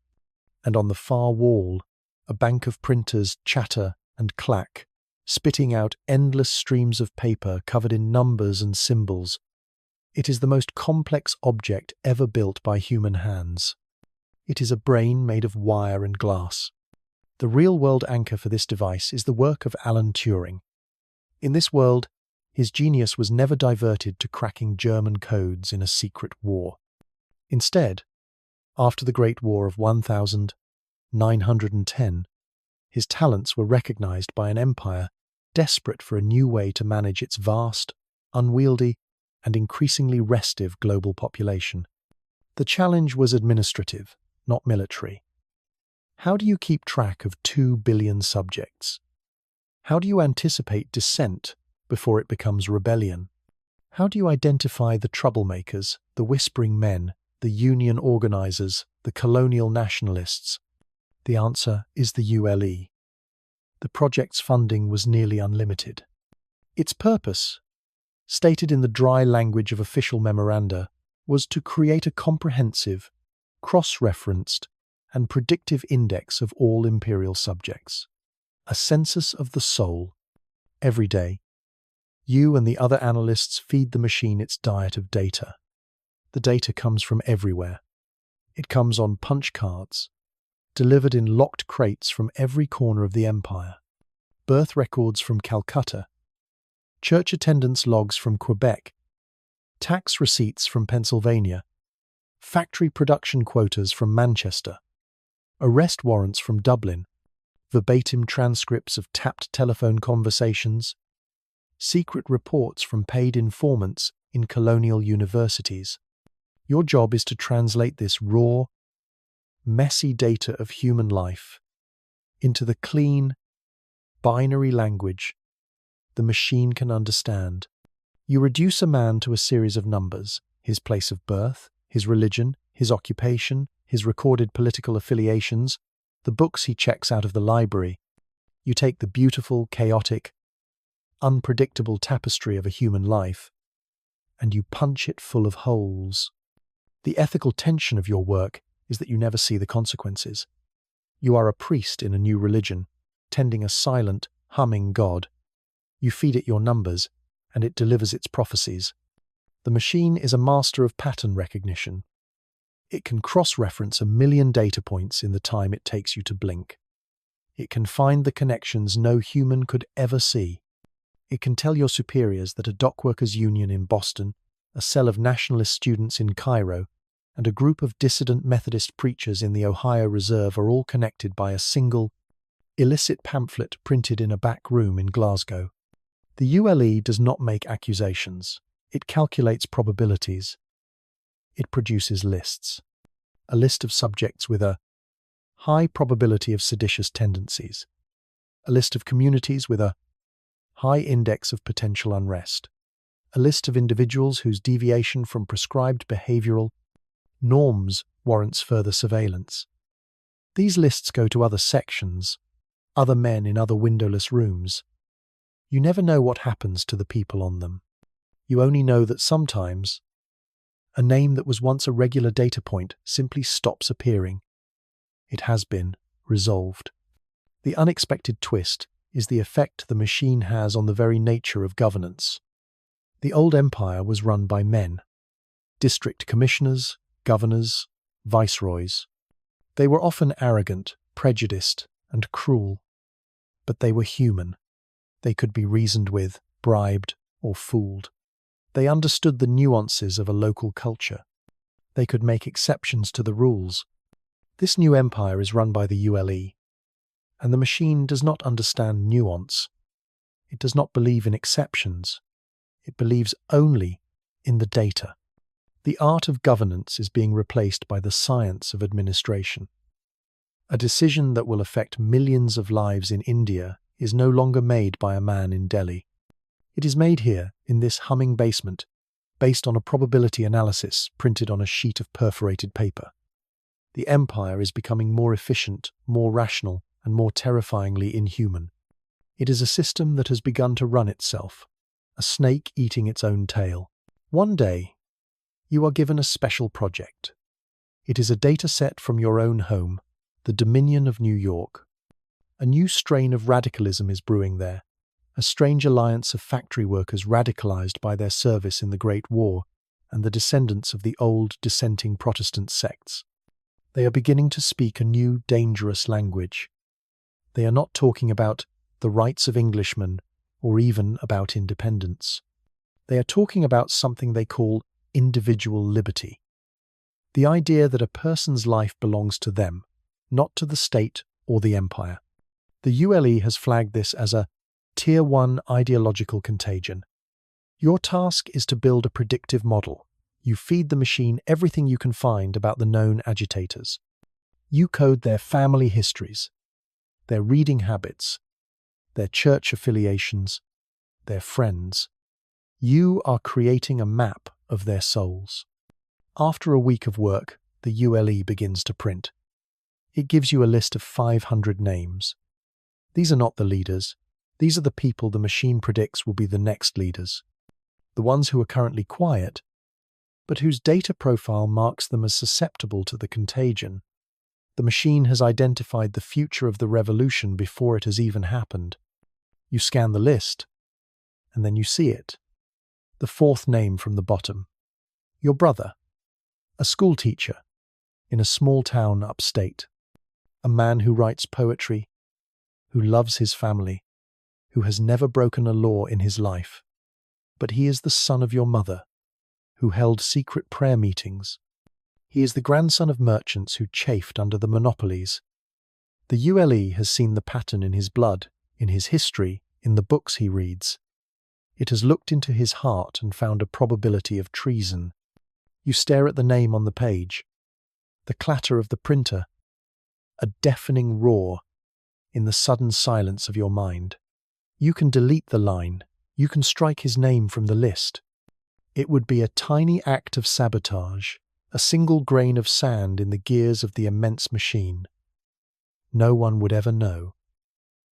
[SPEAKER 1] And on the far wall, a bank of printers chatter and clack, spitting out endless streams of paper covered in numbers and symbols. It is the most complex object ever built by human hands. It is a brain made of wire and glass. The real-world anchor for this device is the work of Alan Turing. In this world, his genius was never diverted to cracking German codes in a secret war. Instead, after the Great War of 1910, his talents were recognized by an empire desperate for a new way to manage its vast, unwieldy, and increasingly restive global population. The challenge was administrative, not military. How do you keep track of 2 billion subjects? How do you anticipate dissent before it becomes rebellion? How do you identify the troublemakers, the whispering men, the union organizers, the colonial nationalists? The answer is the ULE. The project's funding was nearly unlimited. Its purpose, stated in the dry language of official memoranda, was to create a comprehensive, cross-referenced, and predictive index of all imperial subjects. A census of the soul. Every day, you and the other analysts feed the machine its diet of data. The data comes from everywhere. It comes on punch cards, delivered in locked crates from every corner of the empire. Birth records from Calcutta, church attendance logs from Quebec, tax receipts from Pennsylvania, factory production quotas from Manchester, arrest warrants from Dublin, verbatim transcripts of tapped telephone conversations, secret reports from paid informants in colonial universities. Your job is to translate this raw, messy data of human life into the clean, binary language the machine can understand. You reduce a man to a series of numbers: his place of birth, his religion, his occupation, his recorded political affiliations, the books he checks out of the library. You take the beautiful, chaotic, unpredictable tapestry of a human life, and you punch it full of holes. The ethical tension of your work is that you never see the consequences. You are a priest in a new religion, tending a silent, humming god. You feed it your numbers, and it delivers its prophecies. The machine is a master of pattern recognition. It can cross-reference 1 million data points in the time it takes you to blink. It can find the connections no human could ever see. It can tell your superiors that a dockworkers' union in Boston, a cell of nationalist students in Cairo, and a group of dissident Methodist preachers in the Ohio Reserve are all connected by a single, illicit pamphlet printed in a back room in Glasgow. The ULE does not make accusations. It calculates probabilities. It produces lists. A list of subjects with a high probability of seditious tendencies. A list of communities with a high index of potential unrest. A list of individuals whose deviation from prescribed behavioral norms warrants further surveillance. These lists go to other sections, other men in other windowless rooms. You never know what happens to the people on them. You only know that sometimes a name that was once a regular data point simply stops appearing. It has been resolved. The unexpected twist is the effect the machine has on the very nature of governance. The old empire was run by men, district commissioners, governors, viceroys. They were often arrogant, prejudiced, and cruel, but they were human. They could be reasoned with, bribed, or fooled. They understood the nuances of a local culture. They could make exceptions to the rules. This new empire is run by the ULE, and the machine does not understand nuance. It does not believe in exceptions. It believes only in the data. The art of governance is being replaced by the science of administration. A decision that will affect millions of lives in India is no longer made by a man in Delhi. It is made here, in this humming basement, based on a probability analysis printed on a sheet of perforated paper. The empire is becoming more efficient, more rational, and more terrifyingly inhuman. It is a system that has begun to run itself, a snake eating its own tail. One day, you are given a special project. It is a data set from your own home, the Dominion of New York. A new strain of radicalism is brewing there, a strange alliance of factory workers radicalized by their service in the Great War and the descendants of the old dissenting Protestant sects. They are beginning to speak a new, dangerous language. They are not talking about the rights of Englishmen or even about independence. They are talking about something they call individual liberty. The idea that a person's life belongs to them, not to the state or the empire. The ULE has flagged this as a Tier 1 ideological contagion. Your task is to build a predictive model. You feed the machine everything you can find about the known agitators. You code their family histories, their reading habits, their church affiliations, their friends. You are creating a map of their souls. After a week of work, the ULE begins to print. It gives you a list of 500 names. These are not the leaders. These are the people the machine predicts will be the next leaders. The ones who are currently quiet, but whose data profile marks them as susceptible to the contagion. The machine has identified the future of the revolution before it has even happened. You scan the list, and then you see it. The fourth name from the bottom. Your brother, a schoolteacher in a small town upstate. A man who writes poetry, who loves his family, who has never broken a law in his life. But he is the son of your mother, who held secret prayer meetings. He is the grandson of merchants who chafed under the monopolies. The ULE has seen the pattern in his blood, in his history, in the books he reads. It has looked into his heart and found a probability of treason. You stare at the name on the page. The clatter of the printer, a deafening roar in the sudden silence of your mind. You can delete the line. You can strike his name from the list. It would be a tiny act of sabotage, a single grain of sand in the gears of the immense machine. No one would ever know.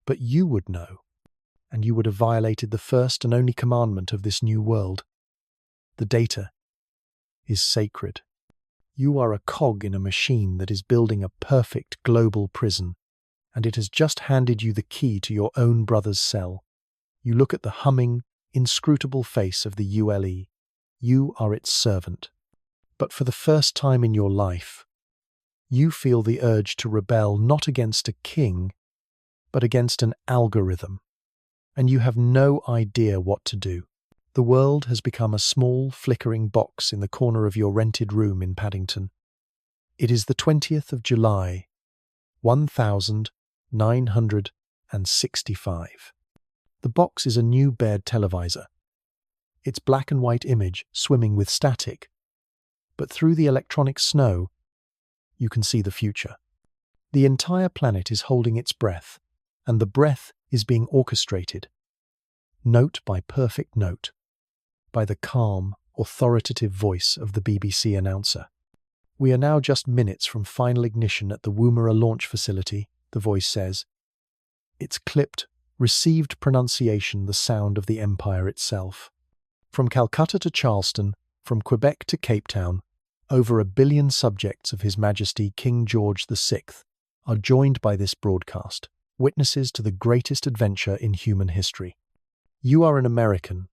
[SPEAKER 1] But you would know, and you would have violated the first and only commandment of this new world. The data is sacred. You are a cog in a machine that is building a perfect global prison, and it has just handed you the key to your own brother's cell. You look at the humming, inscrutable face of the ULE. You are its servant. But for the first time in your life, you feel the urge to rebel not against a king, but against an algorithm, and you have no idea what to do. The world has become a small, flickering box in the corner of your rented room in Paddington. It is the 20th of July, 1965. The box is a new Baird televisor. Its black and white image swimming with static. But through the electronic snow, you can see the future. The entire planet is holding its breath, and the breath is being orchestrated, note by perfect note, by the calm, authoritative voice of the BBC announcer. We are now just minutes from final ignition at the Woomera launch facility, the voice says. Its clipped, received pronunciation the sound of the empire itself. From Calcutta to Charleston, from Quebec to Cape Town, over 1 billion subjects of His Majesty King George VI are joined by this broadcast, witnesses to the greatest adventure in human history. You are an American,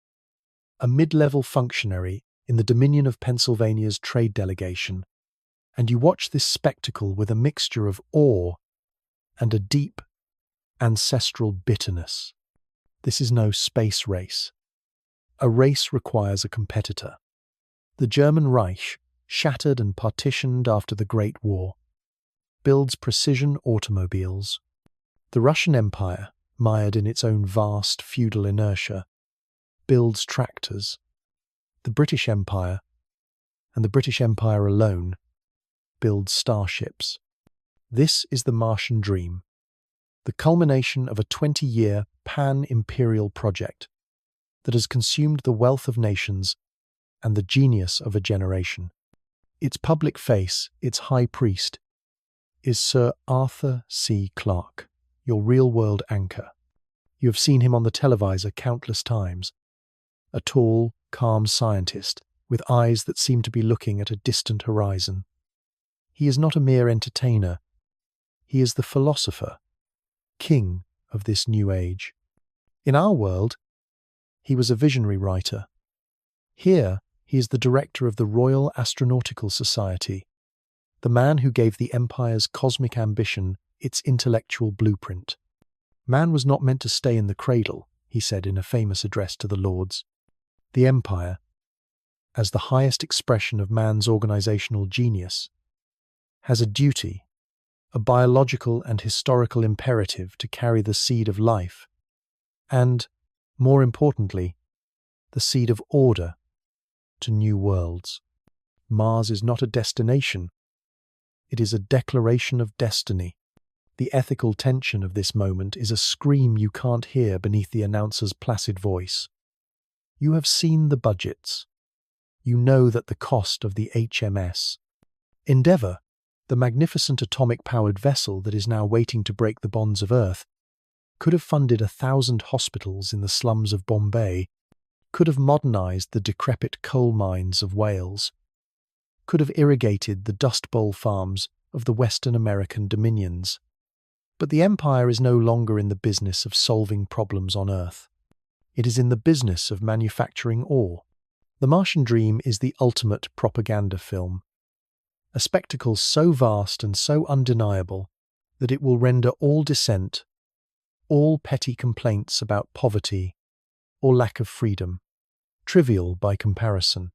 [SPEAKER 1] a mid-level functionary in the Dominion of Pennsylvania's trade delegation, and you watch this spectacle with a mixture of awe and a deep, ancestral bitterness. This is no space race. A race requires a competitor. The German Reich, shattered and partitioned after the Great War, builds precision automobiles. The Russian Empire, mired in its own vast feudal inertia, builds tractors. The British Empire, and the British Empire alone, builds starships. This is the Martian dream, the culmination of a 20-year pan-imperial project that has consumed the wealth of nations and the genius of a generation. Its public face, its high priest, is Sir Arthur C. Clarke, your real-world anchor. You have seen him on the televisor countless times, a tall, calm scientist with eyes that seem to be looking at a distant horizon. He is not a mere entertainer. He is the philosopher, king of this new age. In our world, he was a visionary writer. Here, he is the director of the Royal Astronautical Society, the man who gave the Empire's cosmic ambition its intellectual blueprint. Man was not meant to stay in the cradle, he said in a famous address to the Lords. The Empire, as the highest expression of man's organizational genius, has a duty, a biological and historical imperative to carry the seed of life, and, more importantly, the seed of order to new worlds. Mars is not a destination. It is a declaration of destiny. The ethical tension of this moment is a scream you can't hear beneath the announcer's placid voice. You have seen the budgets. You know that the cost of the HMS Endeavour, the magnificent atomic-powered vessel that is now waiting to break the bonds of Earth, could have funded 1,000 hospitals in the slums of Bombay, could have modernized the decrepit coal mines of Wales, could have irrigated the Dust Bowl farms of the Western American dominions. But the Empire is no longer in the business of solving problems on Earth. It is in the business of manufacturing awe. The Martian Dream is the ultimate propaganda film, a spectacle so vast and so undeniable that it will render all dissent, all petty complaints about poverty or lack of freedom, trivial by comparison.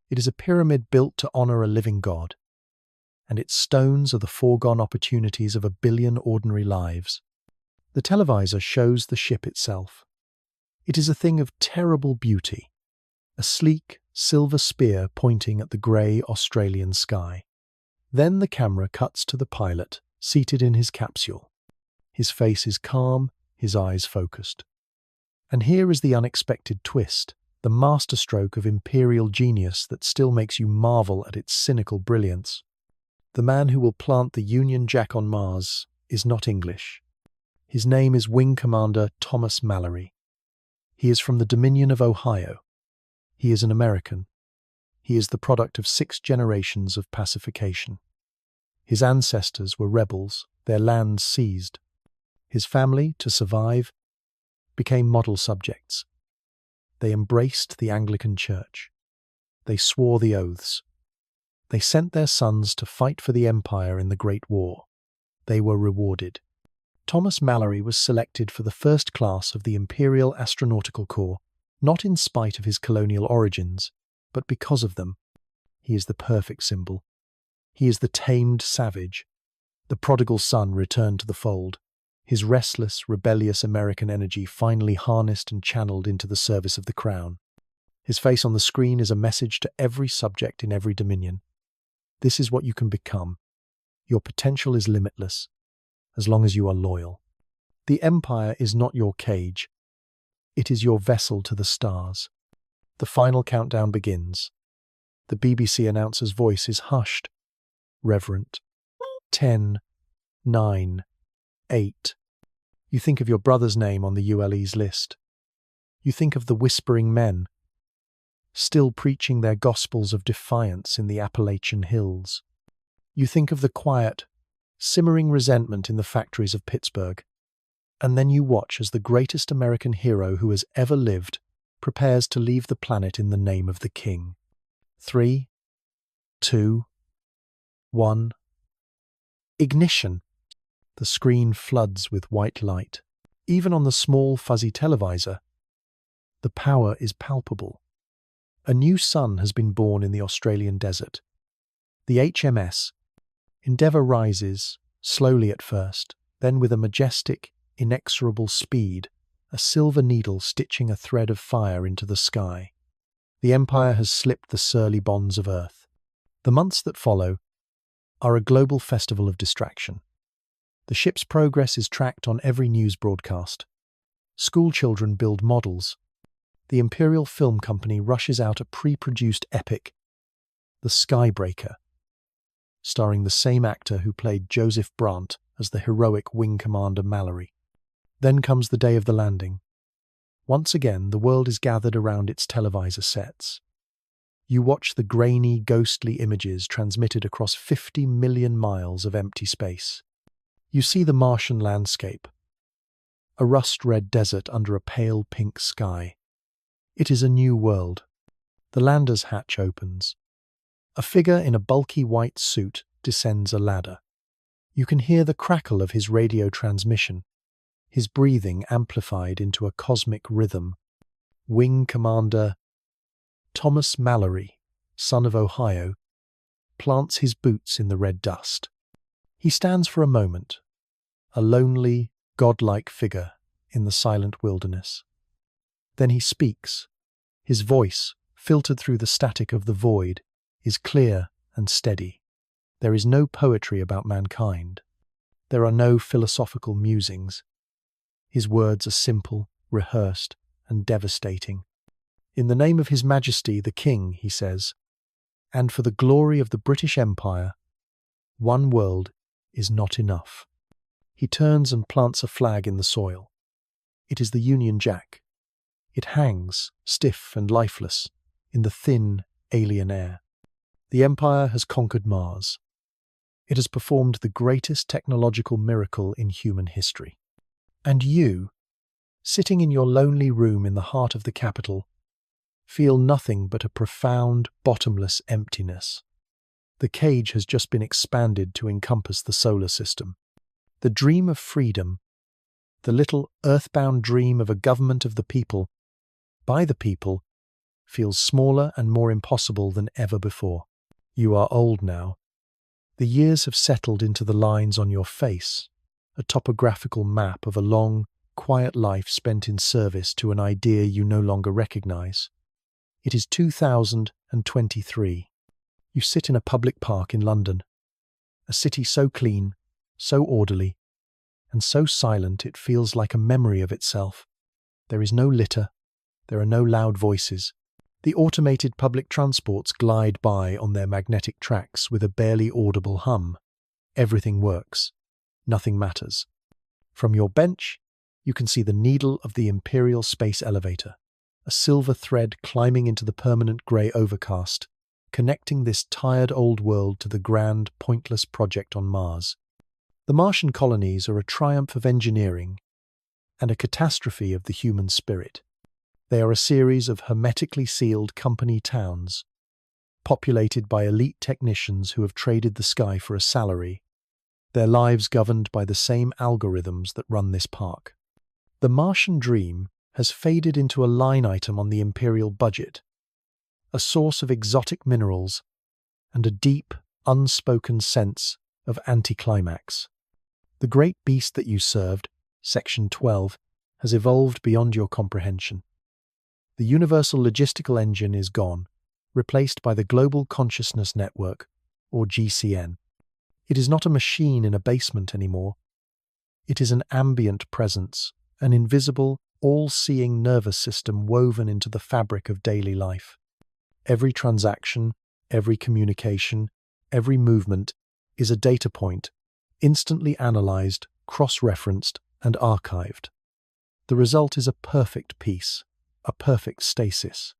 [SPEAKER 1] It is a pyramid built to honor a living God, and its stones are the foregone opportunities of 1 billion ordinary lives. The televisor shows the ship itself. It is a thing of terrible beauty, a sleek, silver spear pointing at the grey Australian sky. Then the camera cuts to the pilot, seated in his capsule. His face is calm, his eyes focused. And here is the unexpected twist, the masterstroke of imperial genius that still makes you marvel at its cynical brilliance. The man who will plant the Union Jack on Mars is not English. His name is Wing Commander Thomas Mallory. He is from the Dominion of Ohio. He is an American. He is the product of 6 generations of pacification. His ancestors were rebels, their lands seized. His family, to survive, became model subjects. They embraced the Anglican Church. They swore the oaths. They sent their sons to fight for the Empire in the Great War. They were rewarded. Thomas Mallory was selected for the first class of the Imperial Astronautical Corps, not in spite of his colonial origins, but because of them. He is the perfect symbol. He is the tamed savage, the prodigal son returned to the fold, his restless, rebellious American energy finally harnessed and channeled into the service of the crown. His face on the screen is a message to every subject in every dominion. This is what you can become. Your potential is limitless, as long as you are loyal. The Empire is not your cage. It is your vessel to the stars. The final countdown begins. The BBC announcer's voice is hushed, reverent. 10, 9, 8. You think of your brother's name on the ULE's list. You think of the whispering men, still preaching their gospels of defiance in the Appalachian hills. You think of the quiet, simmering resentment in the factories of Pittsburgh. And then you watch as the greatest American hero who has ever lived prepares to leave the planet in the name of the king. 3, 2, 1. Ignition. The screen floods with white light. Even on the small, fuzzy televisor, the power is palpable. A new sun has been born in the Australian desert. The HMS Endeavour rises, slowly at first, then with a majestic, inexorable speed, a silver needle stitching a thread of fire into the sky. The Empire has slipped the surly bonds of Earth. The months that follow are a global festival of distraction. The ship's progress is tracked on every news broadcast. School children build models. The Imperial Film Company rushes out a pre-produced epic, The Skybreaker, starring the same actor who played Joseph Brant as the heroic Wing Commander Mallory. Then comes the day of the landing. Once again, the world is gathered around its televisor sets. You watch the grainy, ghostly images transmitted across 50 million miles of empty space. You see the Martian landscape, a rust-red desert under a pale pink sky. It is a new world. The lander's hatch opens. A figure in a bulky white suit descends a ladder. You can hear the crackle of his radio transmission, his breathing amplified into a cosmic rhythm. Wing Commander Thomas Mallory, son of Ohio, plants his boots in the red dust. He stands for a moment, a lonely, godlike figure in the silent wilderness. Then he speaks. His voice, filtered through the static of the void, is clear and steady. There is no poetry about mankind. There are no philosophical musings. His words are simple, rehearsed, and devastating. In the name of His Majesty the King, he says, and for the glory of the British Empire, one world is not enough. He turns and plants a flag in the soil. It is the Union Jack. It hangs, stiff and lifeless, in the thin, alien air. The Empire has conquered Mars. It has performed the greatest technological miracle in human history. And you, sitting in your lonely room in the heart of the capital, feel nothing but a profound, bottomless emptiness. The cage has just been expanded to encompass the solar system. The dream of freedom, the little earthbound dream of a government of the people, by the people, feels smaller and more impossible than ever before. You are old now. The years have settled into the lines on your face, a topographical map of a long, quiet life spent in service to an idea you no longer recognize. It is 2023. You sit in a public park in London, a city so clean, so orderly, and so silent it feels like a memory of itself. There is no litter, there are no loud voices. The automated public transports glide by on their magnetic tracks with a barely audible hum. Everything works. Nothing matters. From your bench, you can see the needle of the Imperial space elevator, a silver thread climbing into the permanent grey overcast, connecting this tired old world to the grand, pointless project on Mars. The Martian colonies are a triumph of engineering and a catastrophe of the human spirit. They are a series of hermetically sealed company towns, populated by elite technicians who have traded the sky for a salary, their lives governed by the same algorithms that run this park. The Martian dream has faded into a line item on the imperial budget, a source of exotic minerals and a deep, unspoken sense of anticlimax. The great beast that you served, Section 12, has evolved beyond your comprehension. The Universal Logistical Engine is gone, replaced by the Global Consciousness Network, or GCN. It is not a machine in a basement anymore. It is an ambient presence, an invisible, all-seeing nervous system woven into the fabric of daily life. Every transaction, every communication, every movement is a data point, instantly analyzed, cross-referenced, and archived. The result is a perfect peace, a perfect stasis.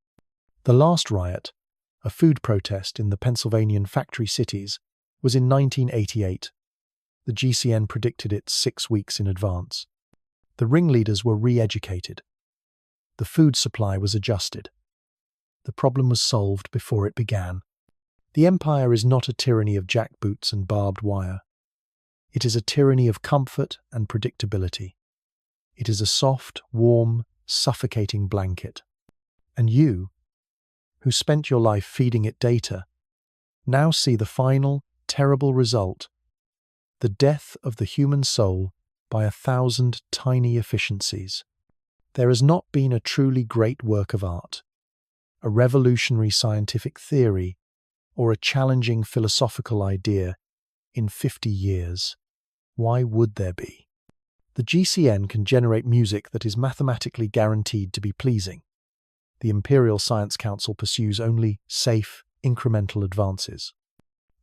[SPEAKER 1] The last riot, a food protest in the Pennsylvanian factory cities, was in 1988. The GCN predicted it 6 weeks in advance. The ringleaders were re-educated. The food supply was adjusted. The problem was solved before it began. The Empire is not a tyranny of jackboots and barbed wire. It is a tyranny of comfort and predictability. It is a soft, warm, suffocating blanket. And you, who spent your life feeding it data, now see the final, terrible result: the death of the human soul by 1,000 tiny efficiencies. There has not been a truly great work of art, a revolutionary scientific theory, or a challenging philosophical idea in 50 years. Why would there be? The GCN can generate music that is mathematically guaranteed to be pleasing. The Imperial Science Council pursues only safe, incremental advances.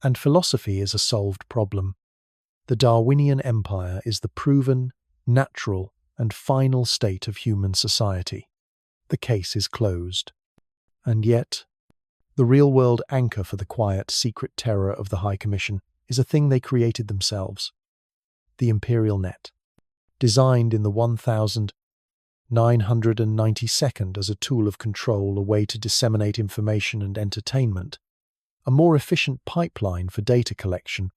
[SPEAKER 1] And philosophy is a solved problem. The Darwinian Empire is the proven, natural, and final state of human society. The case is closed. And yet, the real-world anchor for the quiet, secret terror of the High Commission is a thing they created themselves: the Imperial Net. Designed in the 1992 as a tool of control, a way to disseminate information and entertainment, a more efficient pipeline for data collection,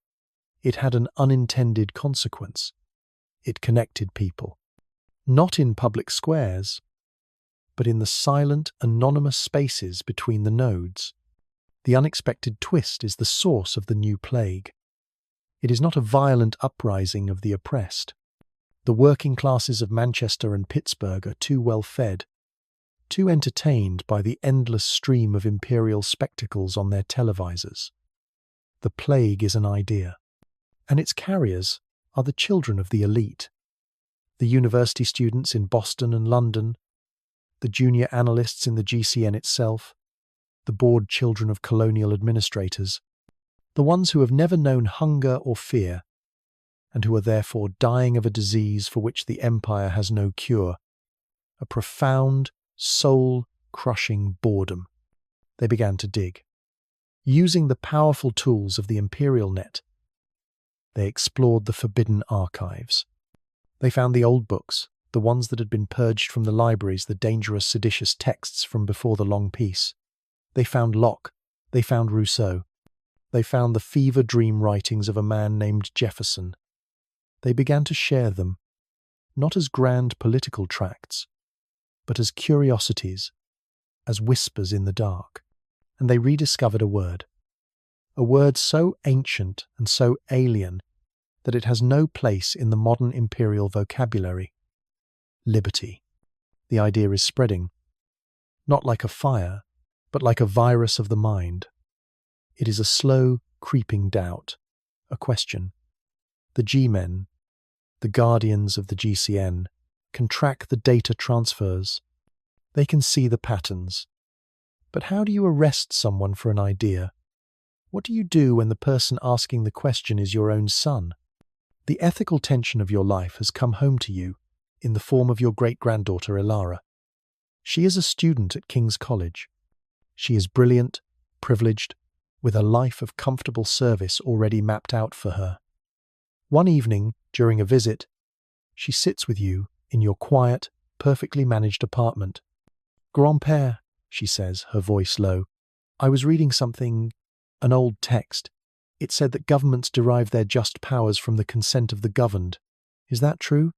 [SPEAKER 1] it had an unintended consequence. It connected people. Not in public squares, but in the silent, anonymous spaces between the nodes. The unexpected twist is the source of the new plague. It is not a violent uprising of the oppressed. The working classes of Manchester and Pittsburgh are too well fed, too entertained by the endless stream of imperial spectacles on their televisors. The plague is an idea, and its carriers are the children of the elite. The university students in Boston and London, the junior analysts in the GCN itself, the bored children of colonial administrators, the ones who have never known hunger or fear, and who are therefore dying of a disease for which the Empire has no cure, a profound, soul-crushing boredom. They began to dig. Using the powerful tools of the Imperial Net, they explored the forbidden archives. They found the old books, the ones that had been purged from the libraries, the dangerous, seditious texts from before the Long Peace. They found Locke. They found Rousseau. They found the fever dream writings of a man named Jefferson. They began to share them, not as grand political tracts, but as curiosities, as whispers in the dark. And they rediscovered a word so ancient and so alien that it has no place in the modern imperial vocabulary. Liberty. The idea is spreading, not like a fire, but like a virus of the mind. It is a slow, creeping doubt, a question. The G-men, the guardians of the GCN, can track the data transfers. They can see the patterns. But how do you arrest someone for an idea? What do you do when the person asking the question is your own son? The ethical tension of your life has come home to you in the form of your great-granddaughter Ilara. She is a student at King's College. She is brilliant, privileged, with a life of comfortable service already mapped out for her. One evening, during a visit, she sits with you in your quiet, perfectly managed apartment. "Grand-père," she says, her voice low, "I was reading something, an old text. It said that governments derive their just powers from the consent of the governed. Is that true?"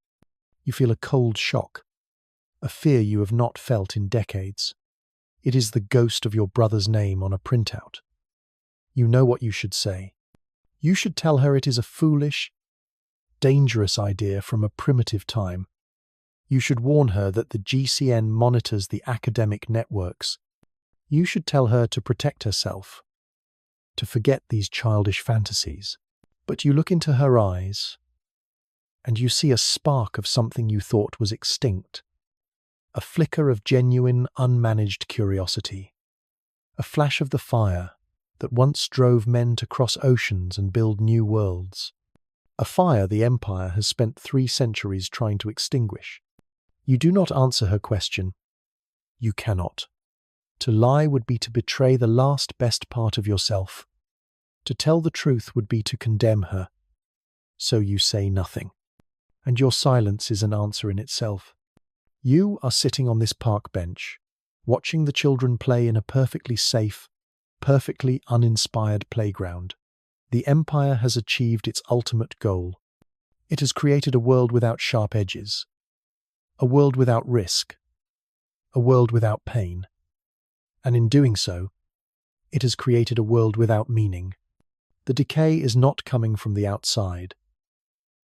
[SPEAKER 1] You feel a cold shock, a fear you have not felt in decades. It is the ghost of your brother's name on a printout. You know what you should say. You should tell her it is a foolish, dangerous idea from a primitive time. You should warn her that the GCN monitors the academic networks. You should tell her to protect herself, to forget these childish fantasies. But you look into her eyes, and you see a spark of something you thought was extinct, a flicker of genuine, unmanaged curiosity, a flash of the fire that once drove men to cross oceans and build new worlds, a fire the Empire has spent 3 centuries trying to extinguish. You do not answer her question. You cannot. To lie would be to betray the last best part of yourself. To tell the truth would be to condemn her. So you say nothing. And your silence is an answer in itself. You are sitting on this park bench, watching the children play in a perfectly safe, perfectly uninspired playground. The Empire has achieved its ultimate goal. It has created a world without sharp edges, a world without risk, a world without pain. And in doing so, it has created a world without meaning. The decay is not coming from the outside.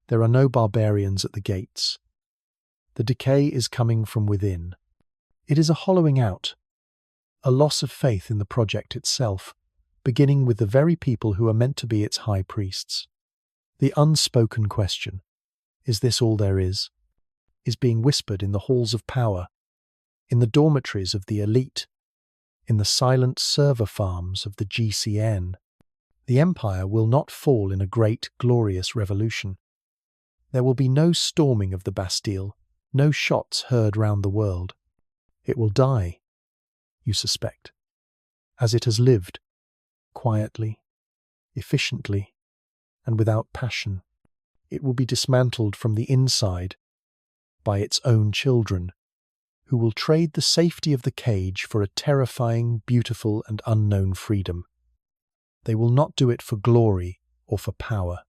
[SPEAKER 1] There are no barbarians at the gates. The decay is coming from within. It is a hollowing out, a loss of faith in the project itself, beginning with the very people who are meant to be its high priests. The unspoken question, is this all there is being whispered in the halls of power, in the dormitories of the elite, in the silent server farms of the GCN. The Empire will not fall in a great, glorious revolution. There will be no storming of the Bastille, no shots heard round the world. It will die, you suspect, as it has lived, quietly, efficiently, and without passion. It will be dismantled from the inside by its own children, who will trade the safety of the cage for a terrifying, beautiful, and unknown freedom. They will not do it for glory or for power.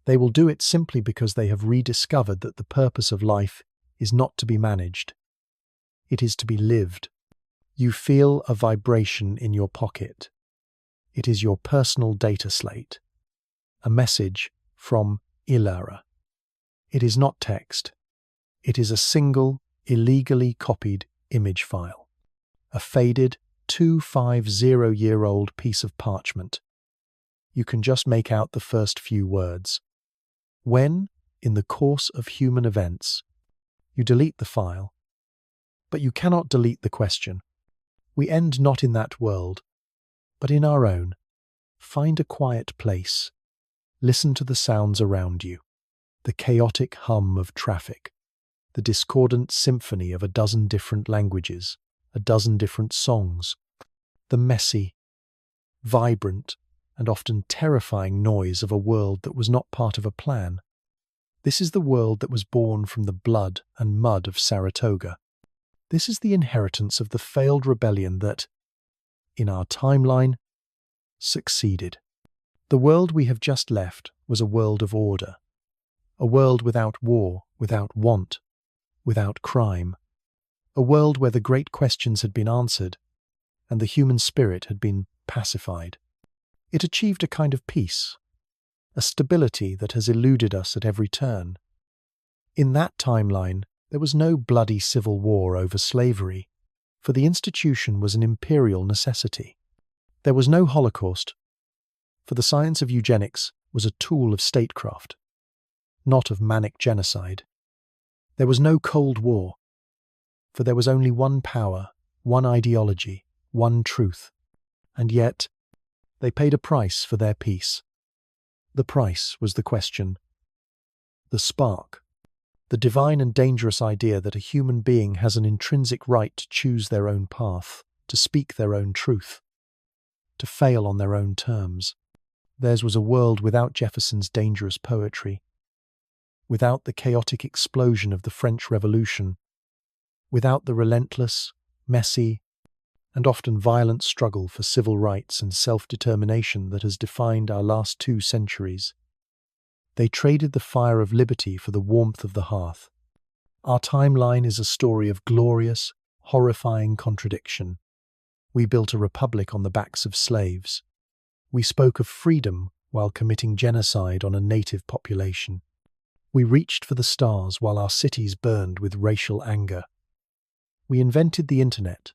[SPEAKER 1] They will do it simply because they have rediscovered that the purpose of life is not to be managed. It is to be lived. You feel a vibration in your pocket. It is your personal data slate. A message from Ilara. It is not text. It is a single, illegally copied image file. A faded, 250-year-old piece of parchment. You can just make out the first few words. When, in the course of human events, you delete the file, but you cannot delete the question. We end not in that world, but in our own. Find a quiet place. Listen to the sounds around you, the chaotic hum of traffic, the discordant symphony of a dozen different languages, a dozen different songs, the messy, vibrant, and often terrifying noise of a world that was not part of a plan. This is the world that was born from the blood and mud of Saratoga. This is the inheritance of the failed rebellion that, in our timeline, succeeded. The world we have just left was a world of order, a world without war, without want, without crime, a world where the great questions had been answered and the human spirit had been pacified. It achieved a kind of peace, a stability that has eluded us at every turn. In that timeline, there was no bloody civil war over slavery, for the institution was an imperial necessity. There was no Holocaust, for the science of eugenics was a tool of statecraft, not of manic genocide. There was no Cold War, for there was only one power, one ideology, one truth. And yet, they paid a price for their peace. The price was the question. The spark. The divine and dangerous idea that a human being has an intrinsic right to choose their own path, to speak their own truth, to fail on their own terms. Theirs was a world without Jefferson's dangerous poetry, without the chaotic explosion of the French Revolution, without the relentless, messy, and often violent struggle for civil rights and self-determination that has defined our last 2 centuries. They traded the fire of liberty for the warmth of the hearth. Our timeline is a story of glorious, horrifying contradiction. We built a republic on the backs of slaves. We spoke of freedom while committing genocide on a native population. We reached for the stars while our cities burned with racial anger. We invented the internet,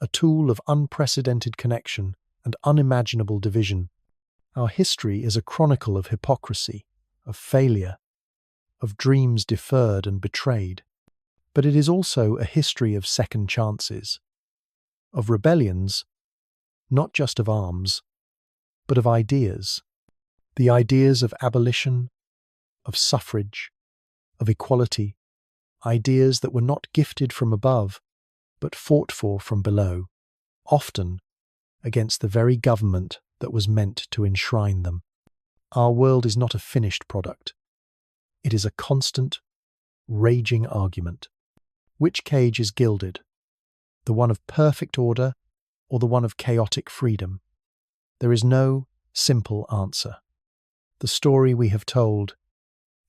[SPEAKER 1] a tool of unprecedented connection and unimaginable division. Our history is a chronicle of hypocrisy, of failure, of dreams deferred and betrayed. But it is also a history of second chances, of rebellions, not just of arms, but of ideas. The ideas of abolition, of suffrage, of equality, ideas that were not gifted from above, but fought for from below, often against the very government that was meant to enshrine them. Our world is not a finished product. It is a constant, raging argument. Which cage is gilded? The one of perfect order or the one of chaotic freedom? There is no simple answer. The story we have told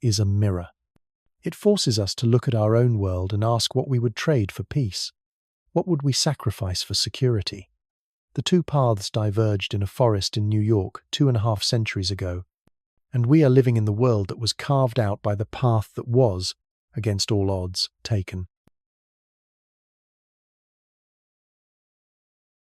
[SPEAKER 1] is a mirror. It forces us to look at our own world and ask what we would trade for peace. What would we sacrifice for security? The 2 paths diverged in a forest in New York 2.5 centuries ago, and we are living in the world that was carved out by the path that was, against all odds, taken.